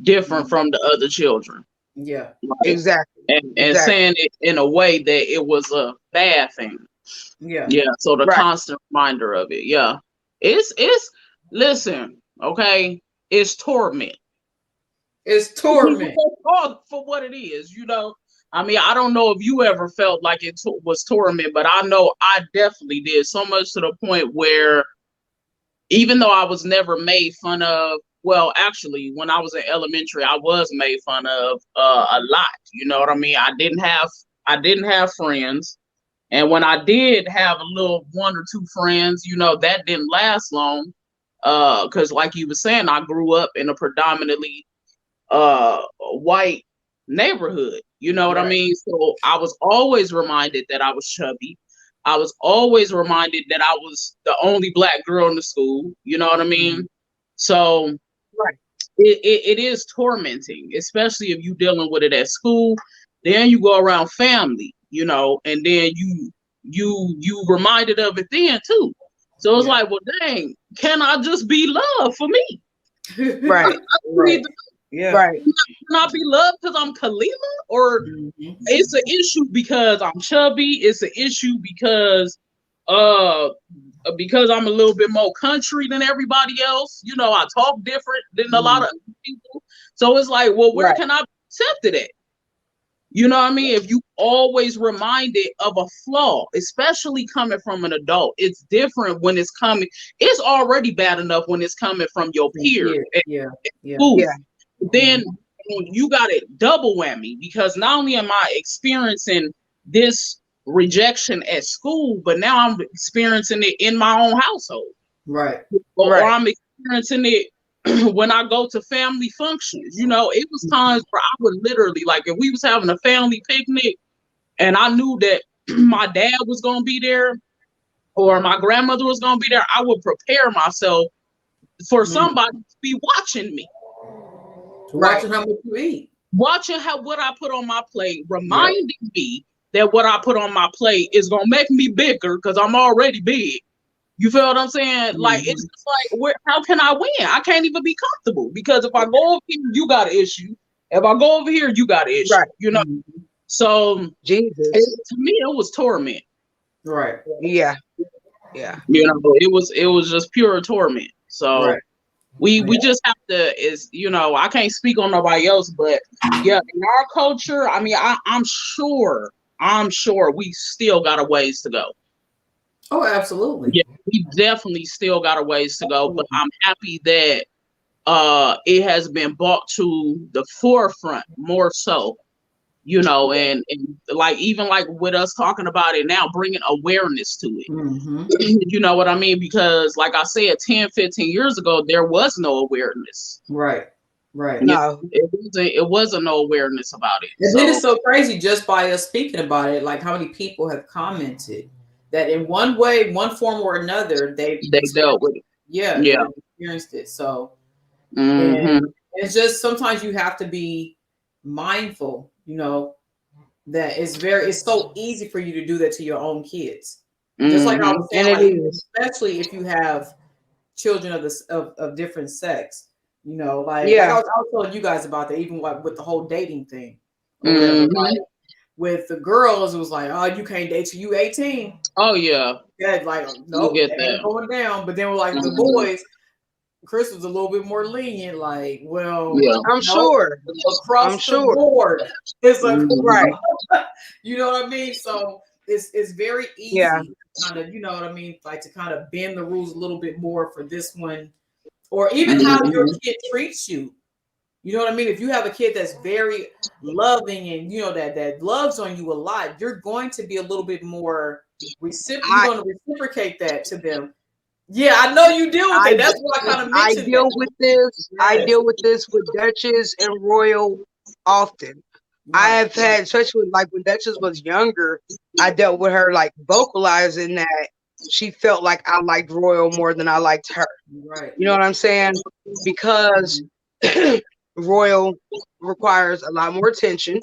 different from the other children. Yeah, right? Exactly. And saying it in a way that it was a bad thing. Yeah. So the constant reminder of it. Yeah. It's listen, okay, it's torment. It's torment. For what it is, I mean, I don't know if you ever felt like it was torment, but I know I definitely did, so much to the point where even though I was never made fun of, well, actually, when I was in elementary, I was made fun of a lot. You know what I mean? I didn't have friends, and when I did have a little one or two friends, that didn't last long. Because like you were saying, I grew up in a predominantly white neighborhood. You know what I mean? So I was always reminded that I was chubby. I was always reminded that I was the only black girl in the school. You know what I mean? So it is tormenting, especially if you're dealing with it at school. Then you go around family, and then you reminded of it then too. So it's like, well, dang, can I just be loved for me? Right. Right. Can I be loved because I'm Kalila? Or it's an issue because I'm chubby? It's an issue because I'm a little bit more country than everybody else. I talk different than a lot of people. So it's like, well, where can I be accepted at? You know what I mean? If you always reminded of a flaw, especially coming from an adult, it's different when it's coming. It's already bad enough when it's coming from your peer. Then you got it double whammy, because not only am I experiencing this rejection at school, but now I'm experiencing it in my own household. Or I'm experiencing it when I go to family functions. It was times where I would literally, like, if we was having a family picnic and I knew that my dad was going to be there or my grandmother was going to be there, I would prepare myself for somebody to be watching me. Watching how much you eat. Watching what I put on my plate, reminding me that what I put on my plate is going to make me bigger because I'm already big. You feel what I'm saying? Like, it's just like, how can I win? I can't even be comfortable, because if I go over here, you got an issue. If I go over here, you got an issue. So Jesus, to me, it was torment. Yeah. It was just pure torment. So we just have to, I can't speak on nobody else, but in our culture, I mean, I'm sure we still got a ways to go. Oh, absolutely. Yeah, we definitely still got a ways to go, but I'm happy that it has been brought to the forefront more so, and like, even like with us talking about it now, bringing awareness to it. You know what I mean? Because like I said, 10, 15 years ago, there was no awareness. No, it wasn't no awareness about it. And then it's so crazy, just by us speaking about it, like how many people have commented that in one way, one form or another, they dealt with it. They've experienced it. So and it's just, sometimes you have to be mindful, that it's so easy for you to do that to your own kids. Just like I was saying, like, especially if you have children of different sex, like I was telling you guys about that, even with the whole dating thing or whatever. Like, with the girls, it was like, oh, you can't date till you 18. Oh yeah. Like, nope, that ain't going down. But then we're like, the boys, Chris was a little bit more lenient, like, well, I'm sure across the board. It's like, you know what I mean? So it's very easy kind of, you know what I mean, like, to kind of bend the rules a little bit more for this one, or even how your kid treats you. You know what I mean? If you have a kid that's very loving and you know that loves on you a lot, you're going to be a little bit more you're going to reciprocate that to them. Yeah, I know you deal with it. That's why I kind of mentioned with this. Yes. I deal with this with Duchess and Royal often. Right, I have had, especially like when Duchess was younger, I dealt with her like vocalizing that she felt like I liked Royal more than I liked her. Right. You know what I'm saying? Because Royal requires a lot more attention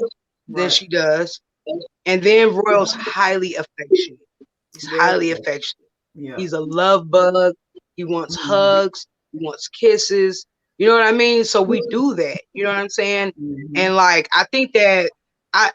than she does. And then Royal's highly affectionate. He's highly affectionate. Yeah. He's a love bug. He wants hugs. He wants kisses. You know what I mean? So we do that. You know what I'm saying? And like, I think that I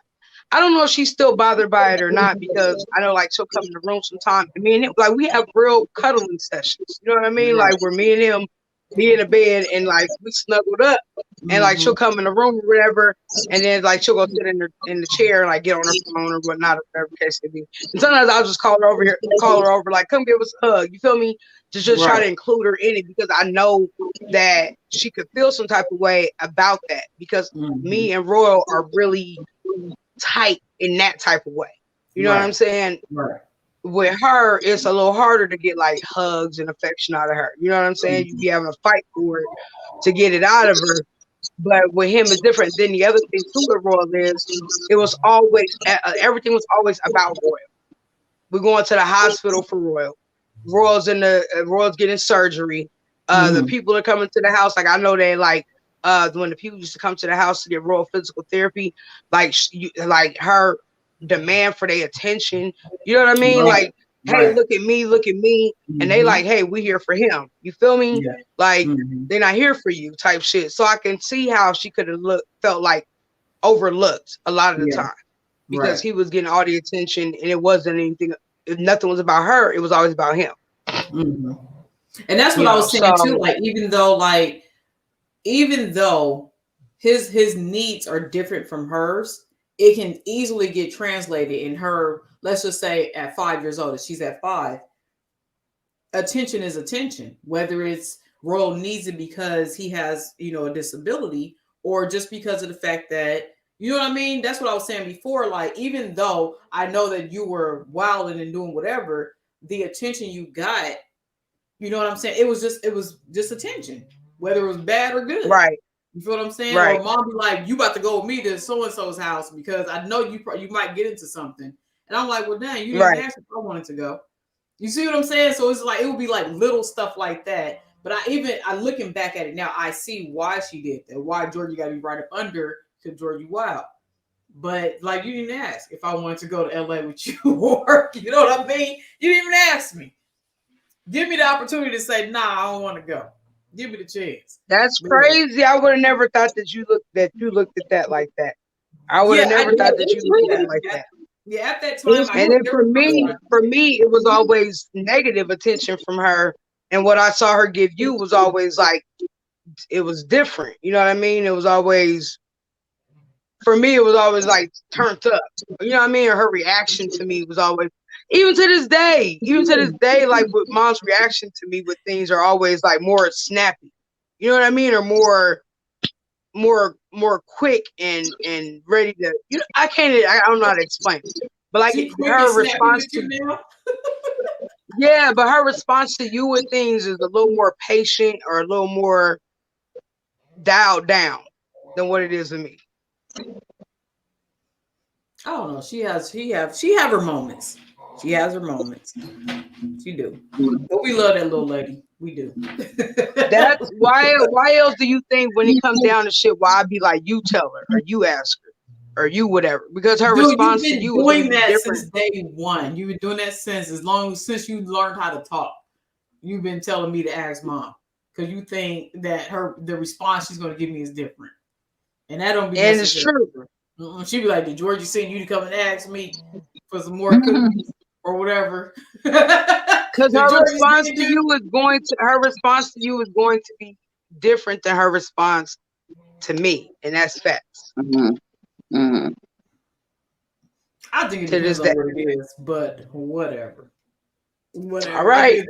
don't know if she's still bothered by it or not, because I know like she'll come in the room sometime. I mean, like we have real cuddling sessions. You know what I mean? Like where me and him be in the bed and like we snuggled up, and like she'll come in the room or whatever, and then like she'll go sit in the chair and like get on her phone or whatnot, or whatever case may be. And sometimes I'll just call her over like, come give us a hug. You feel me? To just try to include her in it, because I know that she could feel some type of way about that, because me and Royal are really tight in that type of way. You know what I'm saying? Right. With her, it's a little harder to get like hugs and affection out of her. You know what I'm saying? You be having a fight for it to get it out of her. But with him, it's different. Then the other thing too with Royal is it was always everything was always about Royal. We're going to the hospital for Royal. Royal's getting surgery. The people are coming to the house. Like I know they like when the people used to come to the house to get Royal physical therapy, like her demand for their attention. You know what I mean? Like, hey, look at me, and they like, hey, we here for him. You feel me? Yeah. Like they're not here for you, type shit. So I can see how she could have felt like overlooked a lot of the time, because he was getting all the attention, and it wasn't anything. Nothing was about her. It was always about him. And that's what I was saying too. Like even though his needs are different from hers, it can easily get translated in her. Let's just say at 5 years old, if she's at 5, attention is attention, whether it's Royal needs it because he has, a disability, or just because of the fact that, you know what I mean? That's what I was saying before. Like, even though I know that you were wilding and doing whatever, the attention you got, you know what I'm saying? It was just attention, whether it was bad or good. Right. You feel what I'm saying? Right. Or mom be like, you about to go with me to so-and-so's house because I know you might get into something. And I'm like, well, dang, you didn't ask if I wanted to go. You see what I'm saying? So it's like, it would be like little stuff like that. But I looking back at it now, I see why she did that, why Georgie got to be right up under to Georgie Wild. But like, you didn't ask if I wanted to go to LA with you or, you know what I mean? You didn't even ask me. Give me the opportunity to say, nah, I don't want to go. Give me the chance. That's crazy. I would have never thought that you looked at that like that. I would have never thought that you looked at it like that. Yeah, at that time. And then for me, it was always negative attention from her. And what I saw her give you was always like, it was different. You know what I mean? It was always, for me, it was always like turned up. You know what I mean? Or her reaction to me was always, even to this day, like with mom's reaction to me with things are always like more snappy. You know what I mean? Or more quick and ready to, I don't know how to explain it. But like her response to you, yeah, but her response to you with things is a little more patient or a little more dialed down than what it is to me. I don't know. She have her moments. She has her moments. She do. But we love that little lady. We do. That's why else do you think when it comes down to shit, why I be like, you tell her or you ask her or you whatever? Because her response to you is doing that different. Since day one. You've been doing that since you learned how to talk. You've been telling me to ask mom. Because you think that the response she's gonna give me is different. And that don't be and it's true. She'd be like, did Georgie send you to come and ask me for some more cookies or whatever? Because her response to you is going to be different than her response to me, and that's facts. I think it depends on what it is, but whatever. All right.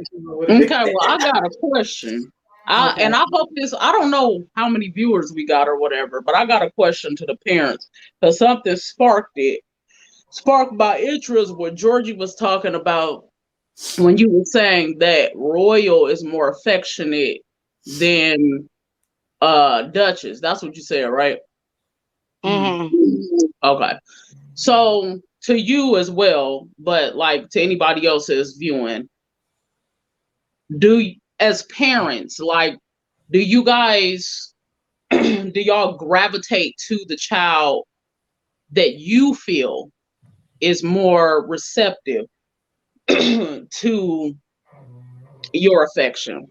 Okay, well, I got a question. And I hope this, I don't know how many viewers we got or whatever, but I got a question to the parents because something sparked my interest what Georgie was talking about when you were saying that Royal is more affectionate than Duchess. That's what you said, right? Mm-hmm. Okay. So to you as well, but like to anybody else that's viewing, as parents, like, do you guys do y'all gravitate to the child that you feel is more receptive to your affection?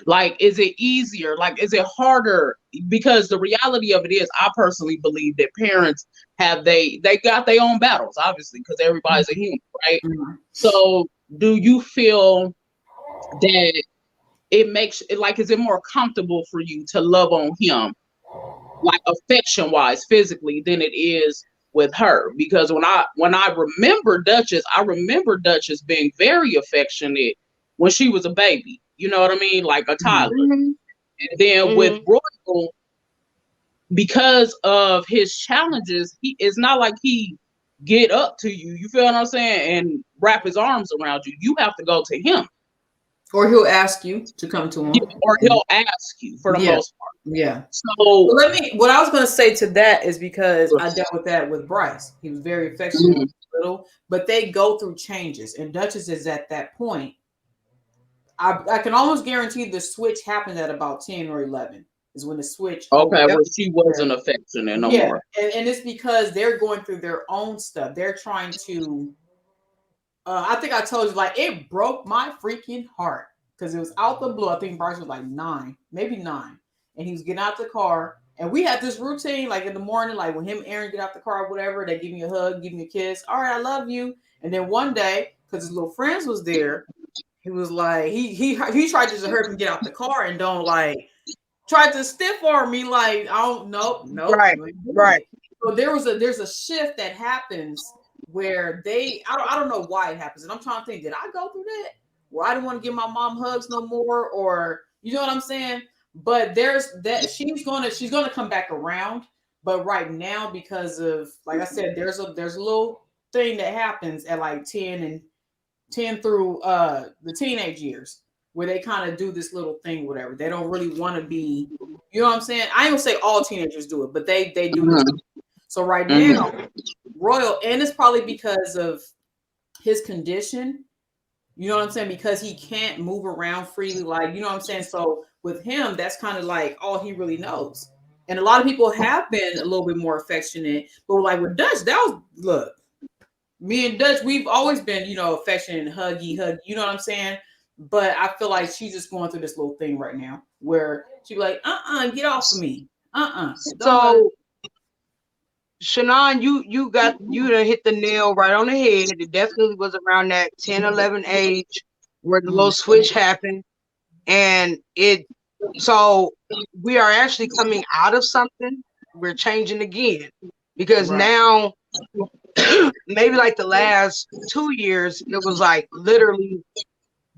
Like, is it easier? Like, is it harder? Because the reality of it is, I personally believe that parents have they got their own battles, obviously, because everybody's a human, right? Mm-hmm. So, do you feel that it makes it like, is it more comfortable for you to love on him, like affection wise, physically, than it is with her? Because when I remember Duchess being very affectionate when she was a baby. You know what I mean? Like a toddler. Mm-hmm. And then with Royal, because of his challenges, it's not like he get up to you. You feel what I'm saying? And wrap his arms around you. You have to go to him. Or he'll ask you to come to him. Yeah, or he'll ask you for the most part. Yeah. So what I was going to say to that is because I dealt with that with Bryce. He was very affectionate, little, but they go through changes. And Duchess is at that point. I can almost guarantee the switch happened at about 10 or 11 is when the switch. Okay, well, she wasn't affectionate no more. And it's because they're going through their own stuff. They're trying to, I think I told you, like, it broke my freaking heart because it was out the blue. I think Bryce was like 9, maybe 9. And he was getting out the car. And we had this routine, like in the morning, like when him and Aaron get out the car or whatever, they give me a hug, give me a kiss. All right, I love you. And then one day, because his little friends was there, he was like, he tried to just hurt me get out the car and don't like tried to stiff arm me like, I don't nope. Right. So there's a shift that happens where I don't know why it happens. And I'm trying to think, did I go through that? Where I didn't want to give my mom hugs no more, or you know what I'm saying? But there's that she's gonna come back around. But right now, because of, like I said, there's a little thing that happens at like 10 through the teenage years where they kind of do this little thing, whatever. They don't really want to be, you know what I'm saying? I ain't gonna say all teenagers do it, but they do this. So right now, Royal, and it's probably because of his condition, you know what I'm saying? Because he can't move around freely, like, you know what I'm saying? So with him, that's kind of like all he really knows. And a lot of people have been a little bit more affectionate, but like with Dutch, look, me and Dutch, we've always been, you know, affectionate and huggy, you know what I'm saying? But I feel like she's just going through this little thing right now where she's like, get off of me. So, Shannon, you done hit the nail right on the head. It definitely was around that 10, 11 age where the little switch happened. And so we are actually coming out of something. We're changing again because now maybe like the last 2 years, it was like literally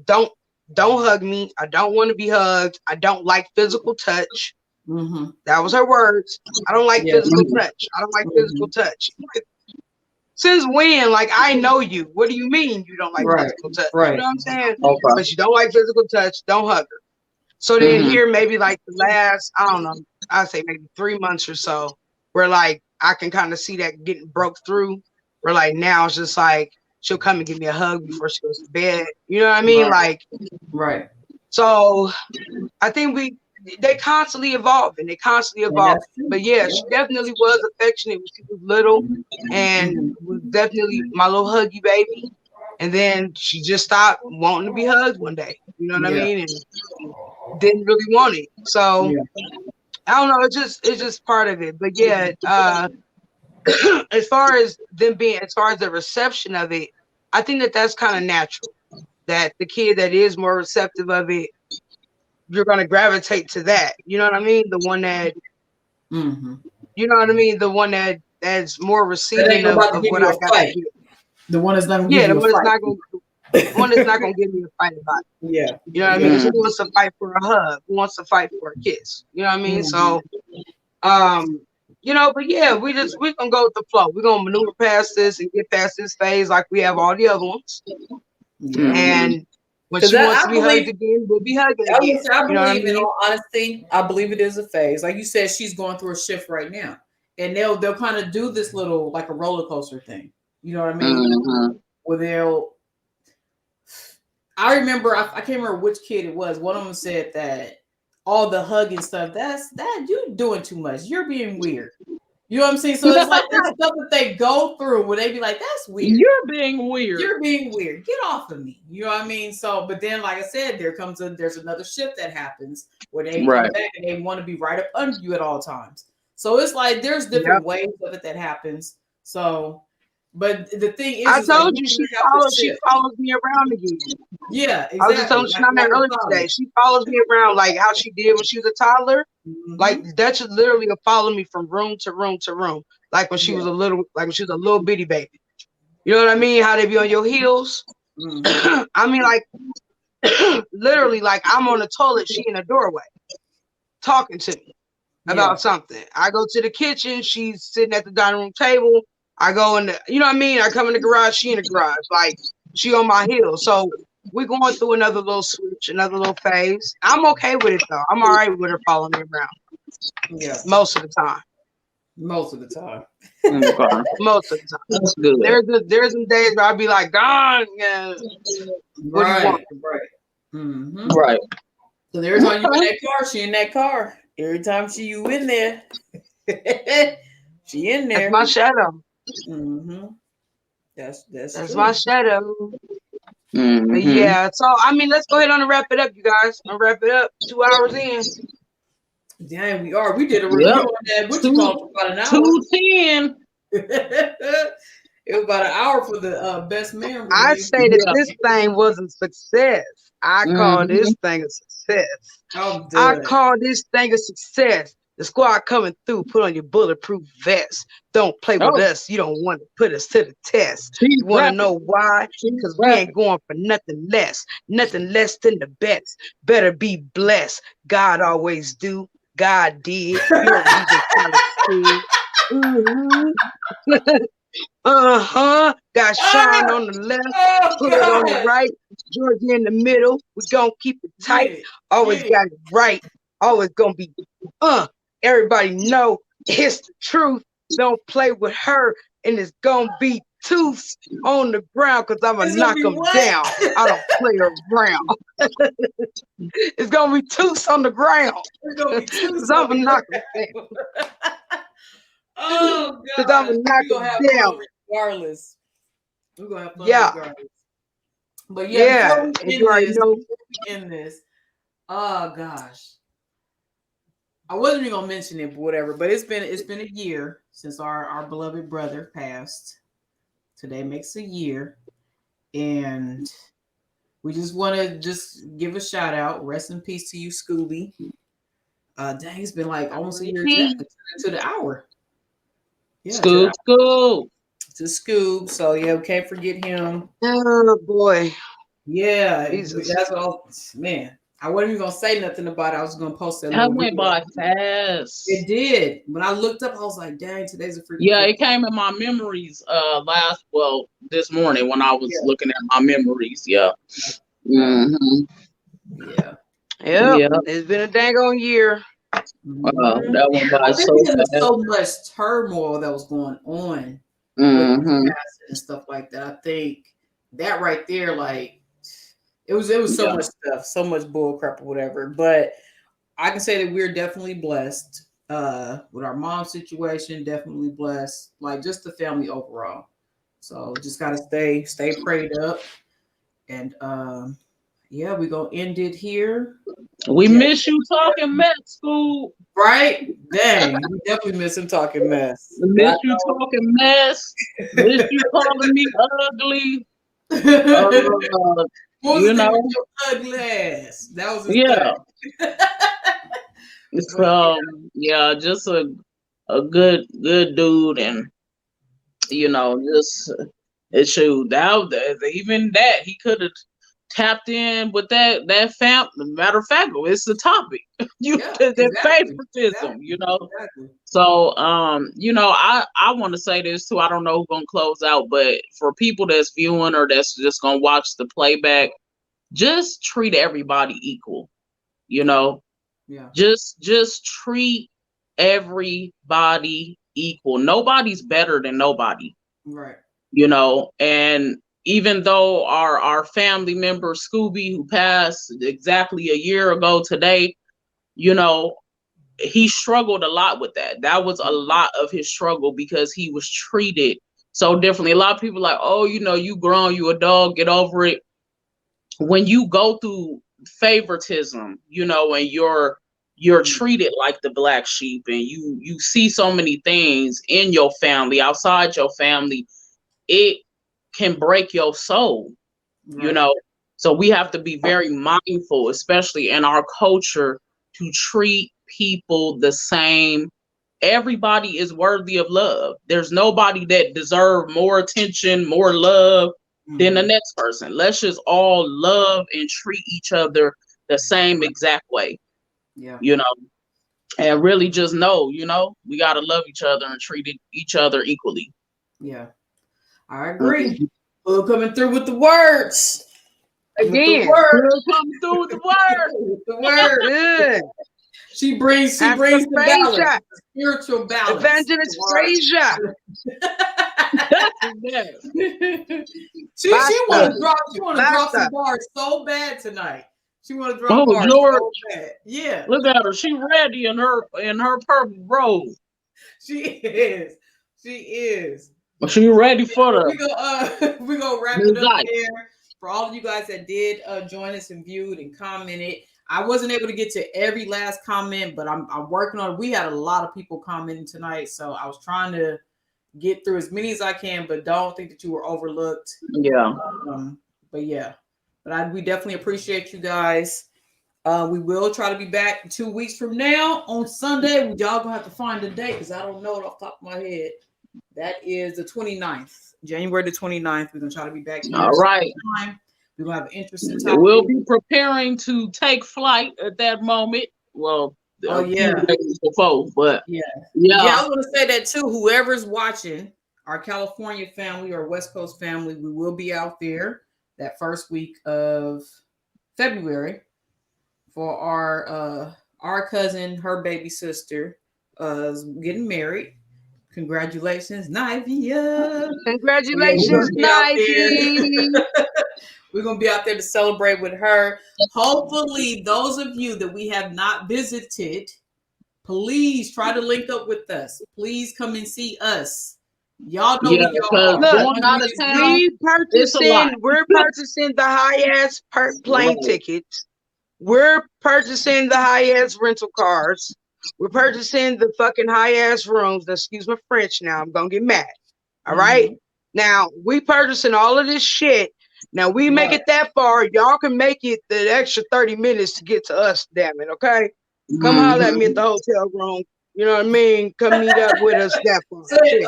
don't hug me. I don't want to be hugged. I don't like physical touch. That was her words. I don't like physical touch. I don't like physical touch. Since when? Like, I know you. What do you mean you don't like physical touch? You know what I'm saying? Okay. But you don't like physical touch. Don't hug her. So then here, maybe like the last, I don't know, I'd say maybe 3 months or so, where like I can kind of see that getting broke through. Where like now it's just like she'll come and give me a hug before she goes to bed. You know what I mean? Like, So I think they constantly evolving. But yeah, she definitely was affectionate when she was little, and was definitely my little huggy baby. And then she just stopped wanting to be hugged one day. You know what I mean? And didn't really want it. So I don't know. It's just part of it. But yeah, as far as the reception of it, I think that's kind of natural. That the kid that is more receptive of it, you're going to gravitate to that. You know what I mean? The one that, you know what I mean? The one that's more receiving of what I got. The one that's not going to give you a fight. Not going One that's not gonna give me a fight about it. Yeah. You know what I mean? Who wants to fight for a hug? Who wants to fight for a kiss? You know what I mean? So, you know, but yeah, we're gonna go with the flow. We're gonna maneuver past this and get past this phase like we have all the other ones. Yeah. And when she wants to be hugged again, we'll be hugging again. I believe, in all honesty, I believe it is a phase. Like you said, she's going through a shift right now, and they'll kind of do this little like a roller coaster thing. You know what I mean? Where they'll. I remember, I can't remember which kid it was. One of them said that all the hugging stuff, that you're doing too much. You're being weird. You know what I'm saying? So it's like this stuff that they go through where they be like, that's weird. You're being weird. You're being weird. Get off of me. You know what I mean? So, but then, like I said, there's another shift that happens where they come back and they want to be right up under you at all times. So it's like there's different ways of it that happens. So, but the thing is, I told you she follows me around again. Yeah, exactly. I was just telling you earlier today. She follows me around like how she did when she was a toddler. Like that should literally follow me from room to room to room. Like when she was a little bitty baby. You know what I mean? How they be on your heels. I mean, like literally, like I'm on the toilet, she in the doorway, talking to me about something. I go to the kitchen, she's sitting at the dining room table. I go in the, you know what I mean? I come in the garage, she in the garage. Like she on my heels. So we're going through another little switch, another little phase. I'm okay with it though. I'm all right with her following me around. Yeah. Most of the time. Most of the time. Most of the time. That's good. There's some days where I'll be like, gone. Yeah. What do you want? Right. Right. So every time you in that car, she in that car. Every time you in there, she in there. That's my shadow. That's my shadow. But yeah, so I mean, let's go ahead and wrap it up, you guys. I'll wrap it up. 2 hours in. Dang, we are. We did a review on that. What you call it? About an hour. 2:10. It was about an hour for the best man review. I say that this thing was a success. I call this thing a success. I call this thing a success. The squad coming through, put on your bulletproof vest. Don't play with us. You don't want to put us to the test. You want to know why? Because we ain't going for nothing less. Nothing less than the best. Better be blessed. God always do. God did. Got Sean on the left, put it on the right, Georgia in the middle. We gonna keep it tight. Always got it right. Always gonna be everybody know it's the truth. Don't play with her, and it's gonna be tooths on the ground because I'm gonna knock them down. I don't play around. It's gonna be tooths on the ground because I'm gonna knock them down. Oh God! I'm gonna knock them down regardless. We're gonna have fun regardless. But before we end this, oh gosh. I wasn't even gonna mention it, but whatever. But it's been a year since our beloved brother passed. Today makes a year, and we just want to give a shout out. Rest in peace to you, Scooby. Dang, it's been like almost a year to the hour. Yeah, Scoob. To Scoob. So yeah, we can't forget him. Oh boy. Yeah, that's all. Man. I wasn't even gonna say nothing about it. I was gonna post that. That went by fast. It did. When I looked up, I was like, "Dang, today's a freaking." Yeah, it came in my memories. This morning when I was looking at my memories. Yeah. Yeah. It's been a dang on year. That went by so fast. So much turmoil that was going on and stuff like that. I think that right there, like. It was so much stuff, so much bull crap or whatever. But I can say that we're definitely blessed with our mom's situation. Definitely blessed, like just the family overall. So just gotta stay prayed up, and we're gonna end it here. We miss you talking mess, school. Right? Dang, we definitely miss him talking mess. We miss you talking mess. Miss you calling me ugly. You know, your ugly ass. That was just a good dude, and just It showed that even that he could have tapped in with that fam. Matter of fact, it's the topic. That favoritism, Exactly. So I want to say this too. I don't know who's gonna close out, but for people that's viewing or that's just gonna watch the playback, just treat everybody equal. Yeah. Just treat everybody equal. Nobody's better than nobody. Right. And even though our family member Scooby, who passed exactly a year ago today, he struggled a lot with that. That was a lot of his struggle because he was treated so differently. A lot of people are like, oh, you grown, you a dog, get over it. When you go through favoritism, and you're treated like the black sheep, and you see so many things in your family, outside your family, it can break your soul, right. So we have to be very mindful, especially in our culture, to treat people the same. Everybody is worthy of love. There's nobody that deserves more attention, more love than the next person. Let's just all love and treat each other the same exact way. Yeah. And really just know, we got to love each other and treat each other equally. Yeah. I agree. We're coming through with the words. Again, coming through with the words. With the words. Good. She brings the balance, the spiritual balance. Evangelist Frazier. she want to drop some bars so bad tonight. She want to drop bars Lord. so bad. Yeah. Look at her. She ready in her purple robe. She is. She ready for the. We're gonna wrap it up there. For all of you guys that did join us and viewed and commented. I wasn't able to get to every last comment, but I'm working on it. We had a lot of people commenting tonight, so I was trying to get through as many as I can, but don't think that you were overlooked. Yeah. But we definitely appreciate you guys. We will try to be back 2 weeks from now on Sunday. Y'all gonna have to find a date because I don't know it off the top of my head. That is the 29th, January the 29th. We're gonna try to be back. All right. We're gonna have an interesting topic. We'll be preparing to take flight at that moment. Well, before, but yeah. I want to say that too. Whoever's watching, our California family or West Coast family, we will be out there that first week of February for our cousin, her baby sister, getting married. Congratulations, Nivea. Congratulations, Nivea. We're going to be out there to celebrate with her. Hopefully, those of you that we have not visited, please try to link up with us. Please come and see us. Y'all know what y'all are. We're purchasing the high-ass plane tickets. We're purchasing the high-ass rental cars. We're purchasing the fucking high-ass rooms. Excuse my French now. I'm going to get mad. All right? Now, we purchasing all of this shit. Now, we make it that far. Y'all can make it the extra 30 minutes to get to us, damn it, okay? Come holler at me at the hotel room. You know what I mean? Come meet up with us that far.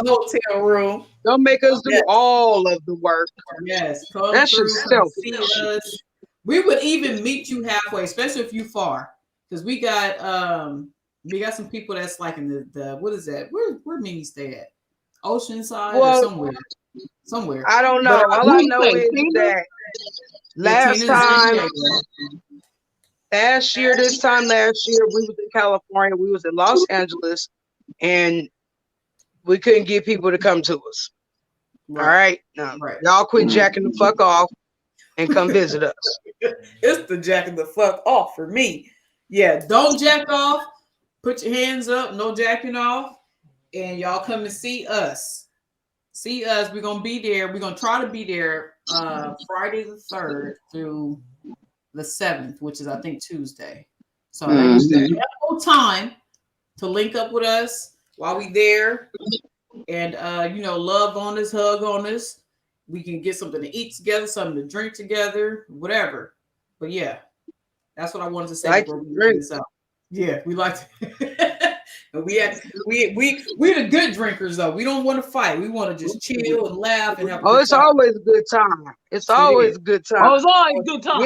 Hotel room. Don't make us do all of the work. Yes. That's just selfish. We would even meet you halfway, especially if you far. Because we got some people that's like in the what is that? Where Mimi stay at? Oceanside or somewhere. I don't know. All I know is that last year, this time last year, we was in California, we was in Los Angeles, and we couldn't get people to come to us. All right? Now, y'all quit jacking the fuck off and come visit us. It's the jacking the fuck off for me. Yeah, don't jack off. Put your hands up. No jacking off. And y'all come and see us. See us. We're going to be there. We're going to try to be there Friday the 3rd through the 7th, which is, I think, Tuesday. So there's no time to link up with us while we there. And, love on us, hug on us. We can get something to eat together, something to drink together, whatever. But, yeah, that's what I wanted to say. Yeah, we like to. And we the good drinkers though. We don't want to fight. We want to just chill and laugh and have a good it's time. always a good time. It's always a good time. Oh, it's always a good time.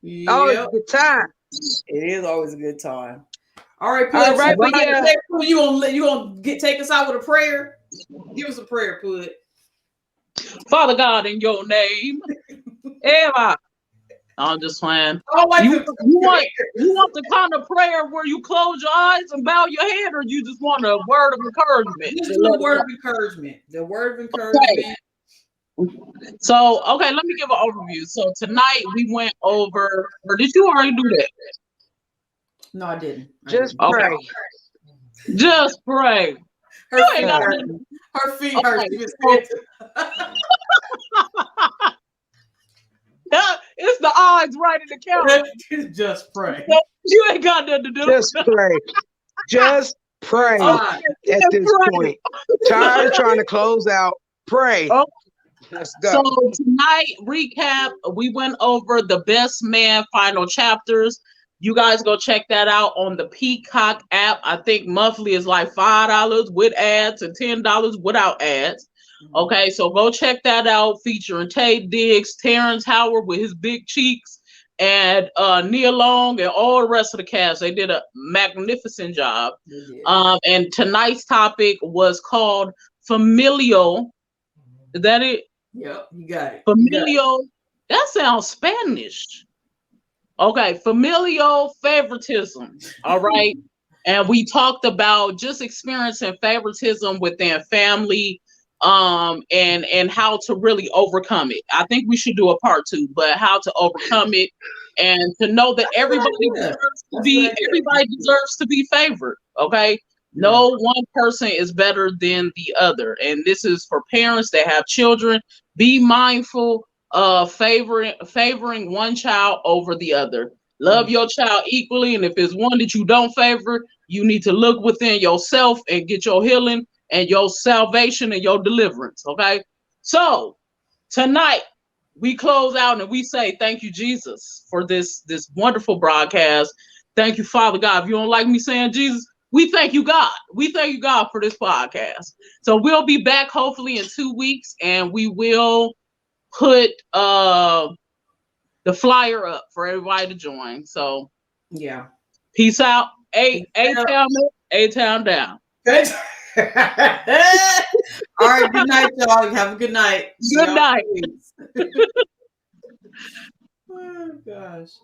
Yeah. Always a good time. It is always a good time. All right, Pud. All right, but yeah. You gonna take us out with a prayer? Give us a prayer, Pud. Father God, in your name, Eva. I'm just playing. You want the kind of prayer where you close your eyes and bow your head, or you just want a word of encouragement? Just a word of encouragement. The word of encouragement. Okay. So, let me give an overview. So tonight we went over, or did you already do that? No, I didn't. Just pray. Okay. Just pray. Her feet hurt. It's the odds right in the counter. Just pray. You ain't got nothing to do. Just pray. Just pray at this point. Tired of trying to close out. Pray. Okay. Let's go. So tonight, recap, we went over the Best Man final chapters. You guys go check that out on the Peacock app. I think monthly is like $5 with ads and $10 without ads. Okay, so go check that out, featuring Tate Diggs, Terrence Howard with his big cheeks, and Nia Long and all the rest of the cast. They did a magnificent job. And tonight's topic was called Familial. Is that it? Yep, you got it. Familial. That sounds Spanish. Okay, familial favoritism. All right. And we talked about just experiencing favoritism within family, and how to really overcome it. I think we should do a part 2, but how to overcome it and to know that everybody deserves to be favored. Okay. No one person is better than the other. And this is for parents that have children. Be mindful of favoring one child over the other. Love your child equally. And if it's one that you don't favor, you need to look within yourself and get your healing and your salvation and your deliverance. Okay. So tonight we close out and we say, thank you, Jesus, for this wonderful broadcast. Thank you, Father God. If you don't like me saying Jesus, we thank you, God. We thank you, God, for this podcast. So we'll be back hopefully in 2 weeks, and we will put the flyer up for everybody to join. So yeah. Peace out. A-Town down. All right, good night, y'all. Have a good night. Good night. Oh gosh.